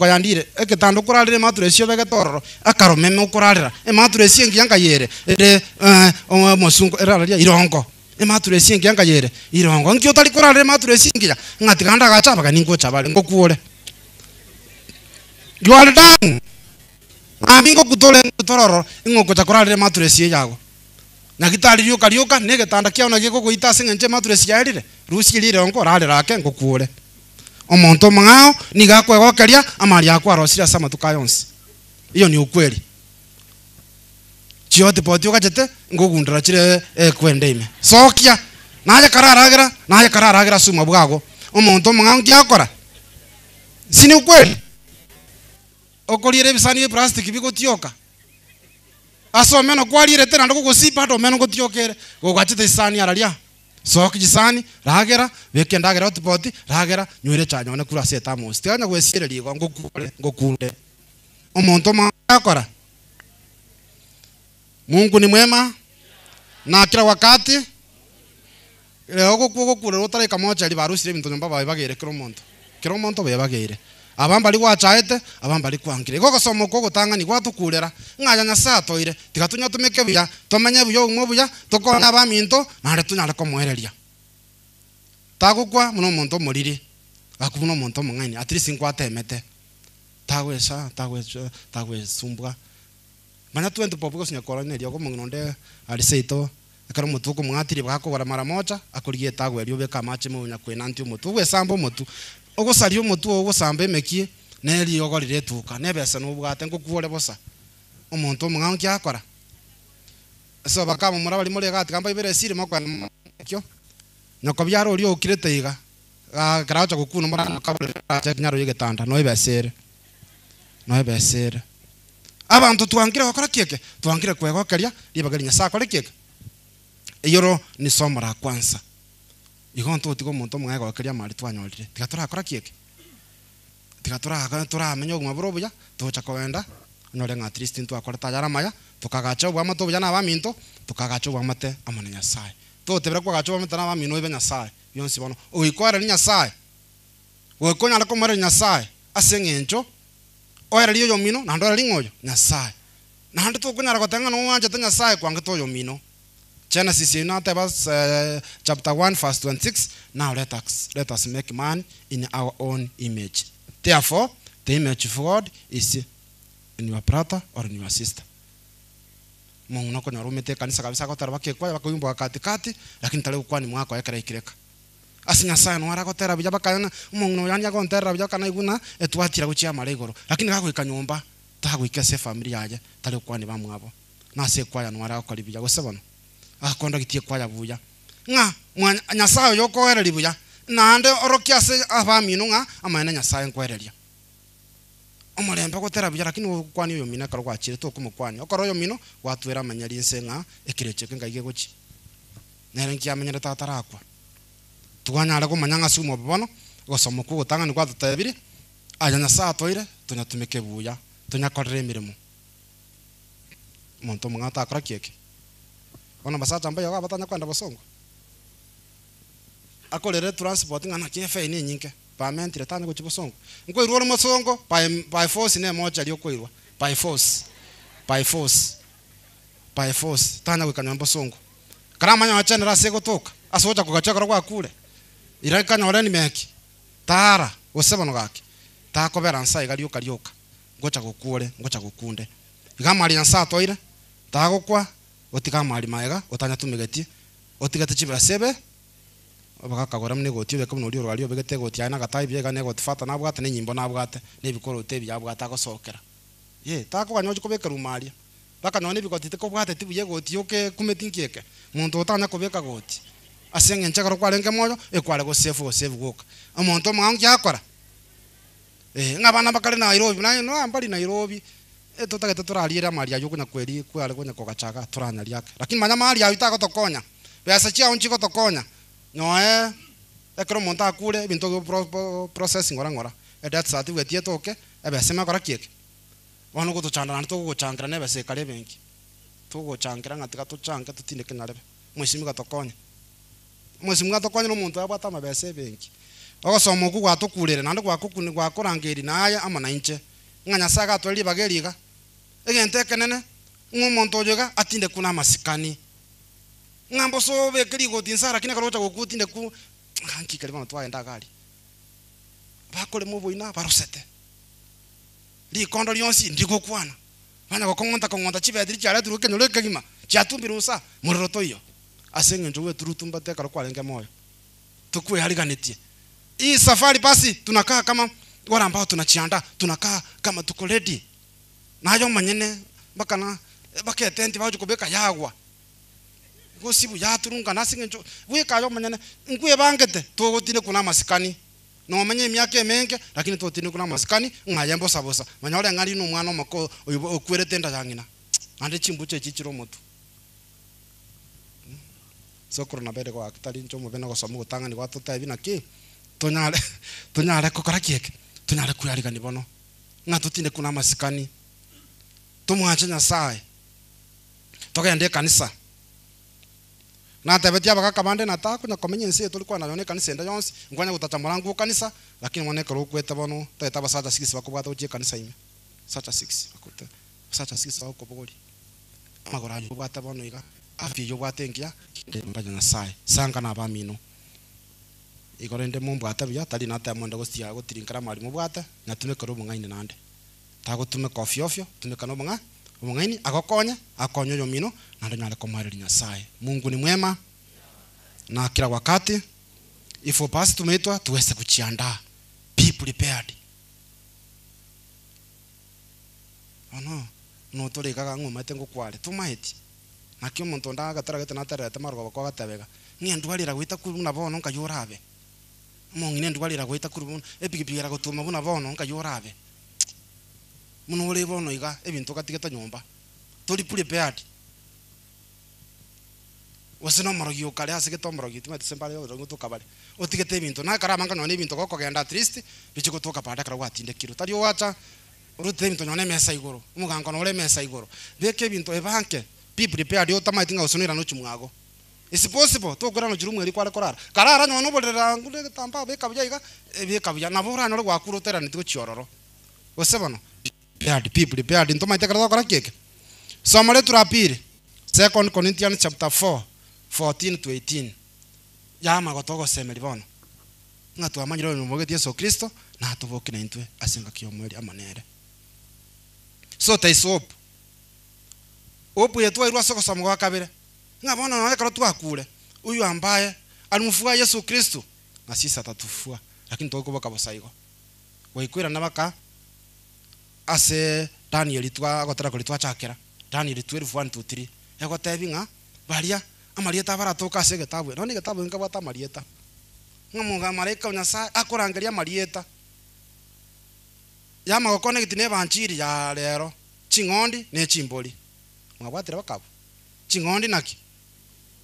yandire eketando kurarire maturesio bege tororo akaro meme ukurarira maturesio ngiyanga yere ere mosungo eraria irongo maturesio ngiyanga yere irongo ngyo tali kurarire maturesio ngiya ngati ganda gacha baga ningo chabale ngokuore you are done amingo kutole tororo ingoko chakurarire maturesio yago nagitari ryo karioka negetanda kiao nagiko kuita singenje maturesio yarire rusi lire ongo rarira ke ngokuore omonto mangao ni gakwegokeria amari yakwa rosira sama tukayonsi. Iyo ni ukweli. Chiote poti ukachete ngugundira chire kwende ime. Sokia naje kararagira suma bwago. Omonto mangao ngiakora. Sini ukweli. Okolire bisani plastic bigotioka. Aso meno kwalire tena ndoko kusipa ndo meno gotiokere. Gogachite isani araria. Soki jisani ragera wekenda gera otipoti ragera nywire chanyo ne kura seta mo. Stianya gwesire ligo ngokunde. Omonto makora. Mungu ni mwema na kila wakati. Leo gukura rotare kamocha libarusire bintu nyomba babagere kiro monto babagere. Abamba ali gwachaete abamba ali kwangire. Gogo somo ko gutanga ni gwatukurera ngaya nyasatoire tigatunya tumeke buya tomenye buyo umwe buya tokona abaminto nare tunyara ko mwereria. Tagukwa muno monto moriri akubuno monto mungani at least nkwatemete. Tagwe sumbwa. Mana 20 popo sinya korone rio ko mungonde ali seito akaro mutuko mwangatiri bako bara mara moja akurigie tagwe rio beka mache mu nya kwena nti mutu we sambo mutu ogosari omutu ogosambe mekie neri ogorire tuka nebesa nubwate ngokuore bosa omonto mwangi akora so bakamo murabali muri gati kamba ibere siri mokwa kyo nyoko byaro ori okirete iga karacha gukuna mura kabure acha nyaro yegetanda no ibesere abantu twangire bakora kieke twangire kwegokeria libagari nyasa akore kieke eyoro ni somo la kwanza igonto utigo muntu mwega wakeria mari twanyorire tigatura akora kieke tigatura amenyo ngwaburo buya tocha kwenda nore nga at least ntu akora tajara maya tukagacha bwa mato buya na baminto tukagacha bwa mate amana nyasaye to tebera kwa gacha bwa mate na bamino ibe nyasaye yonsi bono oikwara ni nyasaye wekonya la komara nyasaye asengencho oera liyo yomino na ndora lingoyo nyasaye na ndo tukunyara gotenga no wanje ta nyasaye kwanga to yomino. Genesis chapter 1 verse 26. Now let us make man in our own image. Therefore, the image of God is in your brother or in your sister. Mungu nako nyarumete kanisa kabisa ko tarabake kwa bakuyumba katikati lakini tale ukwani mwako yakara ikireka. Asinya sana nwara ko tera bijaba kana mungu no yanya ko tera bijaba kana iguna etwatira gucia maregoro lakini gako ikanyumba tagwikese family yaje tale ukwani bamwabo. Na se kwa yanwara ko libija gosebana. Akonda gitie kwa yabuya nga nyasaye yoko ereri buya nande orokia se abamino nga amana nyasaye nkwereria omulembe gotera buya lakini kwani yo mina karo kwachire to kumukwani okoro yo mino watwera amanyari nsenga ekireche kengaige gochi nere nkiamenyere tatarakwa twanyara ko manyanga sumo bono gosomo ko gutanga ni kwatutebire aya nyasaye toire tunyatumike buya tunyakorere emirimo monto mungata akora kieke. Ona basata ambaye wabatanya kwenda basongo akolere transport ngana kefe ni nyinke payment retane ko chibosongo ngo irwo musongo by force ne moja lyo koirwa by force tana wikanya mbosongo karama nya achana rase gotoka asoja kugachakora kwa kule iraka nyore ni meki tara osebano gake takobera nsa igalyo karyoka ngocha gukure ngocha gukunde igamari nsa toire tagokwa otika mali maega otanya tumegeti otigate chibra sebe bakakagora mne goti beka muno rio rwalio begete goti ana gatai biega ne goti fata na bwate ne nyimbo na bwate ne bikoro te bya bwata gosokera ye tako kanyo kubeka rumaria baka none bikoti te ko bwate tibuye goti yoke kumetinkieke muntu otanya kubeka goti asenge nchakaro kwalenge moyo ekwale go save goka omuntu mwangi akora ngabana bakale na Nairobi no ambali Nairobi tutagete turaliera maria yuko na kweli kwale konya kokachaka turanya lyake lakini manya maria yitako tokonya pesa chia unchiko tokonya nyoe ekro monta kule binto processing ngora that sati wetie toke ebe sema kora kieke wano kutuchanda na tukuchangira nebe sekale benki tukuchangira ngatika tuchange tutinde kenarebe mwesimu gatokonya no muntu abata mabese benki ogosoma ku gwatukurire nande gwakukuni gwakorangeri naye amana inche nganya saga tweli bageriga egente kenene ngumuntu ojoga atinde kuna masikani ngambo so bekeri gotinsara kine karocha gokutinde ku nganki kali bana twaenda gali bakole muboina barusete li kondo lyonsi ndiko kwana bana gokongonta chibediri cyara turuke nyoleke gima cyatumbira muriroto iyo asenge njowe turutumba tekara kwalenge moyo tukwe hariganitie hii safari basi tunakaa kama wale ambao tunajiandaa, tunakaa kama tuko ready. Nayo manyene baka na baka tenti baje kubeka yagwa. Gosibu ya turunga nasinge njo. We kayo manyene ngwe bangete tugutine kuna masikani. No manye myake menge lakini tugutine kuna masikani ngayembo sabosa. Manyole ngari no mwana mako okwere tenda yangina. Ande chimbuche chichiro mutu. Sokoro na bere kwa kitali njo mubena go samu gutanga ni watu tabi na ki. Tunyale kokora kieke. Tunyale kuyariga ni bono. Ngatutine kuna masikani. Tumwache Nyasaye. Tugende kanisa. Na tabetia baka kabande na taku na komenye nsi tulikuwa nayo kanisa enda yonsi ngwanya gutatamura ngu kanisa lakini mwaneka rukweta bono teta basata 6 bakubata utie kanisa ime. Sacha 6 bakuta. Sacha 6 bako bogori. Magora yo bata bono iga. Afi yo batengia mbanya Nyasaye. Sanga na bamino. Igorende mumbu atabya tali na tamonda gostia gotirinkara mari mubwata na tumeka ro mungaine nande. Tago tumeka ofyo tumeka no munga mungaini agokonya akonyo yo mino nando nyale komariri Nyasaye. Mungu ni mwema na kila wakati. Ifo pasi tumeitwa tuweze kujiandaa. Be prepared. No tole kaga ngoma tengo kwale tumaiti. Nakyo muntu ndagatara gete natarete marugo kwa gatabega. Ni ndwalira gwita kuru na bono nkayurabe. Mongine ndwalira gwita kuru epikipira gutuma buna bono nkayurabe. Muno uri bono iga ebintu gatigeta nyumba. Tuli prepared. Wasino marogio kale asike tomrogi tumete sembale yo ngo tukabale. Otigete ebintu na karamanga no ebintu goko genda at least bichiko toka pada kara watinde kiro. Tari wacha urute ebintu nyone mesa igoro. Umugango no ure mesa igoro. Beke ebintu ebanke. Be prepared yo tamaitinga usonira no chumwago. Is possible to gora no jirumu eri kwara korara. Karara nyono bolera ngude tampa beka byayiga ebeka bya nabora no rwakurutera nitiko chiororo. Osebano. Be prepared into my take a cake. Somewhere to appear. 2 Corinthians chapter 4, 14 to 18. Yama gotogo semelibon. Ngatu amanyiro no mogeti Yesu Kristo na tuvoke na intwe asenga kiyomweli amanere. So there is hope. Hope yetu irwa soko samu wa kabere. Ngabona nawe karo twakule. Uyu ambaye alimfua Yesu Kristo na sisi atatufua. Lakini tokuboka bosaigo. Waikwira nabaka ase Daniel twa gotara kulitwa chakera. Daniel 12:1-3. Ego tebinga baria amarieta baratoka sege tabwe. None getabu nga bata marieta. Ngamunga mareka Nyasaye akorangeria marieta. Yama gokone gitine banchiri ya lero. Chingondi ne chimboli. Mwabwatira bakabo. Chingondi naki.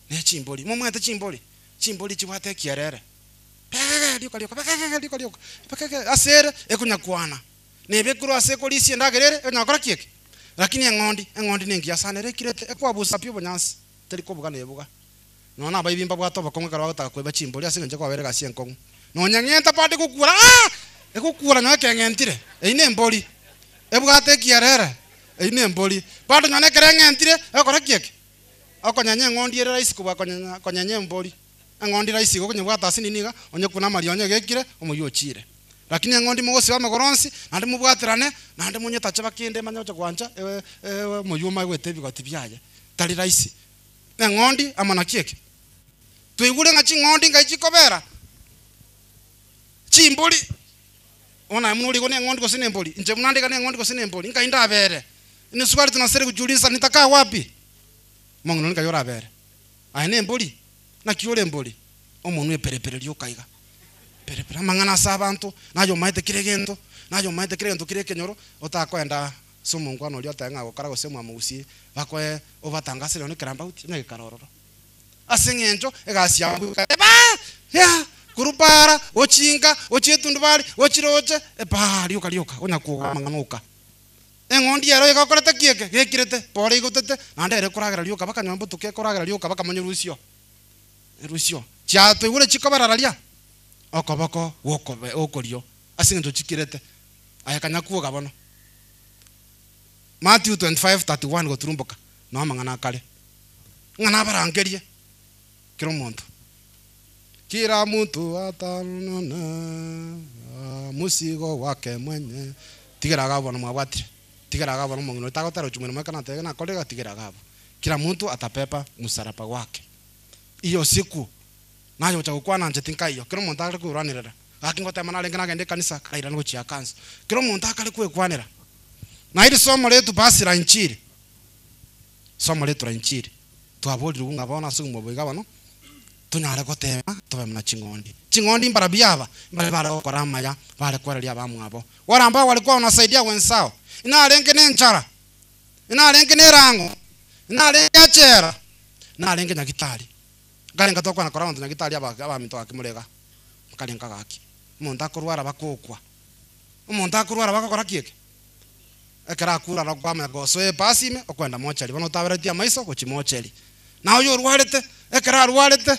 Ne chimboli. Mumwete chimboli. Chimboli chibwate kierere. Liko. Asere ekunyakwana. Nebe kuru asekolisi ndagerere nakora kieke. Lakini engondi nengi asanere kirete ekwabusa pyo bonyansi. Teliko buga nebuga. Nona bayibimba bwato bakonga karwa gatakweba chimboli asinge kwa berega sienkongu. Nonyangenta pade kukura. Ekukura nyo kengentire. Eine mboli. Ebugate kierere. Eine mboli. Pade nyone kerengentire ekora kieke. Akonyanye ngondi era isi kuba konyanye mboli. Ngondi raisi gokonye bwata asininiga onye kuna mari onye gekire omuyochire. Lakini ngondi mugosi wa magoronsi nande mubwatirane nande munye tache bakinde manyocha kwanja muyuma gwete bigotibyaje tali raisi ngondi amana kieke tuigure ngachi ngondi ngaichikobera chimbuli ona munuri gone ngondi gosine mboli nje munande gane ngondi gosine mboli ngainda bere ni swali tunasere kujuliza nitakaa wapi mongo ngayora bere aine mboli na kiole mboli omuntu eperepere lyokaiga perepera mangana sabantu nayo maite kiregento kireke nyoro otakwenda sumu ngwano lyo tanga gukara gosemwa mugusi bakwe obatangasire ne karamba uti ne karororo asengenjo egasia ya kurupara ochinga ochetundu bali ochiroche lyoka onyakuga manganuka engondi yero igakorete kieke gekirete pore igotete nandere kuragira lyoka bakanyombo tuke kuragira lyoka bakamanyurusio rusio cha tuigure chikobarararia okoboko wokobe okorio asinge chikirete ayakanya kuoga bono Matthew 25:31 goturumboka no mangana kale ngana barangerie kiro muntu kila mtu atanona musigo wake mwenye tigeraga bono mwabwatire tigeraga bono mongino tagotaro chumwe makana tegena kolega tigeraga kila mtu atapepa msalaba wake iyo siku nayo chakukwana nje tinkayo kiro muntu akuranirera gakingote manale ngana gende kanisa kaira ngo chia kansa kiro muntu akali kwekwanira na iri somo letu basi la injili somo letu la injili twabulira unga bona sumo boiga bano tunyare gotema tobe mna chingondi mbara biaba mbara bara okora maya bare kwareria bamwabo wala ambao walikuwa wanasaidia wenzao inalenge ne nchara inalenge ne rango inalenge chera inalenge nyagitari galenga tokwa na koraundi nyagitari aba minto akimurega kalenga gaki umuntu akurwara bakokwa umuntu akurwara bakakora kieke ekara kura na kwama goso pasime okwenda mochari bano taberetia maiso ko chimocheri na uyo rwarete ekara rwarete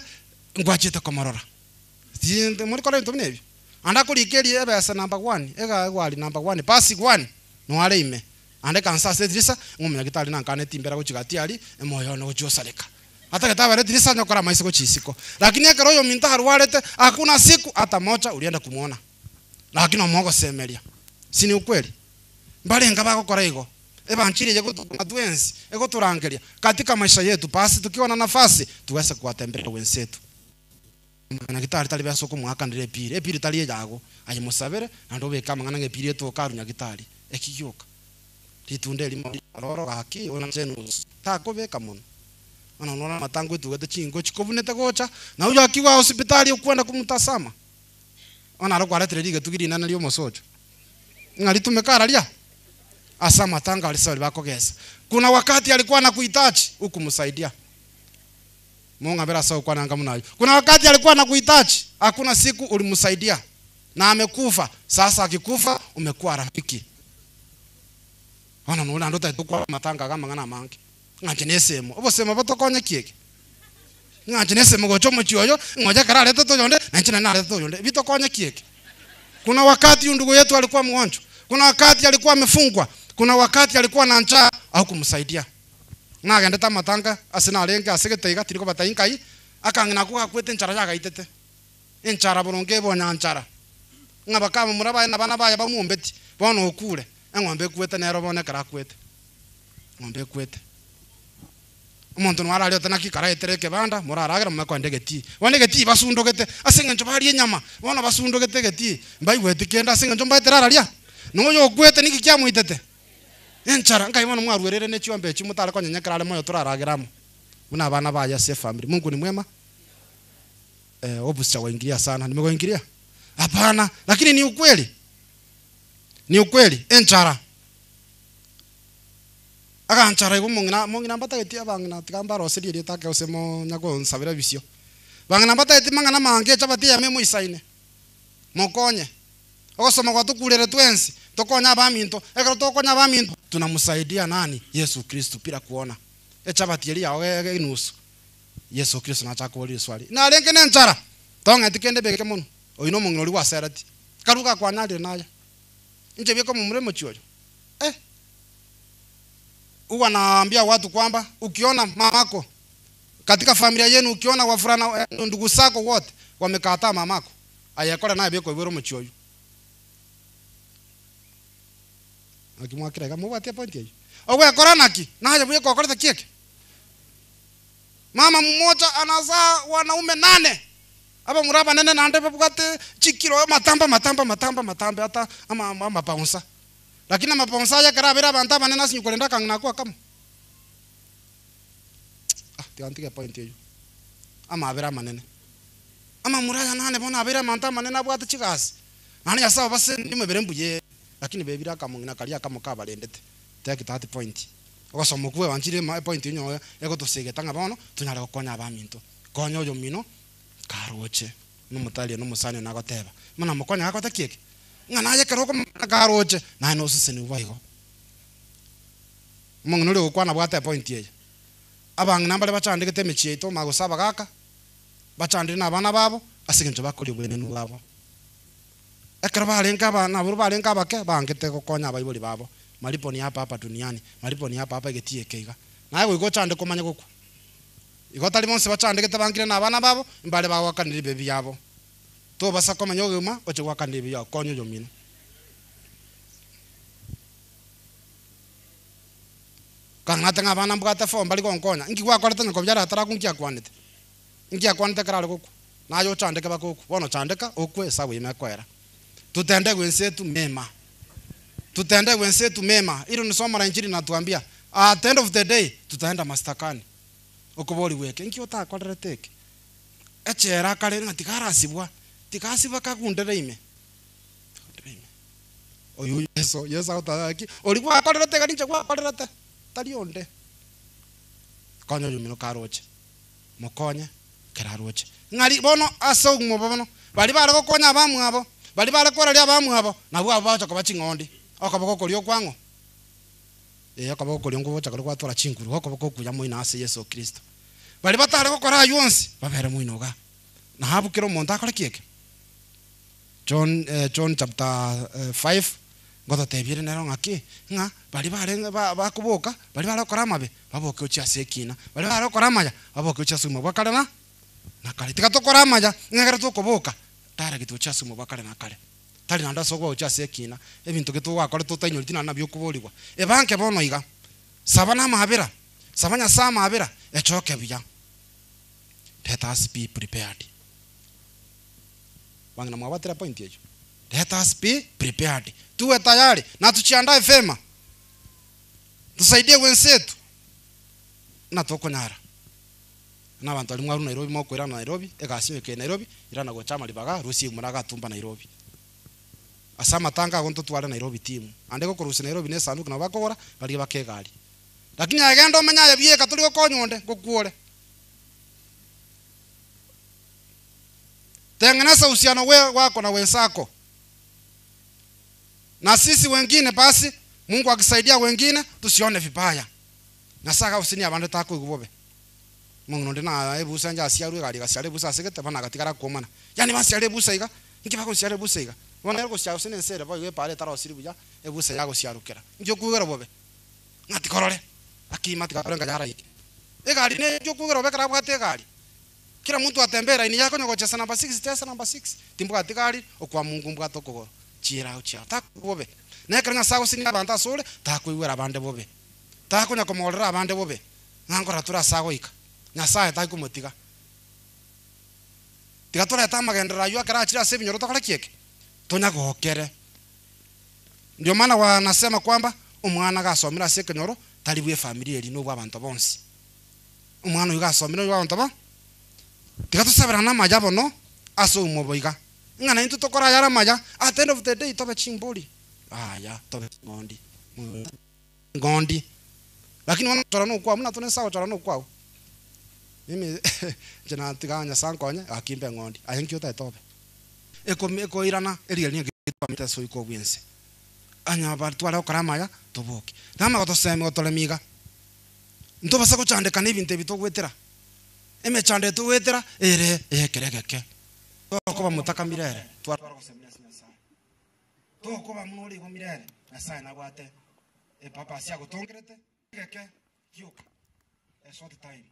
ngwachite komorora tinde muri kora into nebi anda kurikeri ebesa number 1 ega gwali number 1 pasi 1 no areime ande kansa sedrisa ngumya gitali nankane timbera kuchigati ali emoyo no kujosaleka hata katabare dirisa nyokora maiso ko chisiko lakini ekara yo minta harwarete hakuna siku hata mocha ulienda kumuona lakini omogo semeria sini ukweli mbalenga bakokora igo evanjili yetuenzi ego turangelia katika maisha yetu basi tukiwa na nafasi tuweze kuwatembelea wenzetu na gitari tali bya soko mwaka ndire pire tali yago ayi musabere ando beka mangana ngepire to karunya gitari ekiyoka litunde limo roro gaki ona chenu tako beka muno ona nona matango tu gete chingo chikobunete gocha na uyo akiwa hospitali ukwenda kumutasama ona ro kwara tirige tugiri nana lyo mosojo ngali tumekaralia asa matanga alisali bako gesa kuna wakati alikuwa anakuhitaji hukumsaidia Mungu ambera sawa kwa nanga mnayo kuna wakati alikuwa anakuhitaji hakuna siku ulimsaidia na amekufa sasa akikufa umekuwa rafiki ona nuna ndota tukwa matanga kama ngana mangi ngajenesemo obo sema batokonye kieke ngajenesemo gocho muchioyo ngoja karale toto yonde na nchina na toto yonde bitokonye kieke kuna wakati ndugu yetu alikuwa mgonjwa kuna wakati alikuwa amefungwa kuna wakati alikuwa na njaa au kumsaidia na agenda tamatanga asina alenga asegeteiga tiriko batainkai akangina kuga kwete nchara yaga itete enchara boronge bonya nchara ngabakama muraba na bana baya bamuombeti bono okure engombe kwete nero bone kara kwete ngombe kwete umuntu nwara ali otana kikara etereke banda muraragira mumako ndegeti wanegeti basundogete asenga njobari nyama bona basundogete geti mbai wete kenda asenga njomba terararia noyo kwete niki kya muitete enchara ngai mwana mwarwerere ne chiombe chimutale kwa nyenyekara ale moyo turaragiramo muna bana baya se family Mungu ni mwema obusi waingilia sana nimegoingilia hapana lakini ni ukweli enchara aka nchara igo mungina mbata getia bangina tikamba rosiri ri take osemo nyago nsabira bisio bangina mbata eti mangana mange chabati ya memo isaine mokonye okosoma kwa tukulere twensi tokonya baminto ekero tokonya baminto tunamsaidia nani Yesu Kristo pira kuona echabati eri yawe inusu Yesu Kristo na chakoli swali na lenge ne nchara tonga tikende beke muno oino mungino li waserati karuka kwa nali naye nje biko mumremo chiojo huwa naambia watu kwamba ukiona mamako katika familia yenu ukiona wafurana ndugu zako wote wamekataa mamako ayakora naye biko ibero mchiojo akimwakira kama watia point hiyo owe koranaki na haja biko koreta kieke mama mmoja anazaa wanaume 8 hapa muraba nene na ande bukate chikiro matamba hata ama paunsa lakini mapaunsa ya karabira bantaba nena sinyukolenda kangna kwa kama tiantike point hiyo ama abira manene ama muraya nane bona abira mantamba manene bwate chikasi nani yasaba base ndimebere mbuye lakini bebira kama ngina kalia kama kabalendete take 30 point okosoma kuwe wanjire ma point nyo ego tosege tanga bono tunyala kokonya abaminto konyo yo mino karoche numutalie numusane nagoteba mana mukonya akota kieke ngana ye karoko karoche na no siseni waigo mungunule okwana bwate point ye abang nambale bachandike temechie to magosaba gaka bachandire na bana babo asigenje bakoli bwene nubabo ekaraba lenga bana buru balenga bake bangete kokonya abayiboli babo malipo ni hapa duniani malipo ni hapa getie keiga nawe go chande komanya goku igota limonse bachandike tabangire na bana babo mbale bawo kanire bebi yabo to basa komanya oguma oche wakanire bebi yabo konyo yomino kangata ngabana mbugata fo mbali konkonya ngi kwa kwaleta ngo byara atara kunkia kwanete ngia kwanete karale goku nayo chandeka bakoku bono chandeka okwe sawa imekwera tutende wenzetu mema, tutende wenzetu mema. Hilo ni somo la injili natuambia at the end of the day tutaenda mastakani okubori weke nkio takorere teke echera kare ngatikarasibwa tikasibwa kakundere ime oyu yeso utaki olikuwa akorere teke ninje kwa akorere te talionde konyo yumino karoche mokonye keraroche ngari bono aso gumo bono bali bare gokonya abamu abo bali bare koreria abamu abo nabwo abo bacho kabachingondi okaboko kolio kwango akaboko kolio ngo bacha kwa tora chinguru okaboko kuya moina ase Yesu Kristo bali batare gokora yonsi babere muinoga na habukiro monta akora kieke John chapter 5 ngoto tebire nero ngaki nga bali bare bakuboka bali bare gokora mabe baboke uchi asekina bali bare gokora maya baboke uchi asuma bakare na kale tikatokora maya ngagara tukoboka tara gitu uchi asuma bakare na kale tari nanda sogwa uchi asekina ebintu gitu wakore tutanyuritina nabyo kuboligwa ebanke bono iga sabana mahabira sabanya sama habira echoke biya. Let us be prepared. Wangina mwabatira point hiyo. Let us be prepared. Tuwe tayari na tujiandae vema. Tusaidie wenzetu. Na toko nyara. Na bantu ali mwaru Nairobi mokwera Nairobi, egasiwe ke Nairobi, irana go chama libaga rusi muraga tumba Nairobi. Asama tanga gonto twara Nairobi team. Ande go kurusi Nairobi ne sanduku na bakora bali bakegari. Lakini agenda menya yabie katuli go konyonde go kuore. Tengeneza uhusiano wako na wenzako. Na sisi wengine basi Mungu akisaidia wengine tusione vibaya. Na saka usini abande tako igubobe. Mungu ndina ebusa nja asiaru gari gasiare busa segete bana gatikara komana. Yani basiare busa iga. Nkiba ko siare busa iga. Wana yako siare usini nsere ba ye pare tara osiri buja ebusa yago siarukera. Njo kugera bobe. Ngati korore. Akima tikarenga jara iki. Egari ne njo kugera bekara bwate gari. Kila mtu atembera ini yako nyoko chesa number 6 chesa number 6 timbuka tikari okwa Mungu mbwa tokogoro chira uchia takubobe nekanya sago sini abanta sole takuiwera bande bobe takunya komolera abande bobe ngangora tura sago ika nyasaye takumutiga tigatora tamagendera yu akara chira sebinyoro tokora kieke tonya gokere. Ndio maana wanasema kwamba umwana gasomera sekenyoro talibwe familia eri no bwabantu bonsi umwana ugasomera bwabantu ba tikatu sabera na maja bono aso umoboiga ngana into tokora yara maja at the end of the day tobe chimboli ya tobe ngondi lakini wana tora no kwa mna tone sawa tora no kwa mimi jana tiganya sankonya akimbe ngondi ayenkyo ta tobe eko irana eriel ni gitwa mita so iko bwense anya ba twala okara maja toboki nama goto seme gotole miga ntoba sako chande kanibinte bitogwetera eme chande tu wetera ere keregeke ko ba mutaka mirere twara kusemia sasa to ko ba munori ko mirere asa na gwate papa sia go tongrete keke yuka short time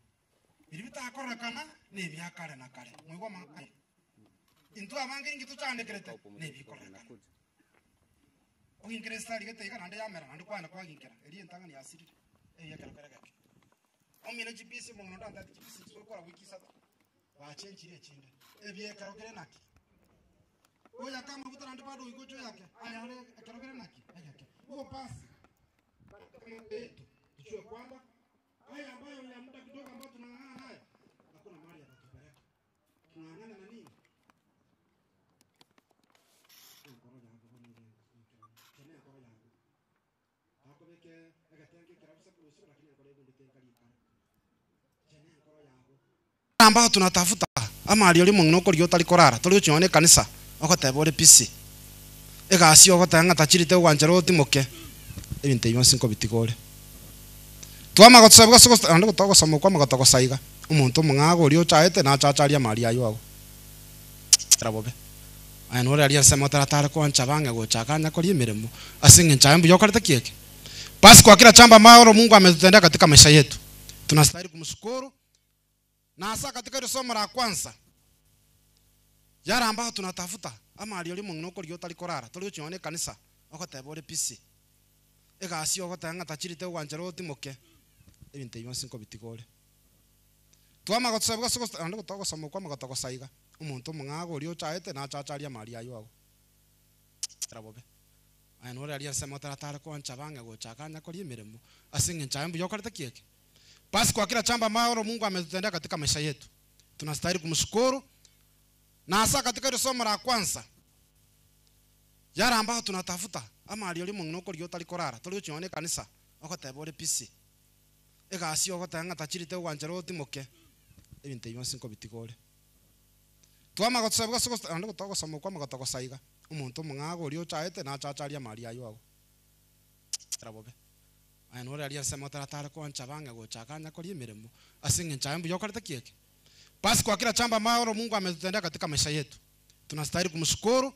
biribita akora kana ne byakare na kare mwigo ma into abange ngitu chande kerete ne bikora kana ogin kresta ligete kana ande yamera ande kwa kwa ginkera eri entanga ni asiri keregeke omine chipisi mo nonda ndati chipisi chikora wiki sata wa chenjire chinde ebye karogere naki oya kama butara ndo bado igojo yake aya ale karogere naki yake huo pasi tuchue kwamba haya ambayo ya muda kidogo ambao tunang'ang'ana nayo hakuna mahali atatupeleka tunang'ang'ana na nini ambao tunatafuta ama ali oli mungno ko lyota likorara toli uchone kanisa okotebore pisi egasi okotanga tachirite wanjero timoke ebinte yonse nko bitigore twama gotsebwa soko ando gotogo somo kwa magotogo saiga umuntu mungago oli ochaete na chacharia mali ayo ago rabobe aya no ali asema taratara ko anchabange go chakanya ko limeremo asinge chambu yokareta kieke basi kwa kila chamba maoro Mungu ametutendea katika maisha yetu tunastahili kumshukuru. Na hasa katika ile somo la kwanza yara ambao tunatafuta ama ali oli munoko lyota likorara toli uchone kanisa okotebore pisi egasi okotanga tachirite wanjero timoke ebinte yonse nko bitigore twama gotsebwa soko ando gotogo somo kwa magotogo saiga umuntu mung'ago uri uchaete na chacharia maria yao rabobe aya ore alia sema taratara kwa nchabange gochakanya kuri mirimo asinge nchambu yokareta kieke. Basi kwa kila chamba maoro Mungu ametutendea katika maisha yetu tunastahili kumshukuru, na hasa katika ile somo la kwanza yara ambao tunatafuta ama alioli mungu lyo talikorara tolio chione kanisa okotebore pisi egasi okotanga tachirite wanjero timoke ebinte yonse nko bitigore twama gotsebwa soko ando gotogo somo kwa magotoko saiga umuntu mung'ago lyo chaete na chacharia maria yao rabobe aya nore alia sema taratara kwa nchabange gochakanya kuri mirimo asinge nchambu yokareta kieke. Basi kwa kila chamba maoro Mungu ametutendea katika maisha yetu tunastahili kumshukuru,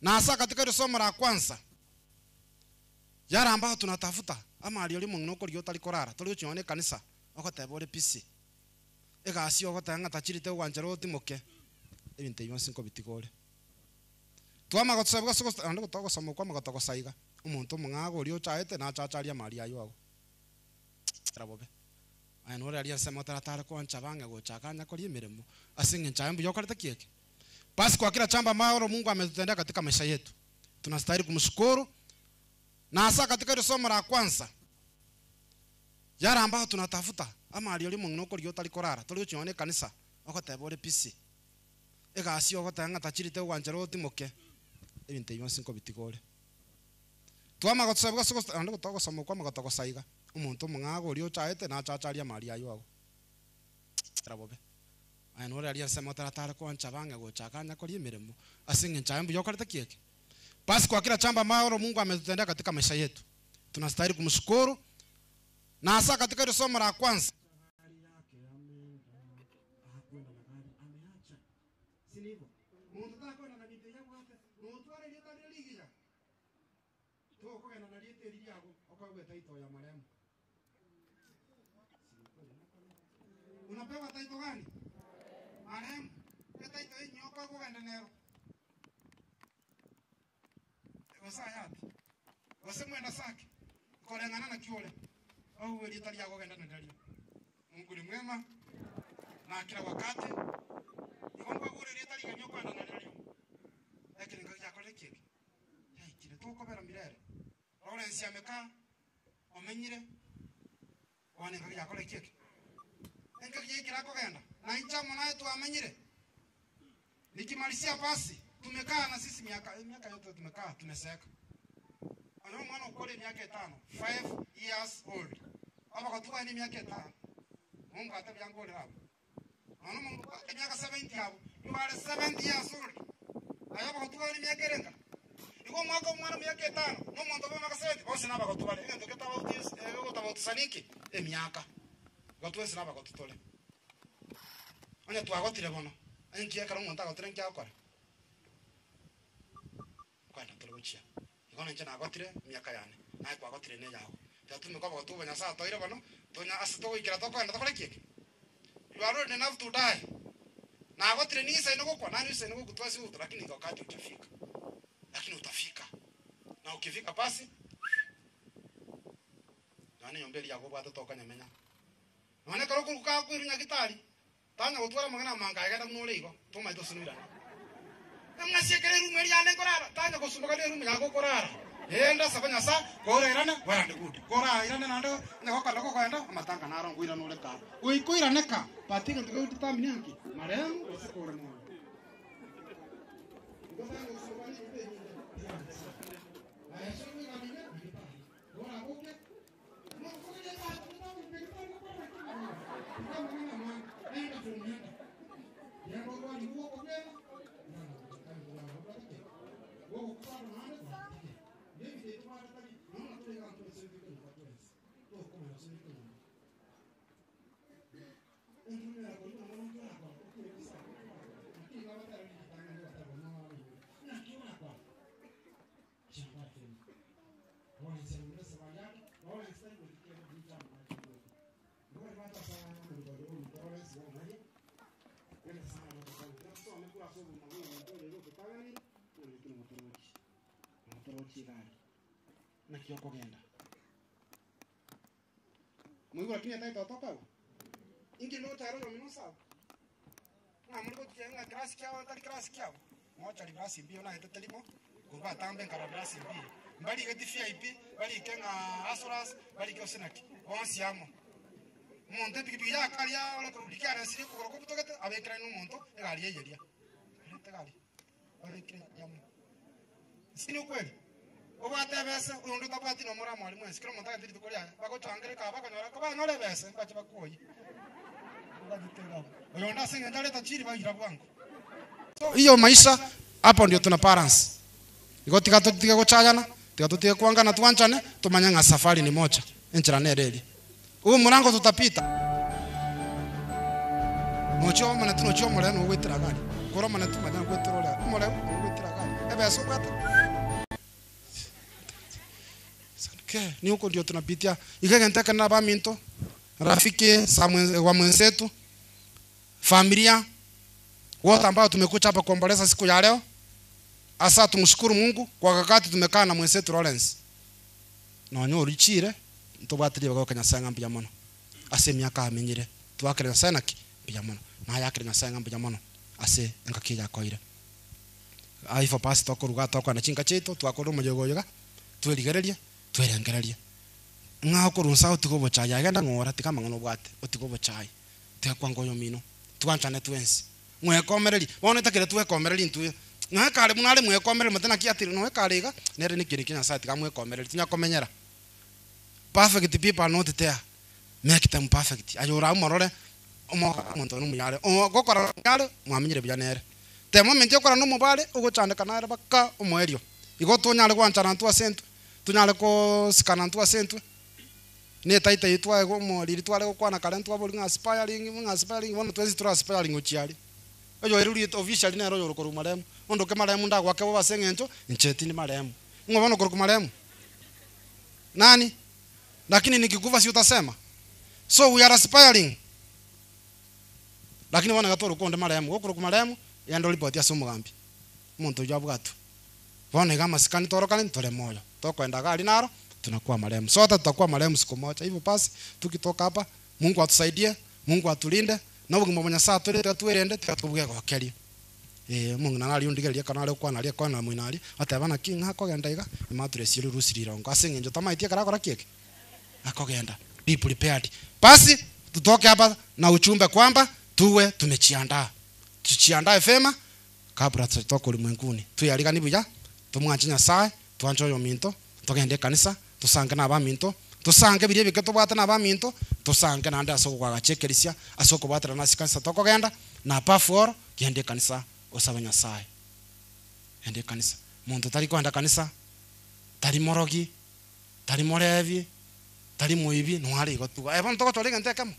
na hasa katika ile somo la kwanza yara ambao tunatafuta ama alioli mungu lyo talikorara tolio chione kanisa okotebore pisi egasi okotanga tachirite wanjero timoke ebinte yonse nko bitigore twama gotsebwa soko ando gotogo somo kwa magotoko saiga umuntu mung'ago lyo chaete na chacharia maria yao rabobe aya nore alia sema taratara kwa nchabange gochakanya kuri mirimo asinge nchambu yokareta kieke. Basi kwa kila chamba maoro Mungu ametutendea katika maisha yetu tunastahili kumshukuru, na hasa katika ile somo la kwanza yara ambao tunatafuta ama alioli mungu lyo talikorara tolio chione kanisa okotebore pisi egasi okotanga tachirite wanjero timoke ebinte yonse nko bitigore twama gotsebwa soko ando gotogo somo kwa magotoko saiga umuntu mung'ago lyo chaete na chacharia maria yao rabobe aya nore alia sema taratara kwa nchabange gochakanya kuri mirimo asinge nchambu yokareta kieke. Basi kwa kila chamba maoro Mungu ametutendea katika maisha yetu tunastahili kumshukuru, na hasa katika ile somo la kwanza sinivo mundu takwenda na bite yako hata mundu ale lita ligiya to ko kana na lite liyago okagwe taito ya maremu unapewa taito gani maremu taito yenyo okagwe kana nero wasayati wasemwenda saki kolengana na kiole au wewe lita liyago kana na dalio. Mungu ni mwema na kila wakati ikomba kule leta liganyo kwa na nalio lakini ngakya kole kiki hey kile toko bera mirere Lawrence ameka omenyire wane ngakya kole kiki ngakya kila ko genda na incha mona yetu amenyire nikimalizia basi tumekaa na sisi miaka yote tumekaa tumeseka ana mwana ukole miaka 5 years old aba kwa ni miaka 5 Mungu atabyangole hapo ana Mungu kwa miaka 70 hapo you are 70 years old ayaba kutuka ni miaka renga iko mwaka mwana miaka 5 no muntu bama ka 70 bose naba kutubale ngendo ketaba utis ego taba utusaniki miaka gotwe sinaba kututole anya twagotire bono anki akara umuntu agotire nki akora kwanda tuluchia iko nje nagotire miaka yane na kwa gotire ne yawo tatume kwa kutubanya saa toire bono tonya asito ikira tokwenda tokole kiki you are old enough to die na agotire ni isa inoko kwa nani isa inoko kutwasi utu lakini kwa wakati utafika lakini utafika na ukifika basi nani yombeli yako bado toka nyamenya none karo kuruka kwirunya gitari tanya gutwara magana manga agenda munole igo tuma ito sinira ngamasiekere rumeri yane korara tanya gusumbaga ne rumu yako korara enda sabanya sa korerana warande good kora irane nando ngako lako kwenda amatanga naro ngwira nole ka uikuira neka patinga ndiko tutamini haki maremu usikore mo ngofanga usubani mbeni ayasho ni kamine bora uke no kuje ba tunamu mbeni kama mama enda tumienda yako kwa ni huko kwenda wao kwa maana Maybe they don't want to study. I'm not going to the same thing for twins. Oh, come on, same thing. And you know, I'm going to go. Okay, this is okay, I'm going to go. No, you are not. Chapati. One is in the Savannah, one is like with the Jam. What about the sound of the room? Doris, one money. When the sound of the sound, that's all the class of the room. You look at the family, you can watch. Mtorochi gari na kioko genda Mungu lakini ataita toka ingi no taro no sawa na mliko tujenga klasi kyao tali klasi kyao moja li klasi mbio na etetelimo kuba tambe ngara klasi mbio mbali ke VIP bali kenga asuras bali ke senaki onsi amo monte piki ya kalia ola kubikana siri ko ko tokete abekra no monto egali yeria tegali abekra yamo sino kweli obate bese undo tabati no mura mwalimu esikira monta ndiri tukolia bako tangere ka bako nyora ka no le bese bache bakoyi oyonda singa ndaleta chiri bagira bwangu hiyo maisha hapo ndio tuna parents iko tikatotika kuchayana tikatotika kuangana tuanchane tumanyanga safari ni moja enchira nereli huu mlango tutapita mocho mana tuno chomo leno wetira gani koro mana tumanya kwetiro la mole wetira gani ebe so kwata sanke ni huko ndio tunapitia ikagentaka na baminto rafiki wa mwenzetu familia wote ambao tumekuja hapa kuomboleza siku ya leo. Asa tumshukuru Mungu kwa wakati tumekaa na mwenzetu Lawrence na nyori chire ntobatirie bagao kanya sanga mbya mono ase myaka amenyire twakere sana ki mbya mono na yakere na sanga mbya mono ase ngakija koire aifo pasi tokuruga tokwa na chinga cheto twakoro mujogoyoga twerigererie twerengererie nga kurunsa utikobo chaya yagenda ngora tikamangano bwate utikobo chai tekwangoyo mino twanchane twensi mwekomereri wone takire twekomereri ntwe nga kale munale mwekomereri matana kiatiri no kaliga nere nikiri kinya sati kamwe komereri tinya komenyera perfect people are not there make them perfect ayora morore omo muntu no muyale o gokora yale mwamenyere byanere te moment yokora no mubale uguchandika nare baka omwerio igo tunyale kwanchana ntwa sentu tunyale ko sikana ntwa sentu ne taita yitwa ego mo liri twale ko kwana kale ntwa boli ngaspiring wono twezi tura aspiring uchiali oyo eruri official nero yoro ko rumaremu ondo ke maremu nda gwake bo basengencho ncheti ni maremu ngobono ko maremu nani lakini nikikufa si utasema so we are aspiring lakini wana gatoro konde maremu ko maremu yando report ya somo gambi muntu jabwatu wana kama sikani torokani ntole moyo tokwenda gali naro tunakuwa marehemu sote tutakuwa marehemu siku moja hivyo basi tukitoka hapa Mungu atusaidie Mungu atulinde na ubwo mumenya saa tuende tukatubuge kwa keri Mungu nali undigeria kana ale kwa nali kwa na mwinali atabana kinga akogenda iga imaturesiru rusirira ngo asengenjo tamaitie kara kora kieke akogenda be prepared basi tutoke hapa na uchumbe kwamba tuwe tumejiandaa tujiandae fema kabla tutoke ulimwenguni tuyalika nibuya tumwanchinya saa tuanchoyo minto tugende kanisa tusange na baminto tusange biriye biketo bwata na baminto tusange na nda soko kwa chekelisia asoko bwata na sikanisa tokogenda na pafor gende kanisa osabanya sai ende kanisa muntu tari kwenda kanisa tari morogi tari morevi tari muibi nwari gotu eba ntoko tore gende kamo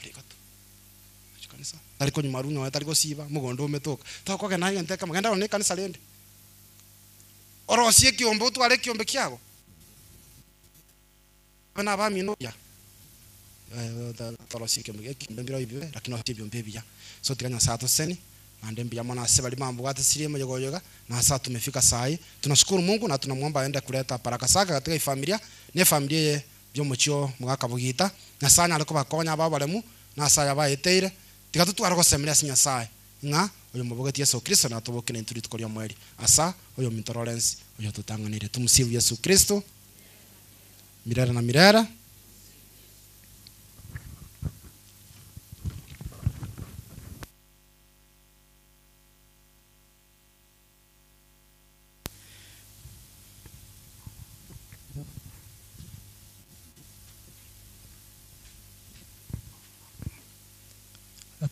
rigotu kanisa tari ko nyumarunyo tari ko siba mugondo umetoka tokogenda gende kamo genda ne kanisa lende orosie kiombo twale kiombe kiago bana ba mino ya torosie kiombe mbiro ibe lakini otibyo mbebya so tikanya sato seni mande mbya mwana sebali mambo wate sirie moyogoyoga na sasa tumefika sai tunashukuru Mungu na tunamwomba aende kuleta baraka zake katika familia ne familia byo muchio mwaka bugita na sana aliko bakonya babalemu na saya baeteire tikatutu ariko semria sinya sai nga oyo mubogeti Yesu Kristo na tubokene nturi tukoria mweri asa oyo Lawrence oyo tutanganire tumusifu Yesu Kristo milele na milele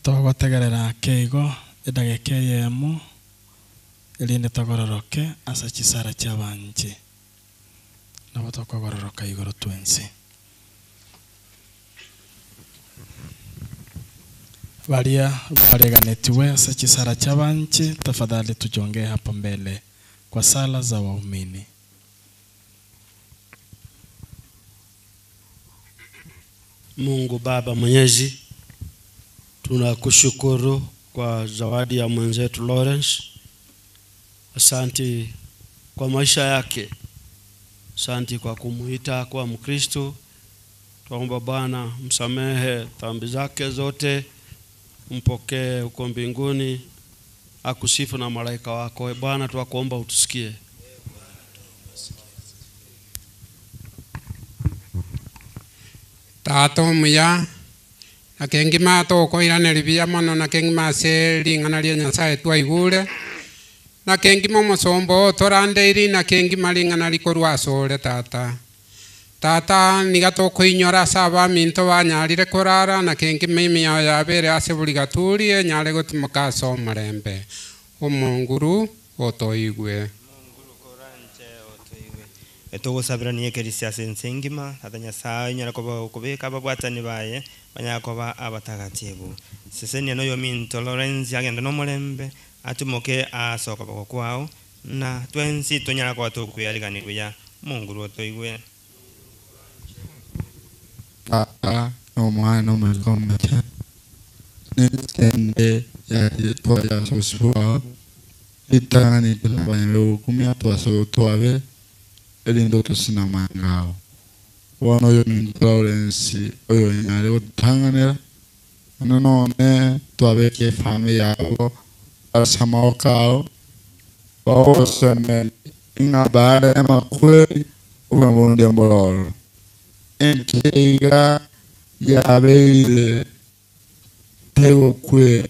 togotegerera keigo edageke yemo elinde togororoke asa chisara chabanje nabo tokogororoka igoro twensi valia vareganetiwe asa chisara chabanje tafadhali tujonge hapa mbele kwa sala za waumini. Mungu Baba Mwenyezi, tunakushukuru kwa zawadi ya mwenzetu Lawrence. Asante kwa maisha yake. Asante kwa kumuita kwa Mkristo. Tuomba Bwana msamehe dhambi zake zote mpokee uko mbinguni, akusifu na malaika wako. E Bwana, twakuomba utusikie. Tato muya na kengi mato ko irane libia mono na kengi maseli ngana lia nyasaye twa igule na kengi momo sombo torande iri na kengi malinga na likorwa sole tata nigato ko inyora saba minto banyarire korara na kengi mimi ya bere ase buli gaturi nyale gotimoka so marembe omonguru otoigwe etogosabira ni ekerisia sensengima tata nyasaye nyara kubika babwatani baye banyakoba abatagatifu sesenia no yomi intolerance agenda no mulembe atumoke asoko bako kwao na twensi tonyara kwa tukuyaliganirwa ya Mungu rotoigwe no mwana umekomete nisende ya toya sosua itani tulabanye kumya twaso twabe elindo tusina mangao wano yo intolerance oyo nyale otanganera none twabeke familia yabo asamaokao baoseme inga baada ya makweli umemundia mbololo enkiga yabeile tego kwe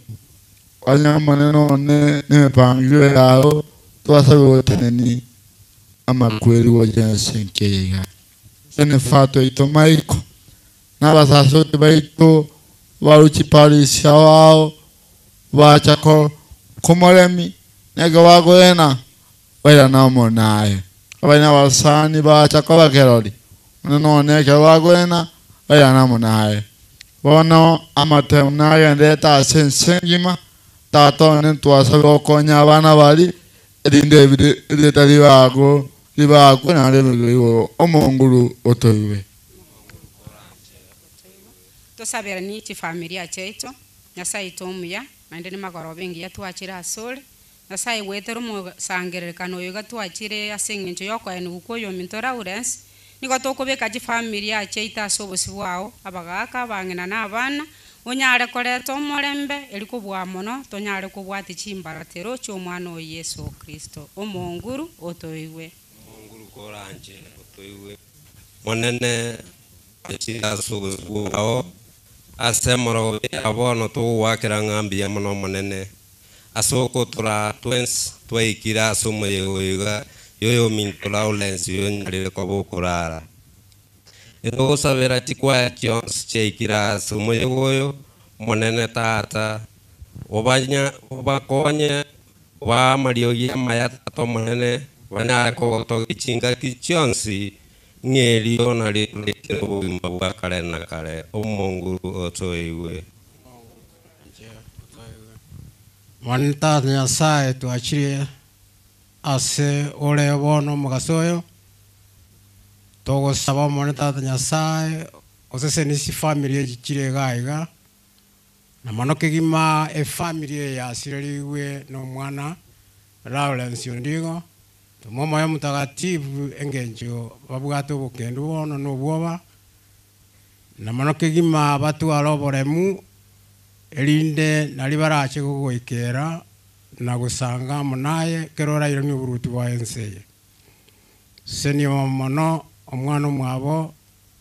wanyamane none nimepangiliwe yao twasabe woteneni amakweli wojense nkiga ene fato ito maiko n'abasasote baito baruchiparisha wao bachako kumoremi nega wagoena wera namo naye abana basani bachako bakerori none ke wagoena wera namo naye bono amate naye ndeta sensengima tato ne twasa okonya abana bali edinde ndeta libago na lelo omonguru otoiwe tosabira ni ti familia cheito nyasaye tomuya nande ni magoro bengi yatwachira asole nyasaye wetero mu sangerekano yo gatwachire asengenjo yoko ene ukoyo mintora urens niko tokobeka ji familia cheita sobosi bwao abagaka bangena na abana onyare koreto omorembe eliko bwa mono tonyare kubwati chimbaratero chomwana o Yesu Kristo omonguru otoiwe omonguru koranje otoiwe monene achira sobosi bwao asemoro abono to wakira ngambia mono monene asoko tora twins twaikira somo yoga yoyo mintola ulensi yonyalire kobokurara ero sabera tikwa chons cheikira somo yoyo monene tata obanya obakonya wa mario ya maya to monene bana ko to kichinga kichonsi ngelio na letero bimba kale na kale omonguru otoiwe Wanta nyasaye tuachirie ase ole bono mugasoyo togo saba moneta nyasaye osese nisi family jichire gaiga na manoke gima e family ya sireliwe no mwana Lawrence Ondigo tomomo ya mutagatifu engenjo babwato bukendo bono no bwoba na manoke gima batu aloboremu elinde nalibarache kugoikera na gusanga munaye kerora iro ni buruti bwa enseye seni mono omwana mwabo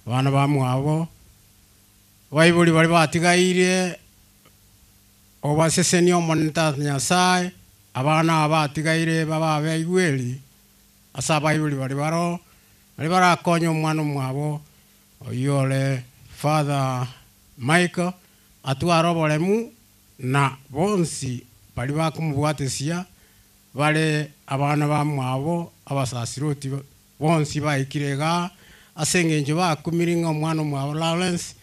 bana ba mwabo bayibuli bali batigaire obaseseni omonta nyasaye abana abatigaire baba beigweli asa bayibuli bali barakonya omwana mwabo oyole Father Michael atwaroboremu na bonsi bali bakumubwatesia bale abana ba mwabo abasasiroti bonsi baikirega asengenje bakumiringa omwana mwabo Lawrence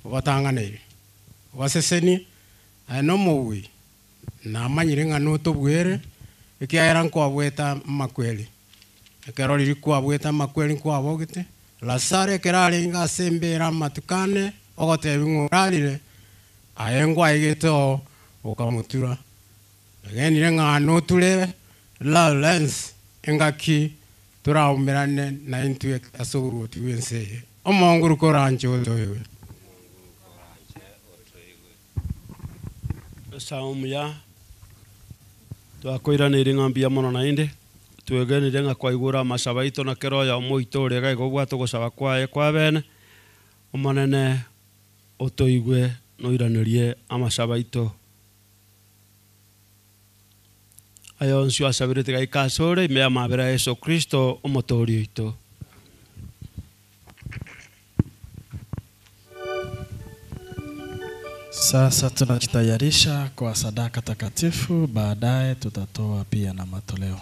batanganire waseseni no muwi na manyiringa no tobwere ikiaira nko abweta makweli ekero liri ko abweta makweli ko abogite lasare kerali nga sembera matukane ogotebi nguralire ayengwa igeto okamutura agenire ngano tule Lawrence engaki turaumerane na intu asoguru tiwense omonguru korancho toyewe saumu ya twakwĩranĩire ng'ambia mũno na indi twegenire ng'a kwaigũra macaba ito na kero ya mũito rega igobwa tũgũcaba kwaye kwa bene omanene ũtũigue noiranĩrie amacaba ito ayo nsio asabĩrĩte gaikasũre imea mabera Yesu Kristo ũmũtũũri ito. Sasa tunajitayarisha kwa sadaka takatifu, baadaye tutatoa pia na matoleo.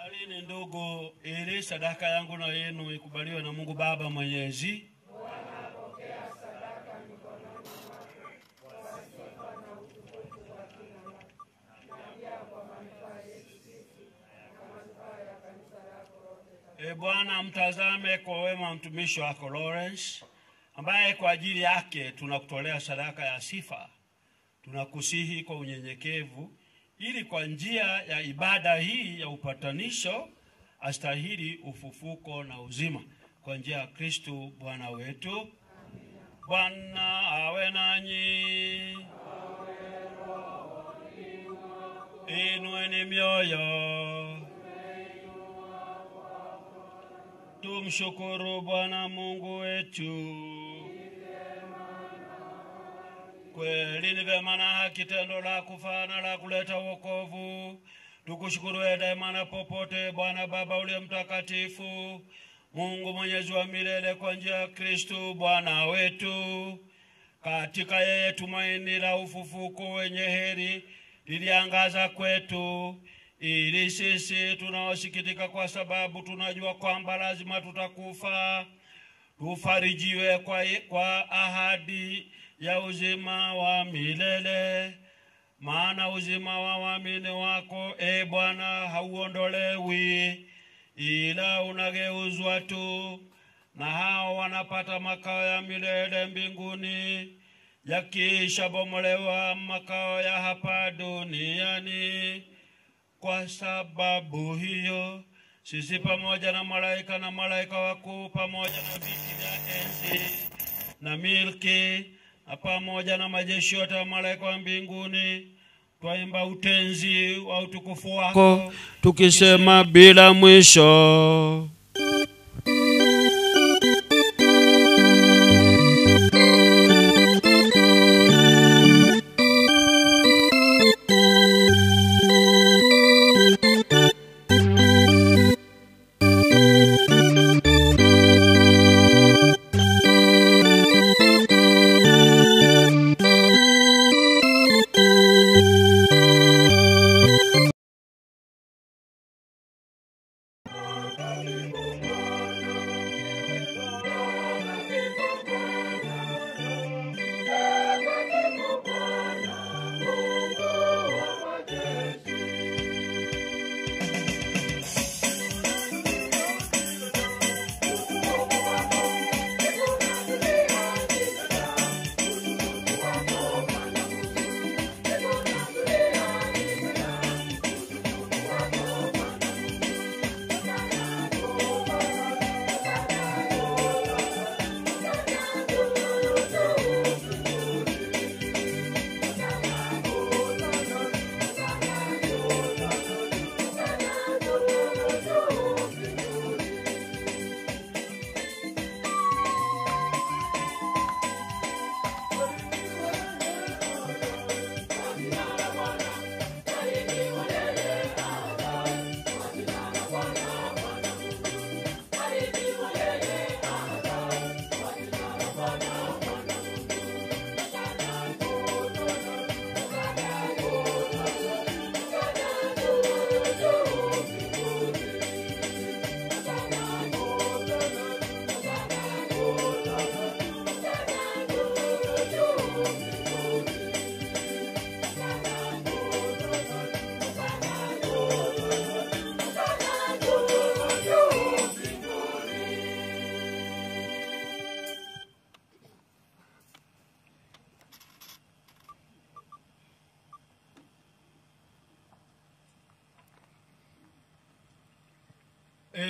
Salini ndugu, ili sadaka yangu na yenu ikubaliwe na Mungu Baba Mwenyezi. Bwana, mtazame kwa wema mtumishi wako Lawrence, ambaye kwa ajili yake tunakutolea sadaka ya sifa. Tunakusihi kwa unyenyekevu, ili kwa njia ya ibada hii ya upatanisho astahili ufufuko na uzima, kwa njia ya Kristo Bwana wetu. Bwana awe nanyi. Inueni mioyo. Tumshukuru Bwana Mungu wetu. Kweli ni vema na haki tendo la kufana la kuleta wokovu. Tukushukuru daima na popote Bwana Baba uliye mtakatifu, Mungu Mwenyezi wa milele, kwa njia ya Kristo Bwana wetu. Katika yeye tumaini la ufufuko wenye heri liliangaza kwetu, ili sisi tunaosikitika kwa sababu tunajua kwamba lazima tutakufa, tufarijiwe kwa ahadi ya uzima wa milele. Maana uzima wa waamini wako, Bwana, hauondolewi, ila unageuzwa tu, na hao wanapata makao ya milele mbinguni, yakisha bomolewa makao ya hapa duniani. Kwa sababu hiyo, sisi pamoja na malaika wakuu, pamoja na viti vya enzi na milki, na pamoja na majeshi yote ya malaika wa mbinguni, twaimba utenzi wa utukufu wako, tukisema bila mwisho.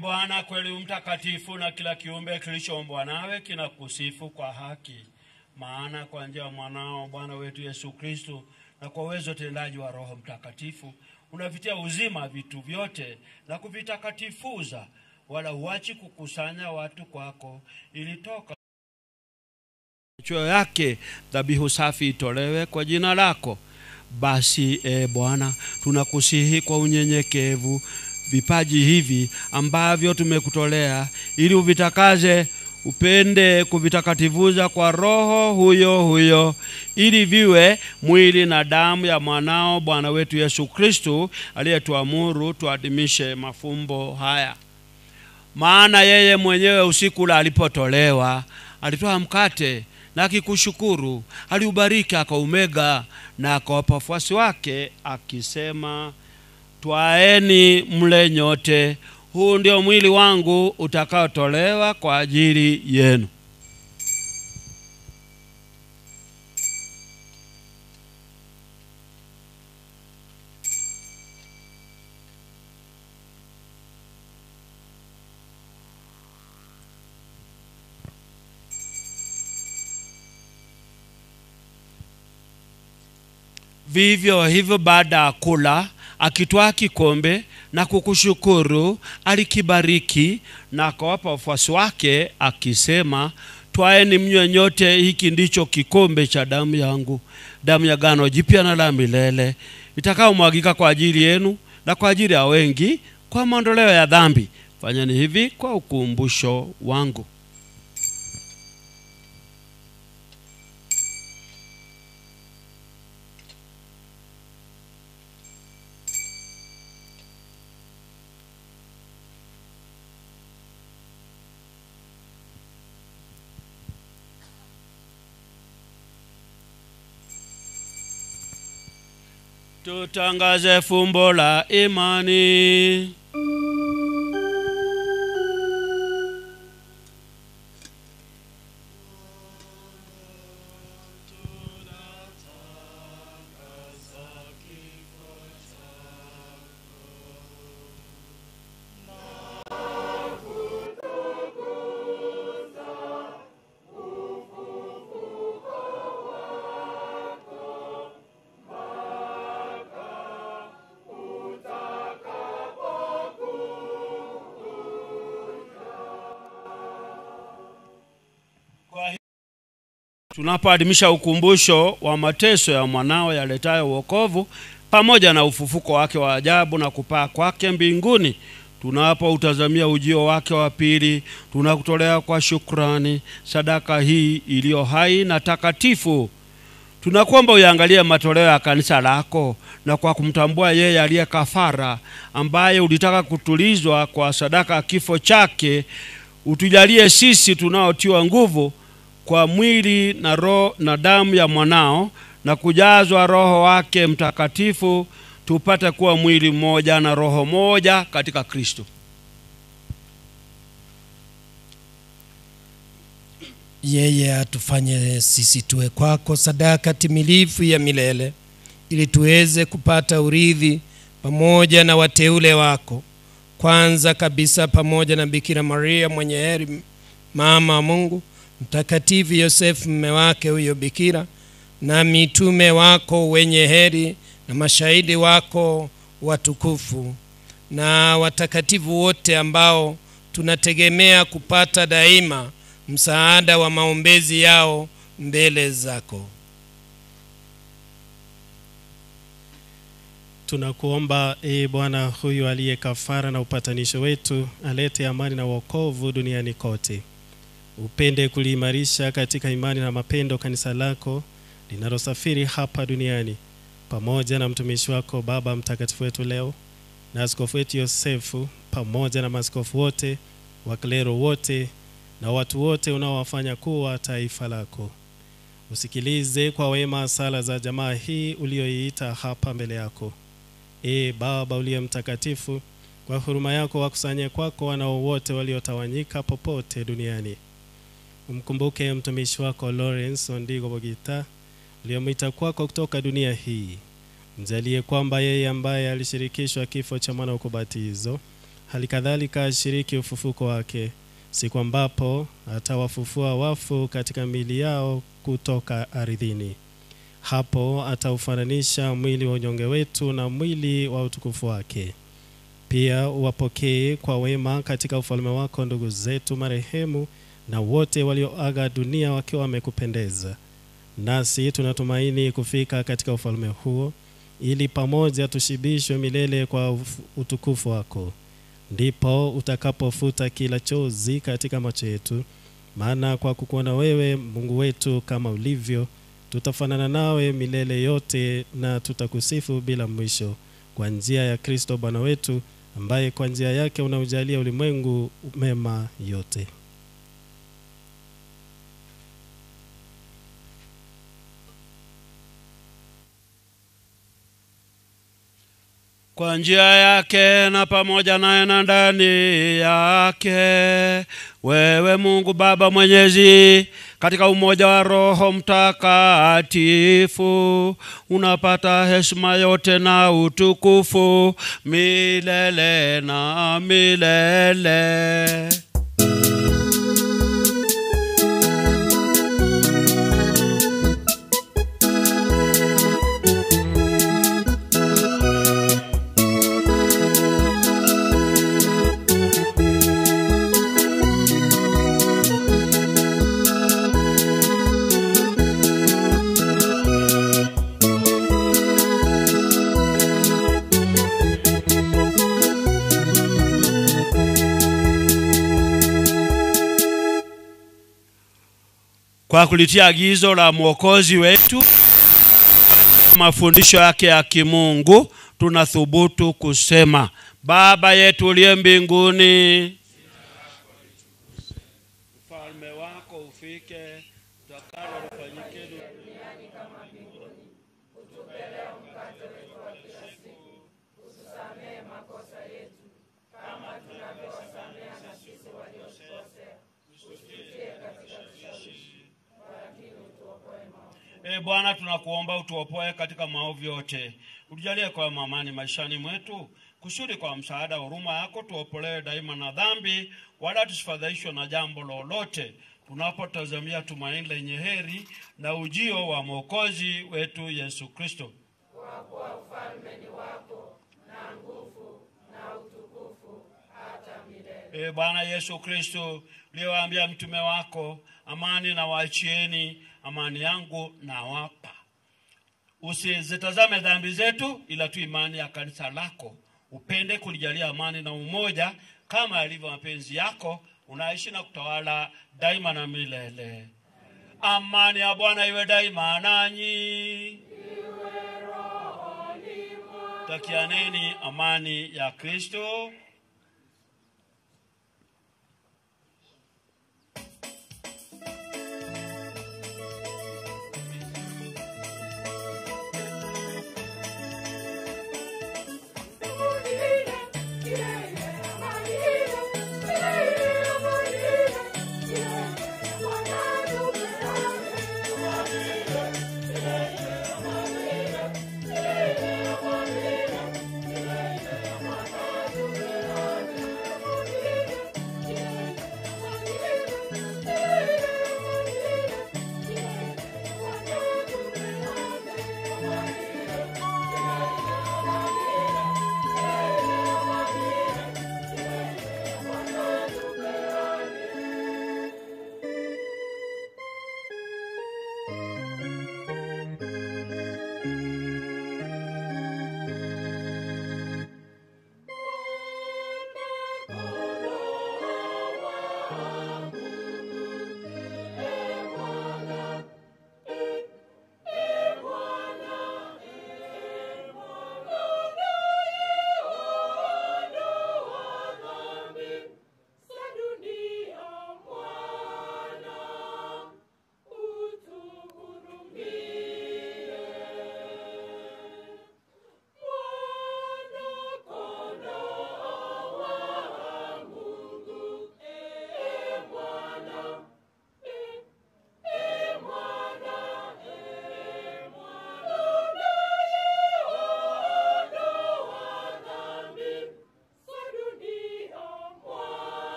Bwana, kweli mtakatifu, na kila kiumbe kilichoumbwa nawe kinakusifu kwa haki. Maana kwa njia ya mwanao Bwana wetu Yesu Kristo, na kwa uwezo tendaji wa Roho Mtakatifu, unavitia uzima vitu vyote na kuvitakatifuza, wala huachi kukusanya watu kwako, ili toka choyo yake dhabihu safi itolewe kwa jina lako. Basi Bwana, tunakusihi kwa unyenyekevu vipaji hivi ambavyo tumekutolea, ili uvitakaze upende kuvitakatifuza kwa Roho huyo huyo, ili viwe mwili na damu ya mwanao Bwana wetu Yesu Kristo, aliyetuamuru tuadhimishe mafumbo haya. Maana yeye mwenyewe usiku ule alipotolewa, alitoa mkate na akikushukuru, aliubariki akaumega na akawapa wafuasi wake akisema, twaeni mle nyote, huu ndio mwili wangu utakaotolewa kwa ajili yenu. Vivyo hivyo baada ya kula, akitwaa kikombe na kukushukuru, alikibariki na akawapa wafuasi wake akisema, twaeni mnywe nyote, hiki ndicho kikombe cha damu yangu, damu ya agano jipya na la milele, itakaomwagika kwa ajili yenu na kwa ajili ya wengi kwa maondoleo ya dhambi. Fanyeni hivi kwa ukumbusho wangu. Tutangaze fumbo la imani. Tunapoadhimisha ukumbusho wa mateso ya mwanao yaletayo wokovu pamoja na ufufuko wake wa ajabu na kupaa kwake mbinguni, tunapoutazamia ujio wake wa pili, tunakutolea kwa shukrani sadaka hii iliyo hai na takatifu. Tunakuomba uangalie matoleo ya kanisa lako, na kwa kumtambua yeye aliye kafara, ambaye ulitaka kutulizwa kwa sadaka kifo chake, utujalie sisi tunaotiwa nguvu kwa mwili na roho na damu ya mwanao, na kujazwa Roho wake Mtakatifu, tupate kuwa mwili mmoja na roho moja katika Kristo. Yeye atufanye sisi tuwe kwako sadaka timilifu ya milele, ili tuweze kupata urithi pamoja na wateule wako, kwanza kabisa pamoja na Bikira Maria mwenye heri, mama wa Mungu, Mtakatifu Yosefu mume wake huyo bikira, na mitume wako wenye heri, na mashahidi wako watukufu, na watakatifu wote ambao tunategemea kupata daima msaada wa maombezi yao mbele zako. Tunakuomba Bwana, huyu aliye kafara na upatanisho wetu, alete amani na wokovu duniani kote. Upende kuliimarisha katika imani na mapendo kanisa lako linalosafiri hapa duniani, pamoja na mtumishi wako Baba Mtakatifu wetu leo, na askofu wetu Yosefu, pamoja na maaskofu wote, waklero wote na watu wote unaowafanya kuwa taifa lako. Usikilize kwa wema sala za jamaa hii ulioiita hapa mbele yako. Baba uliye mtakatifu, kwa huruma yako wakusanye kwako wanao wote waliotawanyika popote duniani. Umkumbuke mtumishi wako Lawrence Ondigo Bogita, uliyemwita kwako kutoka dunia hii. Mjalie kwamba yeye ambaye alishirikishwa kifo cha mwana wa kubatizo, halikadhalika ashiriki ufufuko wake, siku ambapo atawafufua wafu katika miili yao kutoka ardhini. Hapo ataufananisha mwili wa unyonge wetu na mwili wa utukufu wake. Pia uwapokee kwa wema katika ufalme wako ndugu zetu marehemu na wote walioaga dunia wakiwa wamekupendeza. Nasi tunatumaini kufika katika ufalme huo, ili pamoja tushibishwe milele kwa utukufu wako. Ndipo utakapofuta kila chozi katika macho yetu, maana kwa kukuona wewe Mungu wetu kama ulivyo, tutafanana nawe milele yote na tutakusifu bila mwisho, kwa njia ya Kristo Bwana wetu, ambaye kwa njia yake unaujalia ulimwengu mema yote. Kwa njia yake na pamoja naye na ndani yake, wewe Mungu Baba Mwenyezi, katika umoja wa Roho Mtakatifu, unapata heshima yote na utukufu milele na milele. Kwa kulitia agizo la Mwokozi wetu, mafundisho yake ya kimungu, tunathubutu kusema: Baba yetu uliye mbinguni, ufalme wako ufike, utakalo lifanyike duniani kama mbinguni. Utupe leo mkate wetu wa kila siku, utusamehe makosa yetu kama tunavyowasamehe na sisi waliotukosea, usitutie katika kishawishi, lakini utuokoe maovu. Bwana, tunakuomba utuopoe katika maovu yote. Utujalie kwa amani maishani mwetu, kusudi kwa msaada wa huruma yako tuopolewe daima na dhambi, wala tusifadhaishwe na jambo lolote, tunapotazamia tumaini lenye heri na ujio wa Mwokozi wetu Yesu Kristo. Kwa kuwa ufalme ni wako na nguvu na utukufu hata milele. Bwana Yesu Kristo, uliyewaambia mtume wako, amani na waachieni, amani yangu na wapa, usizitazame dhambi zetu, ila tu imani ya kanisa lako. Upende kulijalia amani na umoja kama yalivyo mapenzi yako, unaishi na kutawala daima na milele. Amani ya Bwana iwe daima nanyi. Takianeni amani ya Kristo.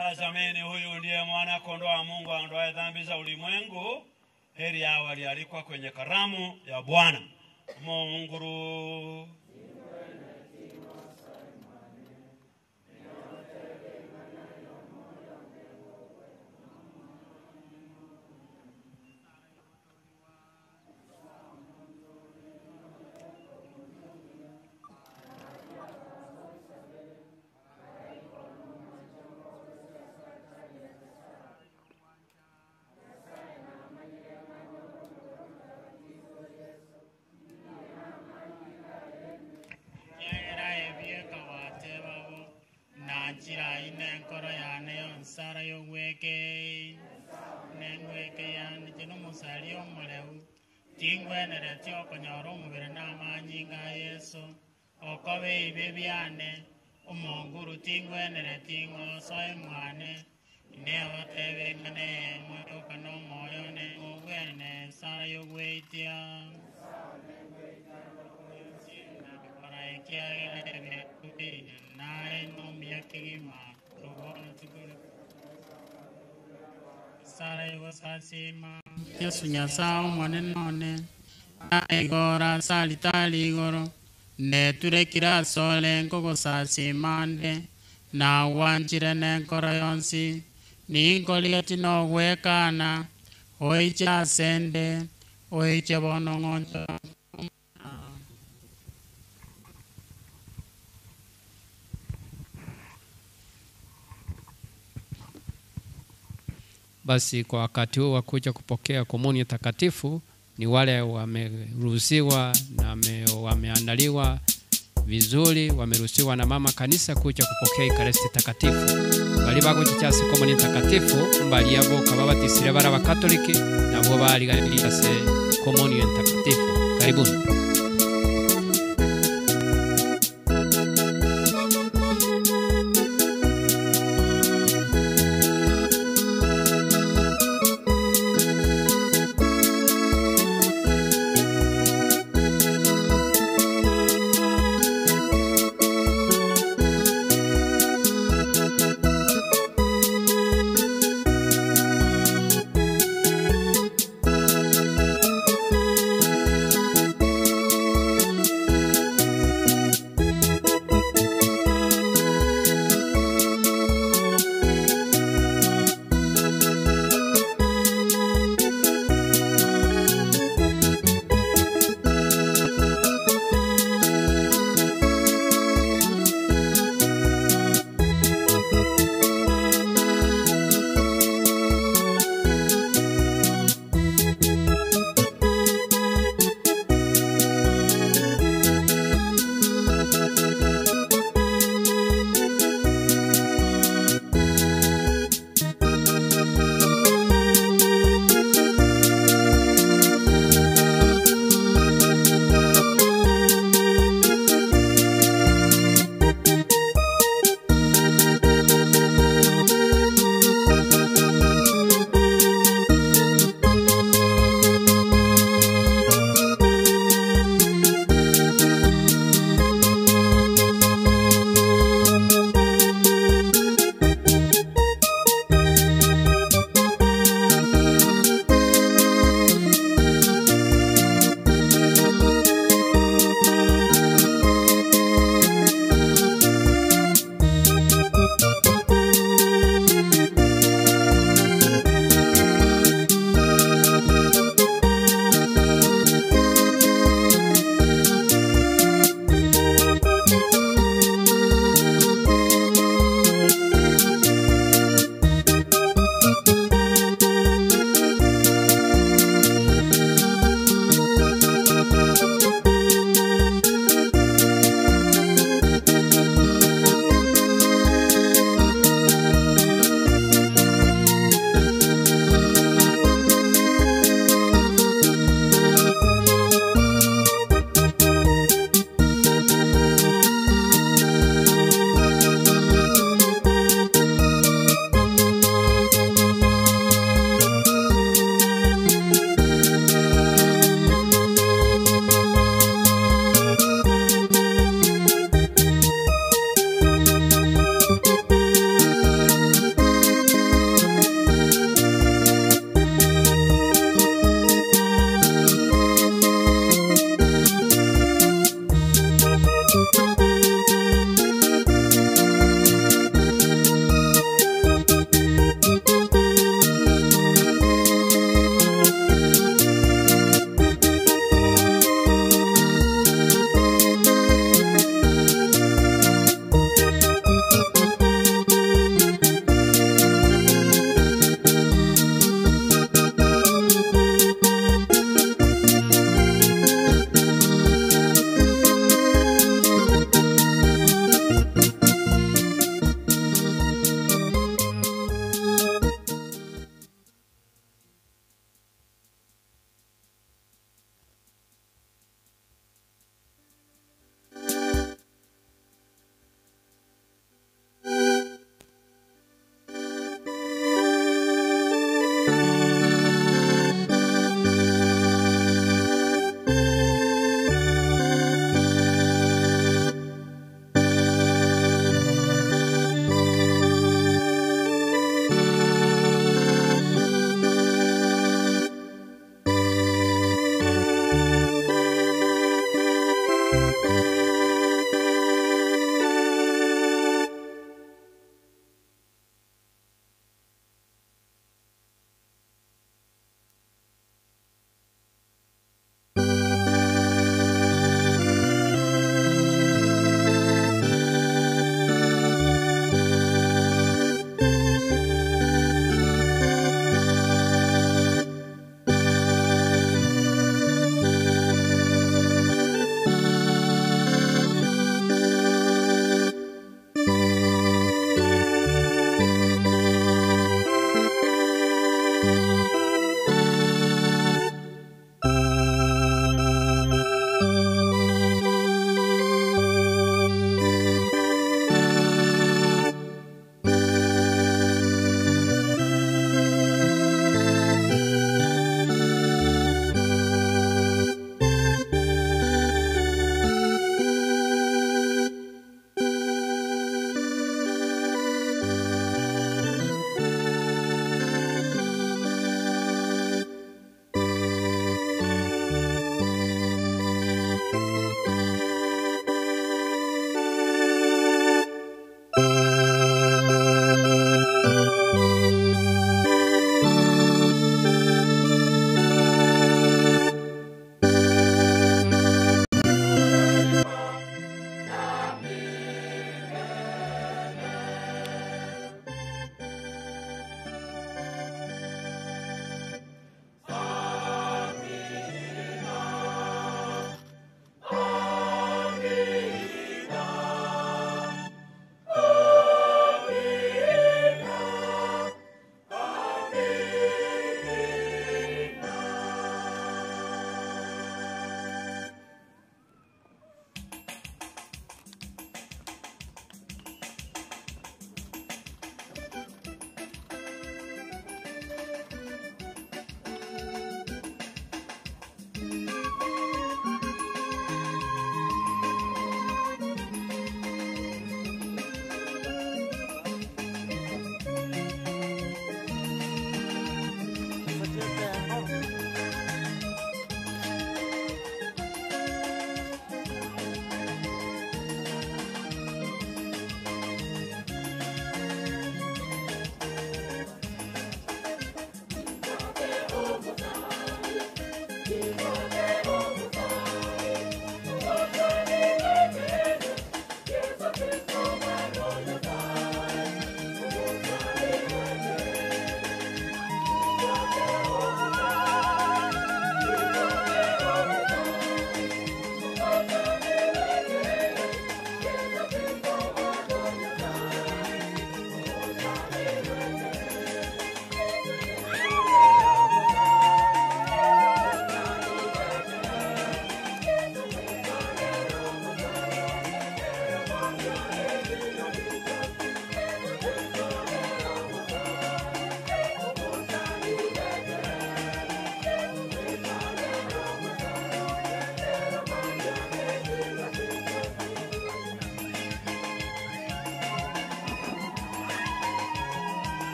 Tazameni, huyu ndiye mwana kondoo wa Mungu aondoaye dhambi za ulimwengu. Heri hao walioalikwa kwenye karamu ya Bwana. Munguru Nachira ine nkoro yane yonsara yogweke nengweke yani jino musali omuleu tingwenere tyokonyora omubiri n'amanyi nga Yesu okobe ibe byane omonguru tingwenere tingoso emwane neotebe ngane mwotoka n'omwoyo ne ogwene sara yogwetya Yesu Nyasaye omwane none igora salitali igoro neturekira asole nkogosasimande na wanjire nenkoro yonsi ninkolieti nogwekana oiche asende oiche bono ng'onto. Basi kwa wakati huu wa kuja kupokea komunyo takatifu ni wale wameruhusiwa na wameandaliwa vizuri, wameruhusiwa na mama kanisa kuja kupokea Ekaristi takatifu. Bali bagochichase komunyo takatifu mbali yabo kababatisire bara bakatoliki nabo bali galilase komunyo takatifu. Karibuni.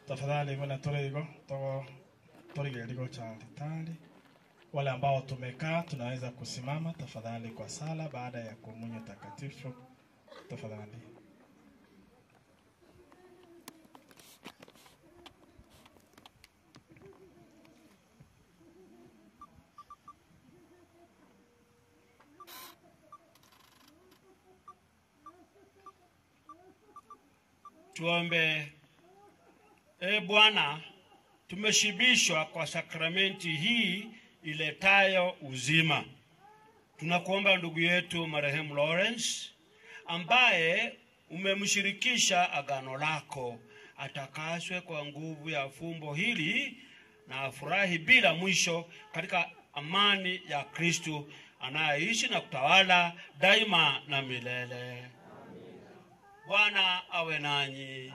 Tafadhali wala torego togo torigeligo cha titali. Wale ambao tumekaa tunaweza kusimama tafadhali kwa sala baada ya komunyo takatifu. Tafadhali. Tuombe. Bwana, tumeshibishwa kwa sakramenti hii iletayo uzima. Tunakuomba ndugu yetu marehemu Lawrence ambaye umemshirikisha agano lako, atakaswe kwa nguvu ya fumbo hili na afurahi bila mwisho katika amani ya Kristo anayeishi na kutawala daima na milele. Bwana awe nanyi.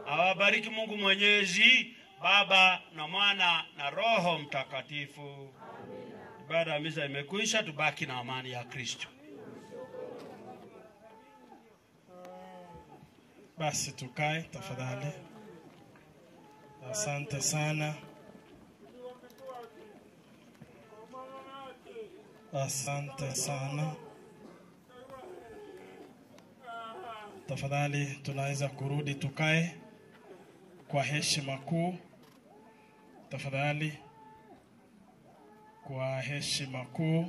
Awabariki Mungu Mwenyezi, Baba na Mwana na Roho Mtakatifu. Ibada ya misa imekwisha, tubaki na amani ya Kristo. Basi tukae tafadhali. Asante sana. Asante sana. Tafadhali tunaweza kurudi tukae kwa heshima kuu. Tafadhali kwa heshima kuu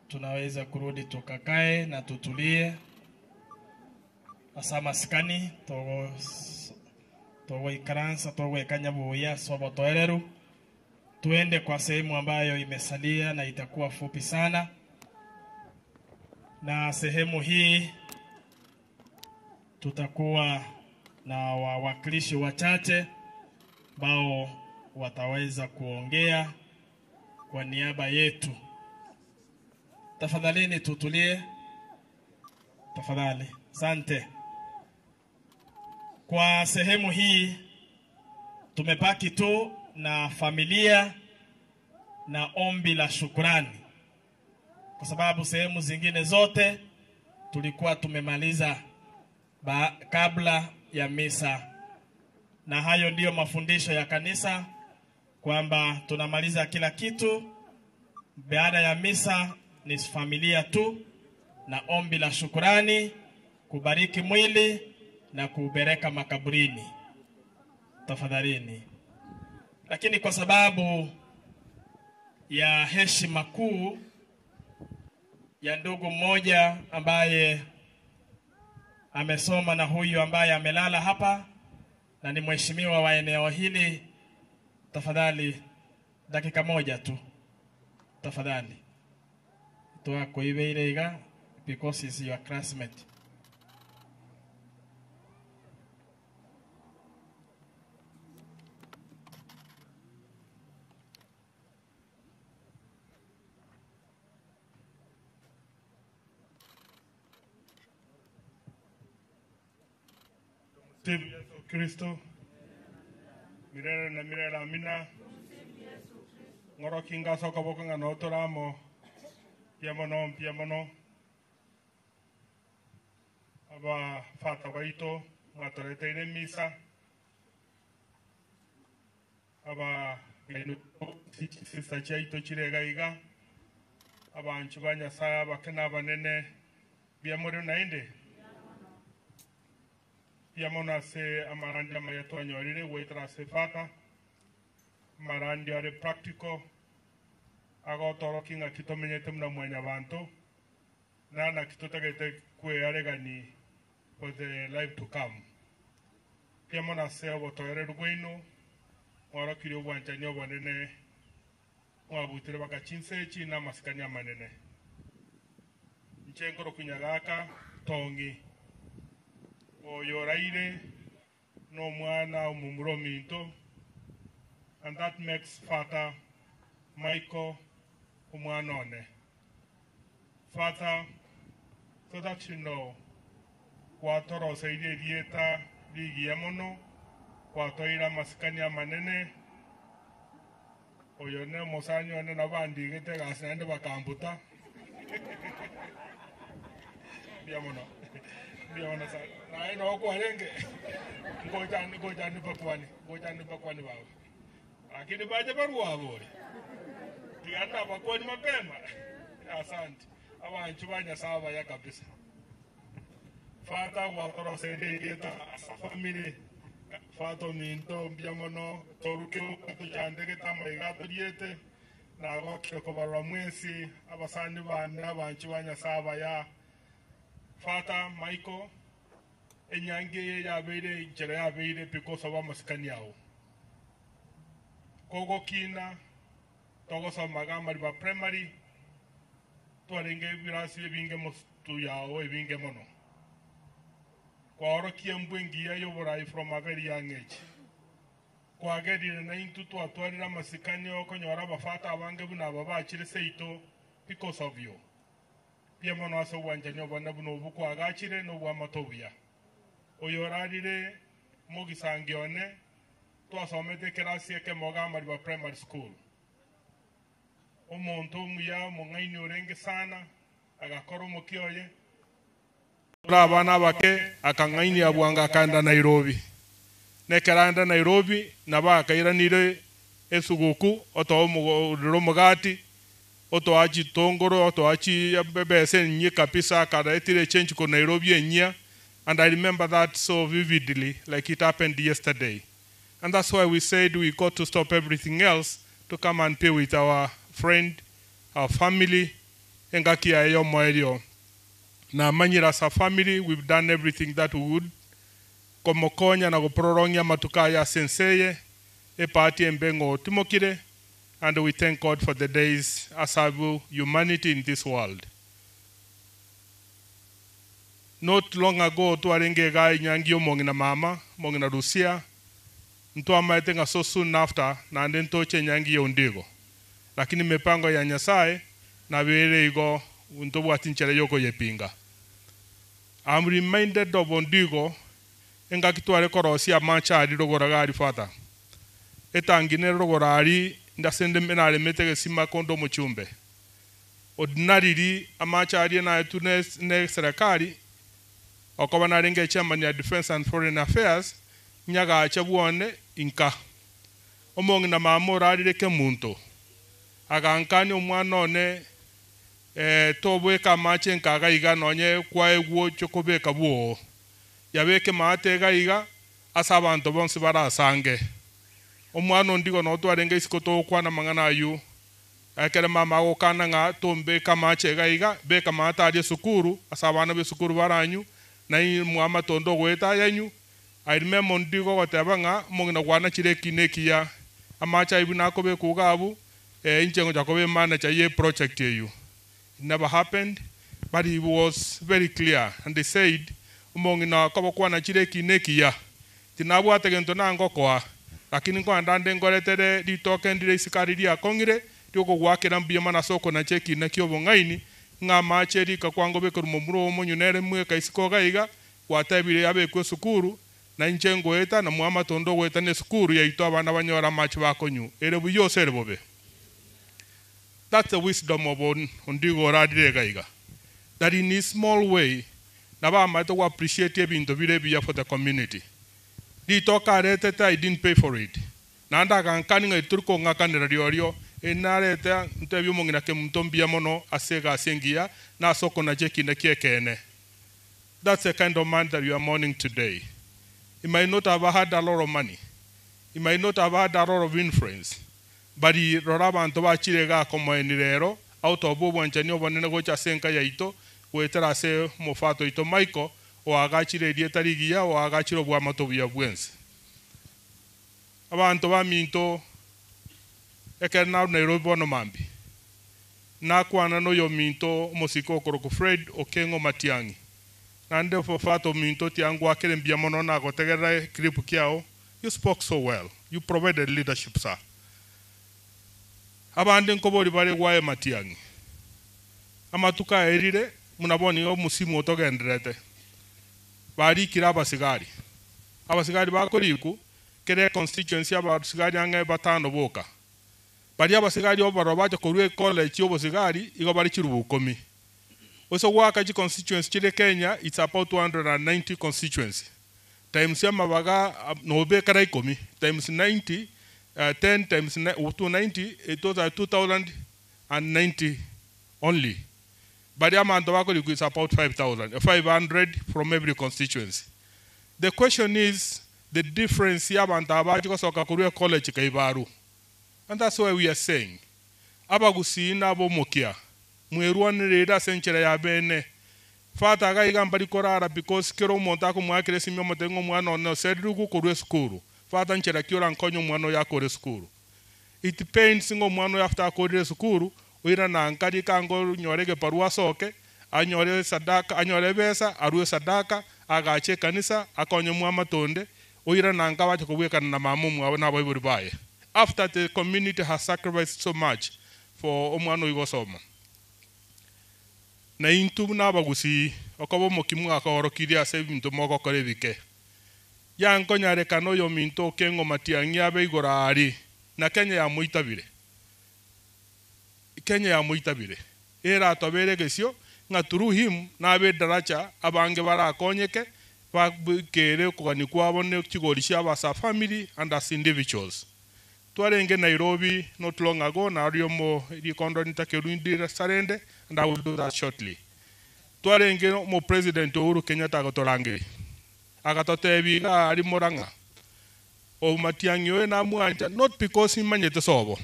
tunaweza kurudi tukakae na tutulie. Asa maskani togo ikaransa togo ikanyabuya sobo toereru. Tuende kwa sehemu ambayo imesalia na itakuwa fupi sana. Na sehemu hii tutakuwa na wawakilishi wachache ambao wataweza kuongea kwa niaba yetu. Tafadhalini tutulie. Tafadhali. Asante. Kwa sehemu hii tumebaki tu na familia na ombi la shukrani, kwa sababu sehemu zingine zote tulikuwa tumemaliza kabla ya misa. Na hayo ndiyo mafundisho ya kanisa, kwamba tunamaliza kila kitu baada ya misa ni familia tu na ombi la shukrani, kubariki mwili na kuubereka makaburini. Tafadhalini. Lakini kwa sababu ya heshima kuu ya ndugu mmoja ambaye amesoma na huyu ambaye amelala hapa na ni mheshimiwa wa eneo hili, tafadhali dakika moja tu. Tafadhali. Toa kuibeirega because he's your classmate. Yesu Kristo mirere na mirere amina ngoro kinga soka boka ngano toramo piamono aba fata baito matorete ine misa aba sisa chaito chirega iga aba nchubanya saa bakena banene biamoro nainde Yamona se amarandi mayato anyorire wetra se fata marandi are practical ago toro kinga kitomenyete mna mwanya bantu na kitotagete kwe aregani for the life to come. Yamona se obotoire rugwino ora kirio bwanjanyo banene mwabutire bakachinse china masikanya manene nchengoro kunyagaka tongi oyoraire no mwana umumuro minto, and that makes Father Michael umwanone. Father, so that you know watoro saidi dieta ligiamono watoira maskania manene oyone mosanyo ne nabandi gete gasende bakambuta diamono Biona sa. Na ino kwa renge. Ngoja ni pakwani baba. Lakini baje barua bori. Tianda pakwani mapema. Asante. Abantu banyasaba ya kabisa. Fata watoro sede yeta asa family. Fato minto biamono toruke kutujande ketama diete na goke ko baramwesi abasani bane abantu banyasaba ya Fata Michael enyange ya beire jere ya beire because of amaskani yao kogo kina togo sa magama riba primary twarenge birasi ebinge mostu yao ebinge mono kwa oro kiembwengi ya yoborai from a very young age kwa gedi na intu to atwarira masikani okonyora bafata abange buna baba chire seito because of you pia mono aso wanjanyo bana buno buko agachire no bwa matobia oyorarire mogisangione to asomete kerasi eke mogama riba primary school omonto muya mongaini orenge sana agakoro mokioye abana bake akangaini abwanga kanda Nairobi nekeranda Nairobi naba kairanire esuguku oto mugati oto achi tongoro oto achi bebese nyi kapisa kada etire change ko Nairobi enya. And I remember that so vividly, like it happened yesterday. And that's why we said we got to stop everything else to come and pay with our friend, our family, engaki ayo moerio. Na manyira sa family, we've done everything that we would. Komokonya na goproronya matukaya senseye, e party embengo timokire, and we thank God for the days asabu humanity in this world. Not long ago, tuarenge gai nyangio mongina mama, mongina Rusia, ntuamaitenga so soon after, na ndentoche nyangio ndigo. Lakini mepango ya Nyasaye, na vile igo, untobu atinchere yoko yepinga. I'm reminded of Ondigo, enga kituare korosia mancha adi rogoragari fata. Etangine rogorari, ndasende menare metege sima kondo mochumbe. Ordinarily, amacha adi na etune ne serakari, okoba ringe chairman ya Defense and Foreign Affairs nyaga achabuone inka omongi na mamora rireke muntu agankani omwana one tobwe kamache nkaga iga nonye kwa egwo chokobeka buo yabeke mate ga iga asabantu bonse barasange omwana ndigo no twarenge isikoto kwana mangana ayu akere mama okana nga tombe kamache ga iga beka mata ali sukuru asabana be sukuru baranyu na muama tondo gweta yanyu I remember ndigo watabanga mongina kwana chire kinekia amacha ibuna kobe kugabu inchengo jakobe mana cha ye project you. It never happened, but it was very clear, and they said mongina kobo kwana chire kinekia tinabu ategento na ngokwa lakini kwa ndande ngoretere di token dire sikari ya kongire tioko gwakira mbia mana soko na cheki na kiobo ngaini nga macheri ka kwango be kurumumuro monyunere mwe ka isiko gaiga watabire abe ko sukuru na inchengo eta na muama tondo weta ne sukuru ya ito abana banyora machi bakonyu ere buyo serbobe. That's the wisdom of Ondigo radire gaiga, that in a small way na ba mato wa appreciate binto bire biya for the community. Di toka rete I didn't pay for it na anda kan kaninga turko ngakane radio enareta ntebyo mongina ke mtombia mono asega asengia na soko na jeki na kiekene. That's the kind of man that you are mourning today. He might not have had a lot of money. He might not have had a lot of influence. But he roraba antoba chirega como enirero out of bobo anchanyo banene gocha senka ya ito wetera se mofato ito Michael o agachire dieta ligia o agachiro bwa matobia bwense. Aba antoba minto ekerna Nairobi bono mambi na kwana no yo minto mosiko koroko Fred Okengo Matiangi nande fofato minto tiangu akere mbia mono na gotegera clip kiao. You spoke so well, you provided leadership, sir. Abande nkobori bare wae Matiangi amatuka erire munaboni o musimu otogendrete bari kiraba sigari abasigari bakoriku kere constituency abasigari ange batano boka bari abasigari obarobaje korwe college obosigari igo bari chirubukomi Also wakaji constituency chile Kenya, it's about 290 constituency. Times ya mabaga nobe karai komi. Times 90, 10 times 290, it was 2,090 only. But the amount of work is about 500 from every constituency. The question is the difference here and college kaibaru. And that's why we are saying abagusi na bomokia mweruan reda senchera ya bene fata ga igamba rikorara because kero monta ko mwakire simyo motengo mwana no sedru ku korwe skuru fata nchera kiora nkonyo mwana ya kore skuru. It pains ngo mwana after kore skuru uira na ankari kango nyorege parua soke anyore sadaka anyore besa arue sadaka agache kanisa akonyo mwa tonde uira na ankawa chokubweka na mamu mwa na baiburi baye. After the community has sacrificed so much for omwano igosoma na intu na bagusi okobo mokimu akorokiria se bintu moko kore bike ya nkonyare kano yo minto kengo matiangi abe igora ari na Kenya ya muitabire era tobere gesio ngaturu him na abe daracha abange bara konyeke bakere kugani kwabone kigorisha abasa family and as individuals. Twarenge Nairobi not long ago na riomo rikondo nitakerundi sarende, and I will do that shortly. Twarenge mo President Uhuru Kenyatta gotorange agatotebi ari moranga o matiangyo na muanja, not because imanyete sobo,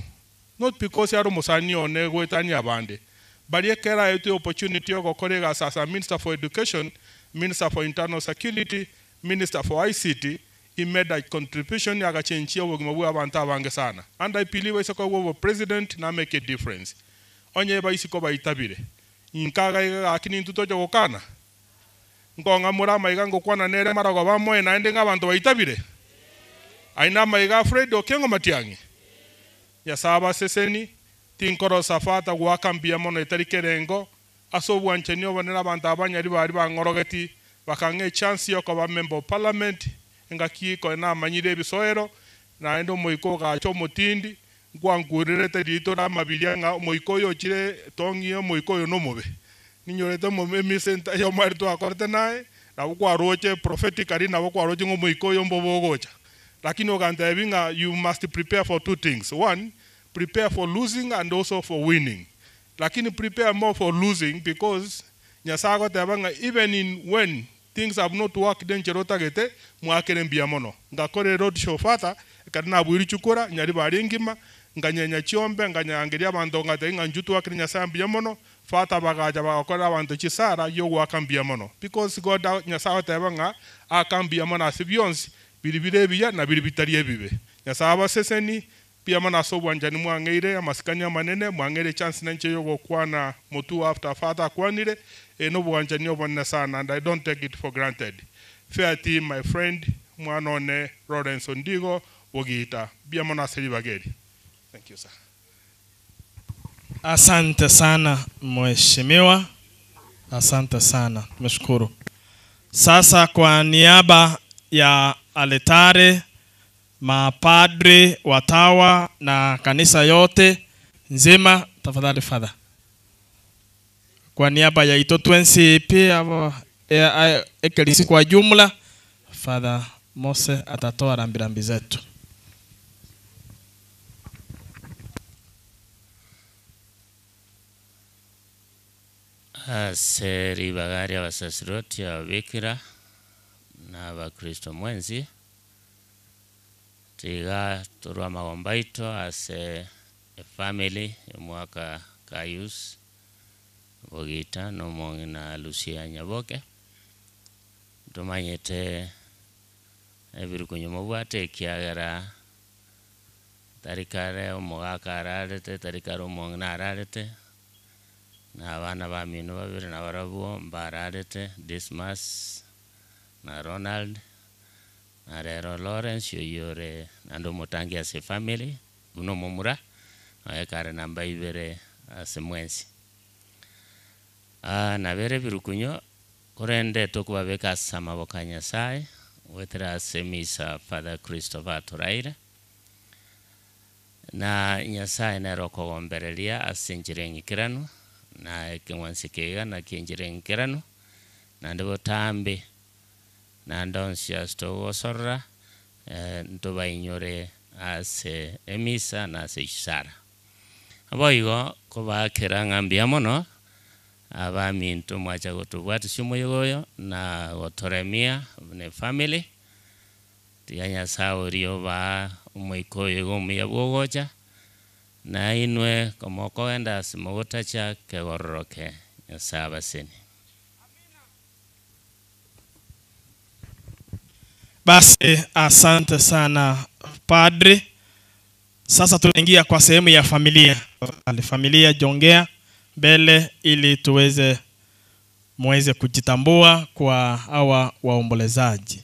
not because yaro musani one gwetani abande, but yekera yote opportunity go kolega as a Minister for Education, Minister for Internal Security, Minister for ICT. He made a contribution yaga chenchi obogimabwa abantu abange sana, and I believe isoko wo president na make a difference. Onye ba isiko ba itabire nkaga akini ntutojo kokana ngonga mura maiga ngokwana nere marago bamwe na ende ngabantu ba itabire aina maiga afraid okengo matiangi ya saba seseni tinkoro safata gwakambia mono etarikerengo asobwancheni obonera abantu abanyari bari bangorogeti bakange chance yo ko ba member of parliament ngaki ko na manyire bisoero na endo moiko ga cho mutindi gwangurire te dito na mabilia nga moiko yo chire tongi yo moiko yo no mobe ninyorete mo me senta yo marto akorte nae na kwa roche prophetically na kwa roche ngo moiko yo mbobo gocha lakini oganta ebinga you must prepare for two things. One, prepare for losing and also for winning. Lakini prepare more for losing because nyasago tabanga even in when things have not worked then cherota gete mwakere mbiamono ngakore road show fata kana bwiri chukura nyari baringima nganyanya chiombe nganyangeria abantu ngate nganjutu wakiri nyasa mbiamono fata bagaja bakora abantu chisara yo wakambiamono because God nyasa tabanga akambiamono asibionsi bilibire biya na bilibitari ebibe nyasa seseni pia mana sobwanjani mwangeire amasikanya manene mwangere chance nanche yogo kwana motu after fata kwanire no bwanjani obonna sana, and I don't take it for granted. Fair team, my friend mwanone Lawrence Ondigo Wogita bia mana seribageri. Thank you sir. Asante sana mheshimiwa, asante sana, tumeshukuru. Sasa kwa niaba ya altare, mapadre, watawa na kanisa yote nzima, tafadhali father, kwa niaba ya Itoto NCP ekelisi kwa jumla, Father Mose atatoa rambirambi zetu. Aseri bagari abasasiroti ababikira n'abakristo mwenzi tiga turwa magombaito as a family mwaka Kayus Bogita no mongi na Lucia Nyaboke tumanyete ebiru kunyomo bwate kiagara tarikare omugaka ararete tarikare omongi na ararete na abana ba mino babiri na barabuo mbararete Dismas na Ronald na rero Lawrence yoyore nando mutangi as a family uno momura ayekare namba ibere as mwensi na bere birukunyo korende tokubabeka sama bokanya sai wetra semisa Father Christopher Toraire na nyasaye na roko gomberelia asinjirengi kiranu na kingwansikega na kinjirenkerano na ndebo tambi na ndonsia sto sorra ntoba inyore ase emisa na ase isara aboigo koba keranga mbia mono abaminto mwacha gotubwata simoyogoyo na gotoremia ne family tianya saurio ba umoikoyo gomya bogocha na inwe komoko enda simogotacha kegororoke sabaseni. Basi asante sana padri. Sasa tunaingia kwa sehemu ya familia. Familia jongea mbele ili muweze kujitambua kwa hawa waombolezaji.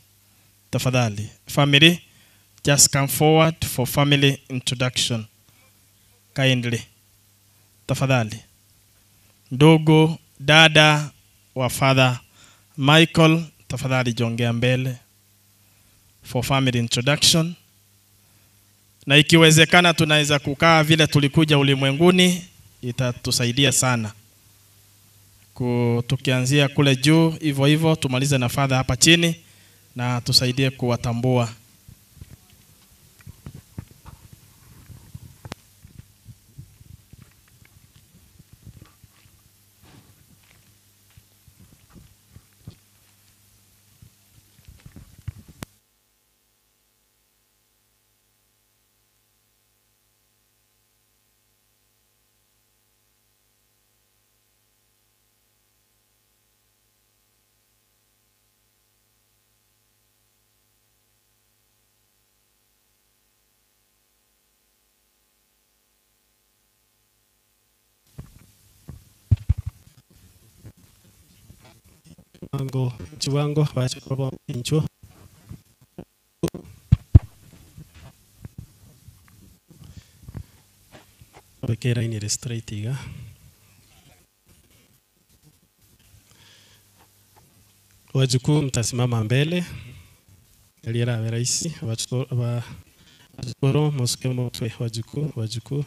Tafadhali. Family, just come forward for family introduction. Kindly. Tafadhali. Ndugu, dada wa Father Michael, tafadhali jongea mbele for family introduction. Na ikiwezekana tunaweza kukaa vile tulikuja ulimwenguni, itatusaidia sana. Tukianzia kule juu hivyo hivyo tumalize na Father hapa chini na tusaidie kuwatambua. Chiwango bacho kwa incho bekera ini restraitiga wajukuu mtasimama mbele aliera raisi wachukuru moskemo twe wajukuu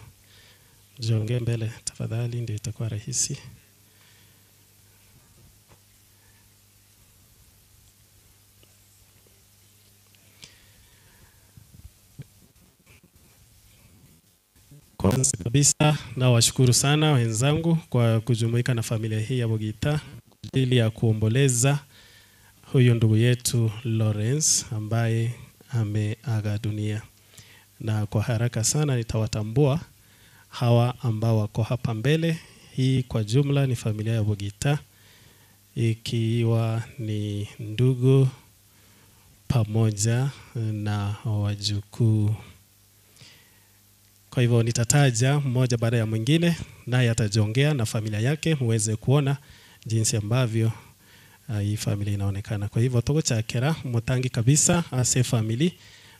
jonge mbele tafadhali ndio itakuwa rahisi. Kwanza kabisa na washukuru sana wenzangu kwa kujumuika na familia hii ya Bogita ili ya kuomboleza huyo ndugu yetu Lawrence ambaye ameaga dunia. Na kwa haraka sana nitawatambua hawa ambao wako hapa mbele. Hii kwa jumla ni familia ya Bogita, ikiwa ni ndugu pamoja na wajukuu. Kwa hivyo nitataja mmoja baada ya mwingine naye atajongea na familia yake muweze kuona jinsi ambavyo hii familia inaonekana. Kwa hivyo togochakera mutangi kabisa ase family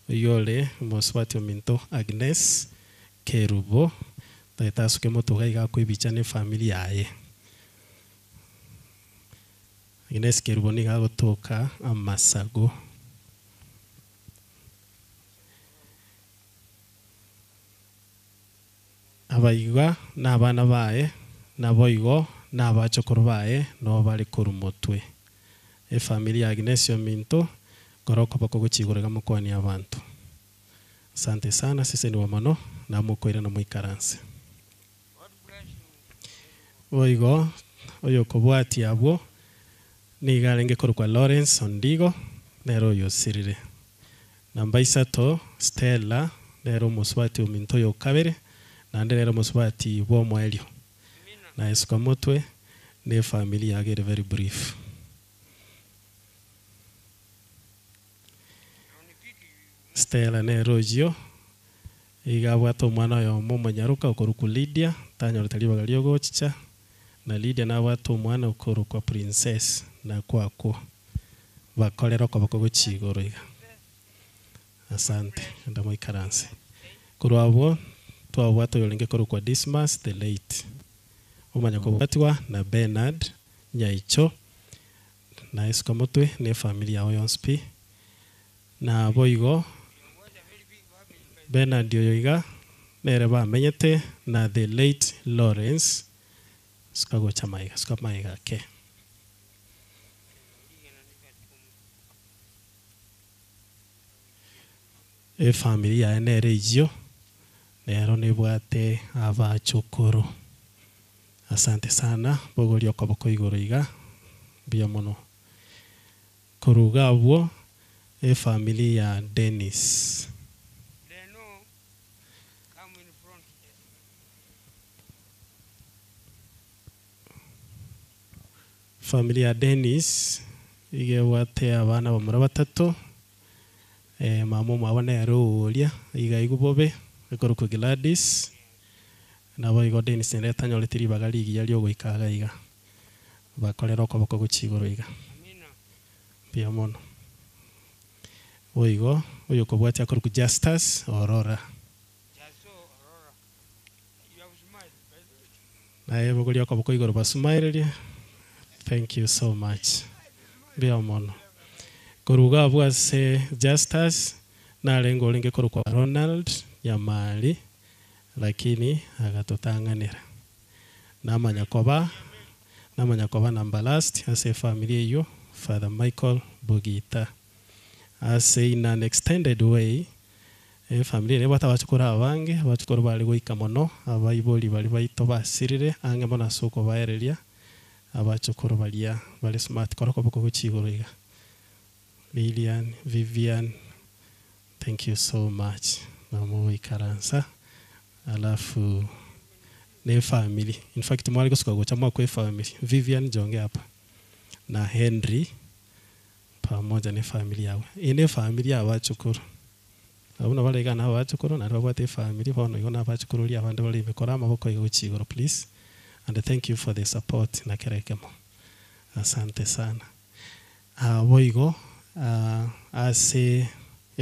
yole Moswati Ominto Agnes Kerubo taitasuke motoga igakwibichane familia yaye. Agnes Kerubo ni gagotoka Amasago. Abaigwa n'abana bae naboigo n'abachokoro bae no bali kurumotwe familia Agnes Ominto goroko bako guchigurega mukwani abantu. Asante sana, sisi ni wamano na mukoira na muikaranse. Oigo oyo kobwati abo ni garenge korukwa Lawrence Ondigo nero yo sirire. Namba 3 Stella nero Moswati Ominto yo kabere na nderero Moswati bo mwelio. Na esuka motwe ne familia yake very brief. Stella ne Rogio igabwato mwana yo momo nyaruka okoruku Lydia tanyo taliba galio gochicha na Lydia na watu mwana okoruku Princess na kwako bakolero ko bako gochigoro iga. Asante ndamo ikaranse kurwabo twabwato yolenge koruku Dismas the late umanya ko batwa na Bernard Nyaicho na eskomotwe ne familia ya Oyonspi na boigo Bernard yoiga nere ba menyete na the late Lawrence Sikagocha maiga, sukamaiga ke. Familia enere ijio nero nibwate abachukuru. Asante sana bogori okoboko igoro iga bia mono. Kuruga abo familia Dennis. Familia Dennis ige wate abana bamura batatu. Mama mwabana yarulia iga igubobe ekoroku Gladys nabo igo Dennis neta nyoletiri bagaligi yali ogoikaga iga bakorera okoboko guchigoro iga pia mono oigo oyo kobwati akoroku Justus Aurora naye bogoli okoboko igoro basumaireria. Thank you so much pia mono koruga bwase Justus na lengo linge korukwa Ronald ya mali lakini agatotanganira namanya koba number last ase familia hiyo Father Michael Bogita ase in an extended way familia ne batabachukura abange abachukura bali goika mono abayiboli bali baito basirire ange mona soko baereria abachukura balia bali smart koroko boko guchigoroiga. Lilian, Vivian, thank you so much. Mamo ikaransa. Alafu ne family. In fact mwali kusukagocha mwakwe family. Vivian jonge hapa. Na Henry pamoja ne family yawe. Ine family ya wachukuru. Abuna wale gana wachukuru na wabate family bono yona wachukuru li abande wale imekora maboko y'uchigoro please. And thank you for the support na kerekemo. Asante sana. Boigo ase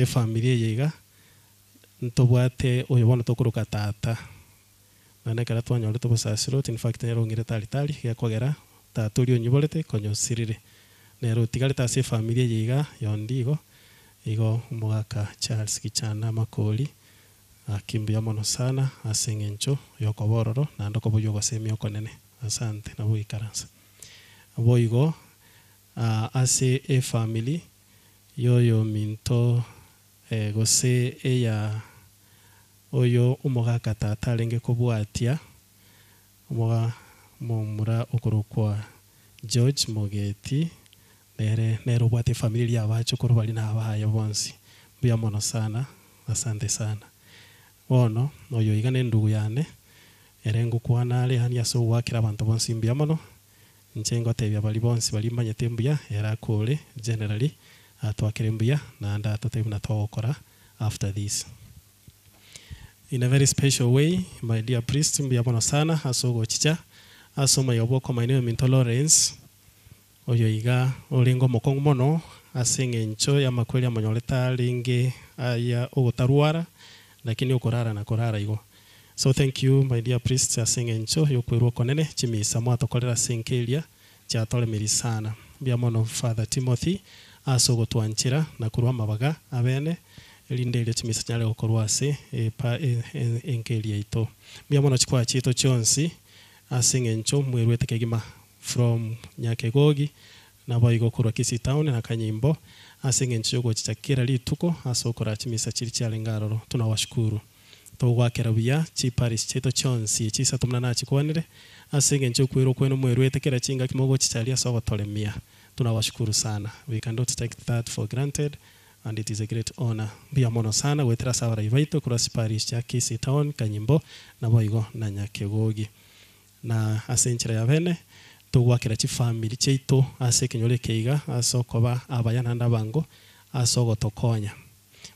familia yiga ntobwate oyo bono tokuruka tata nane kara twanyole tobosasiro. In fact nero ngire tali yakogera taturi onyibolete konyosirire nero tigaleta ase familia yiga yondigo igo mwaka Charles Kichana Makoli akimbia mono sana asengencho yokobororo na ndoko boyo gosemi okonene. Asante na buikaransa boigo ase family yoyo minto gose eya oyo umugaka tata lenge kubwatia umuga mumura okorokwa George Mogeti nero bwate familia abacho koro bali na abaye bonsi bya mono sana. Asante sana wono oyo igane ndugu yane erengo kwana ale hania so wakira abantu bonsi bya mono nchengo tebya bali bonsi bali manyete mbya era kole generally atwakire mbya na anda totebuna twokora after this in a very special way. My dear priest mbya mono sana asogo chicha asoma yoboko maeneo Minto Lawrence oyo iga olingo mokongo mono asengencho ya makweli amanyoleta linge aya ogotarwara lakini okorara na korara igo. So thank you my dear priest asengencho yokwirwo konene chimisa mwatokolera senkelia chatole mirisana bya mono Father Timothy asogo twanchira na kurwa mabaga abene elindele chimisa nyale okorwase enkelia ito bya mono chikwa chito chonsi asengencho mwirwete kegima from Nyakegogi na boigo kurwa Kisi town na Kanyimbo asengencho go chichakira lituko asokora chimisa chiri cyalengaroro. Tunawashukuru togwakera buya chiparish cheto chonsi chisa tumna na chikwanire asengencho kwiro kweno mwerwete kera chinga kimogo chichalia sawa tolemia. Tunawashukuru sana. We cannot take that for granted and it is a great honor. Bia mono sana wetera sawa ivaito kurwa parish cha Kisi town Kanyimbo na boigo na Nyakegogi na asenchira ya bene tugwakira chi family cheito ase kinyole keiga asokoba abayana ndabango asogo tokonya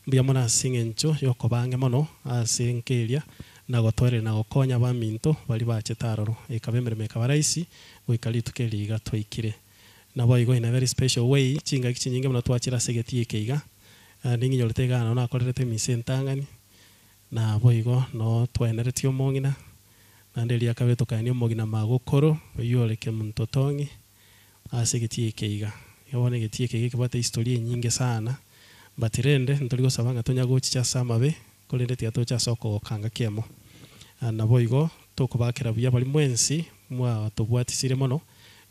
mbia mona singencho yokobange mono asenkelia na gotore na gokonya ba minto bali bache taroro ekabemere mekabaraisi goikalituke toikire na boigo in a very special way chinga kichinyinge mono twachira segeti keiga ningi nyoletega na akorerete misentangani na boigo no tweneretio mongina nandeli akabeto kani omogina magokoro yoleke muntotongi asegetie keiga yabone getie keiga kibate historia nyingi sana batirende ntoligo sabanga tonya gochicha samabe kolende tia tocha soko kanga kemo na boigo tokobakera buya bali mwensi mwa tubwatisire mono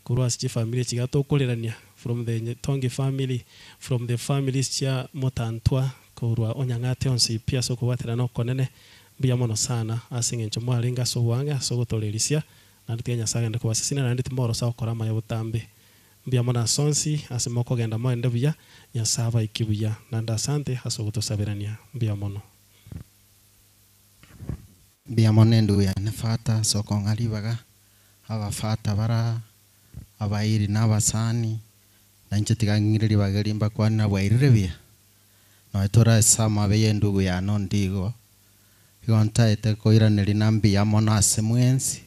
kurwa cia family ciga tukurirania from the Tongi family, from the families cia Mutantwa kurwa onyang'ate onse pia so kuwatira no konene mbia mono sana asingencho mwaringa so wanga so gutolelisia na nditia nyasaga ndiko wasisina na nditi moro sa ukora mayo butambe mbia mona sonsi asimoko genda mo ende bia nyasaba ikibuya na ndasante aso gutosabirania mbia mono mbia monendu ya nefata soko ngalibaga abafata bara abairi n'abasani na nche tigangiriri bagerimba kwani na bwairire bia no etora sama beye ndugu ya nondigo yonta ete koiraneri nambi ya monase mwensi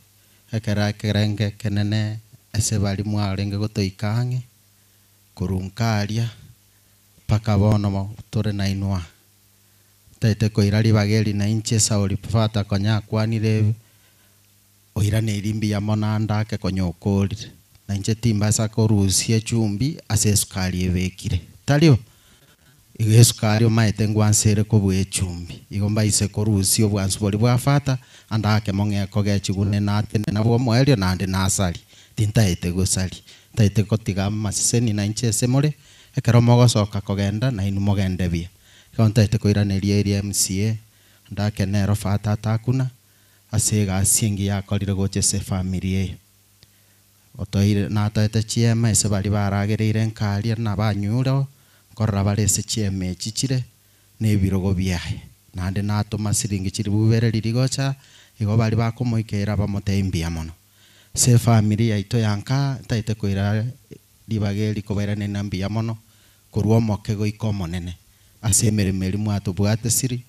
ekera kerenge kenene ese bali mwarenge gotoikange kurunkaria paka bono tore na inwa tete koirari bageri na inche sauri pfata konya kwanire oirane irimbi ya monanda ke konyokorire na inche timba sa korusie chumbi ase sukari ebekire talio igo sukari omaete ngwansere kobwe chumbi igomba ise korusie obwansu bori bwafata andake monge kogechigune nate na bwo mwerio nande nasari tintaete gosari taite kotiga masiseni na inche semore ekero mogosoka kogenda na inu mogende bia kontaite koiraneria area MCA ndake nero fata takuna asega asingi yakorire goche se family ye otoire na taite chiema ese bali baragereire nkaria na banyuro korra barese chieme chichire ne birogo biahe nande natoma siringi chiri bubere lirigocha igo bali bakomoikera bamoteimbia mono se family yaito yanka taite koira libageri kobairane nambia mono kurwo moke go ikomonene asemere meri mwato bwate siri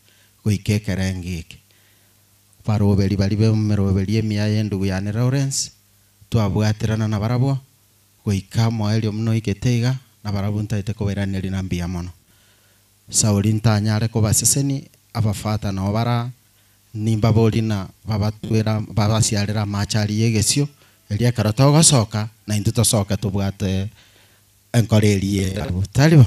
go ikekerengike parobeli bali be merobeli emia yendu yane Lawrence twabwaterana na barabo go ikamo elio mno iketeiga na barabo ntaite kobairane linambia mono Sauli ntanyare ko baseseni abafata no bara nimba bolina babatwera babasiarera machari yegesio elia karata gosoka na into soka tubwate enkorerie talibo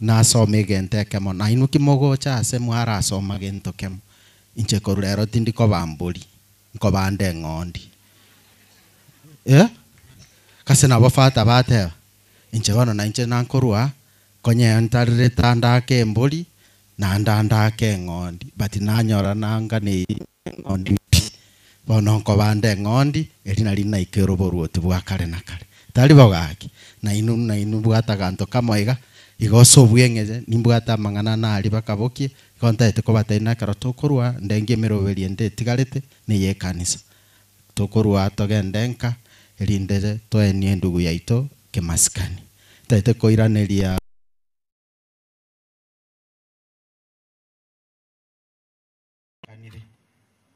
na some gente kemo na inu kimogo cha se mwara soma gento kemo inche korero tindi ko bambuli ko bande ngondi kase na bafata bate inche bano na inche nankorwa konye antarire tanda ke mbuli na ndanda ke ngondi but nanyora nanga ni ngondi bono ko bande ngondi elina lina ikero boruoti bwakare nakare talibo gaki na inu bwata ganto kamoiga igoso bwengeze nimbwata mangana na ali bakabokie konta ete ko bataina karo tokorwa ndenge merobeli ende tigarete ni ye kanisa tokorwa togendenka elinde to eni ndugu yaito ke maskani taite koiraneria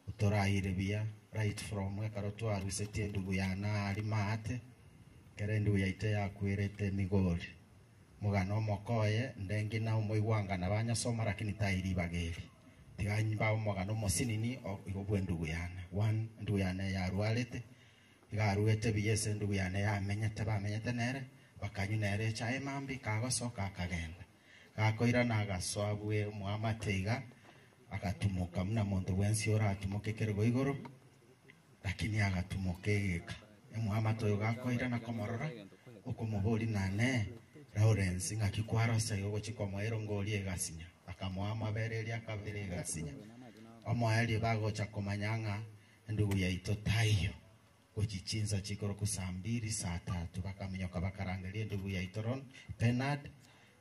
utoraire bia right from karo to arusete ndugu yana ali mate kere ndugu yaite yakwirete migori mugano mokoye ndenge na umuigwanga na banya soma lakini tairi bageri tiganyimba mugano mosinini igobwe ndugu yana one ndugu yana yarwalete igaruete biyese ndugu yana yamenyete bamenyete nere bakanyu nere chae mambi kagosoka akagenda gakoira na gaswabwe muamateiga akatumuka muna muntu wensi ora atumuke kerego igoro lakini agatumukegeka muamato gakoira na komorora ukomoboli nane Lawrence ngakikwara sayo gochikomoero ngoli egasinya akamwama bereli akabere egasinya omwaeli bago chakomanyanga ndugu yaito tayo gochichinza chikoro kusambiri saa 3 bakamenyoka bakarangelie ndugu yaito Ron Penard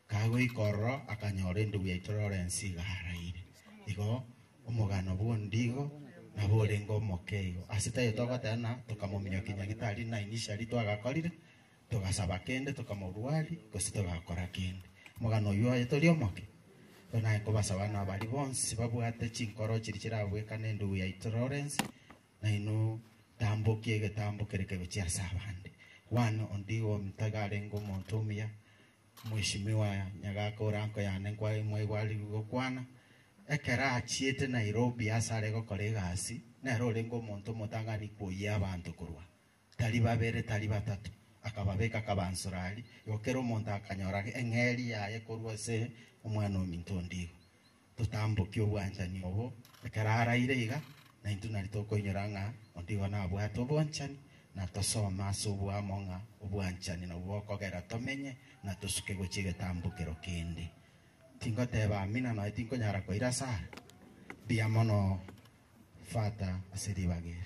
kago ikoro akanyore ndugu yaito Lawrence garaire igo omugano bondigo na bolengo mokeigo asitayo togotana tukamuminyo kinyagitari na initially twagakorire tugasaba kende tukamurwali kosito gakora kende mugano yo yetolio moke ona ko basabana bali bonsi babwate chinkoro chirichira bwekane ndugu ya Lawrence na inu tambokie getambokereke bichya sabande one ondigo mtagarengo montumia mheshimiwa nyagako ranko yane kwa mwegwali gokwana ekera achiete Nairobi asare gokore gasi na rolengo monto motangani kuya abantu kurwa tali babere tali batatu akababeka kabansurali yokero monta akanyora engeri yaye kurwase umwana omintondigo tutambuki obwanchani obo ekara iraga na intu nalitoko inyoranga ondigo na bwato bonchani na tosoma ase obwamong'a obwanchani na bwokogera tomenye na tosuke gochia egetambukero kende tingoteba amina naye tinkonyara koira sara bia mono fata ase ribagere.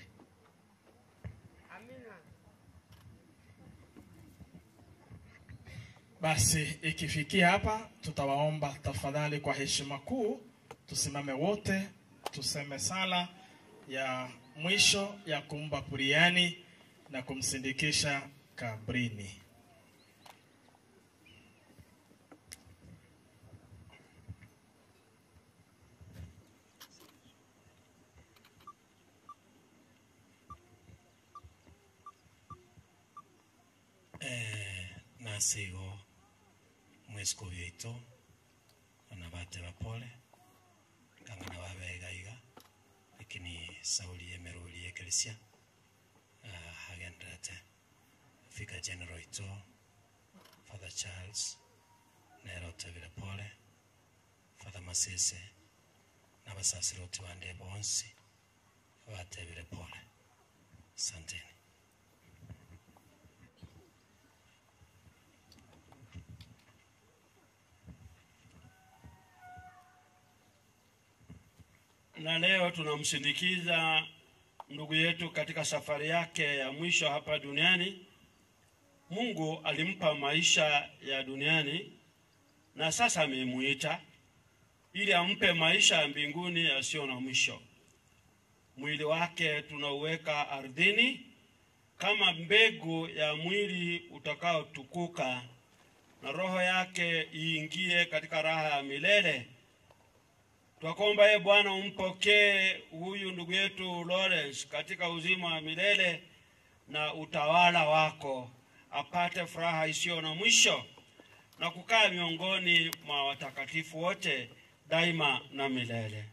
Basi ikifikia hapa, tutawaomba tafadhali kwa heshima kuu tusimame wote tuseme sala ya mwisho ya kumba puriani na kumsindikisha kabrini. Nasigo mwesko byaito anabate bapole kangana babega iga lakini sauli emeruli ekelisia hagendete fika general ito Father Charles nero tebile pole Father Masese n'abasasiroti bande bonsi batebile pole. Asanteni. Na leo tunamsindikiza ndugu yetu katika safari yake ya mwisho hapa duniani. Mungu alimpa maisha ya duniani na sasa amemuita ili ampe maisha ya mbinguni yasiyo na mwisho. Mwili wake tunauweka ardhini kama mbegu ya mwili utakaotukuka, na roho yake iingie katika raha ya milele. Twakomba Bwana umpokee huyu ndugu yetu Lawrence katika uzima wa milele na utawala wako, apate furaha isiyo na mwisho na kukaa miongoni mwa watakatifu wote daima na milele.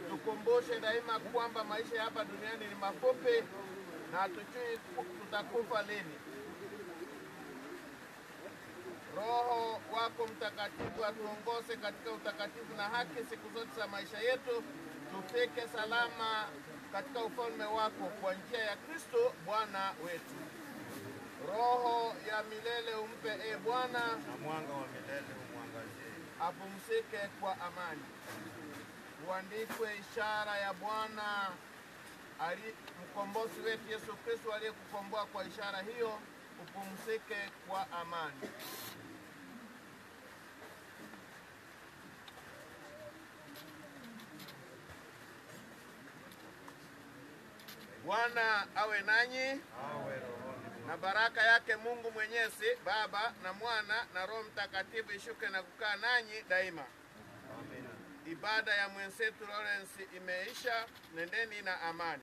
Tukumbushe daima kwamba maisha hapa duniani ni mafupi na hatujui tutakufa lini. Roho wako Mtakatifu atuongoze katika utakatifu na haki siku zote za maisha yetu, tufike salama katika ufalme wako kwa njia ya Kristo Bwana wetu. Roho ya milele umpe Bwana, na mwanga wa milele umwangazie. Apumzike kwa amani. Uandikwe ishara ya Bwana mkombozi wetu Yesu Kristo aliyekukomboa kwa ishara hiyo, upumzike kwa amani. Bwana awe nanyi, na baraka yake Mungu Mwenyezi, Baba na Mwana na Roho Mtakatifu ishuke na kukaa nanyi daima. Ibada ya mwenzetu Lawrence imeisha. Nendeni na amani.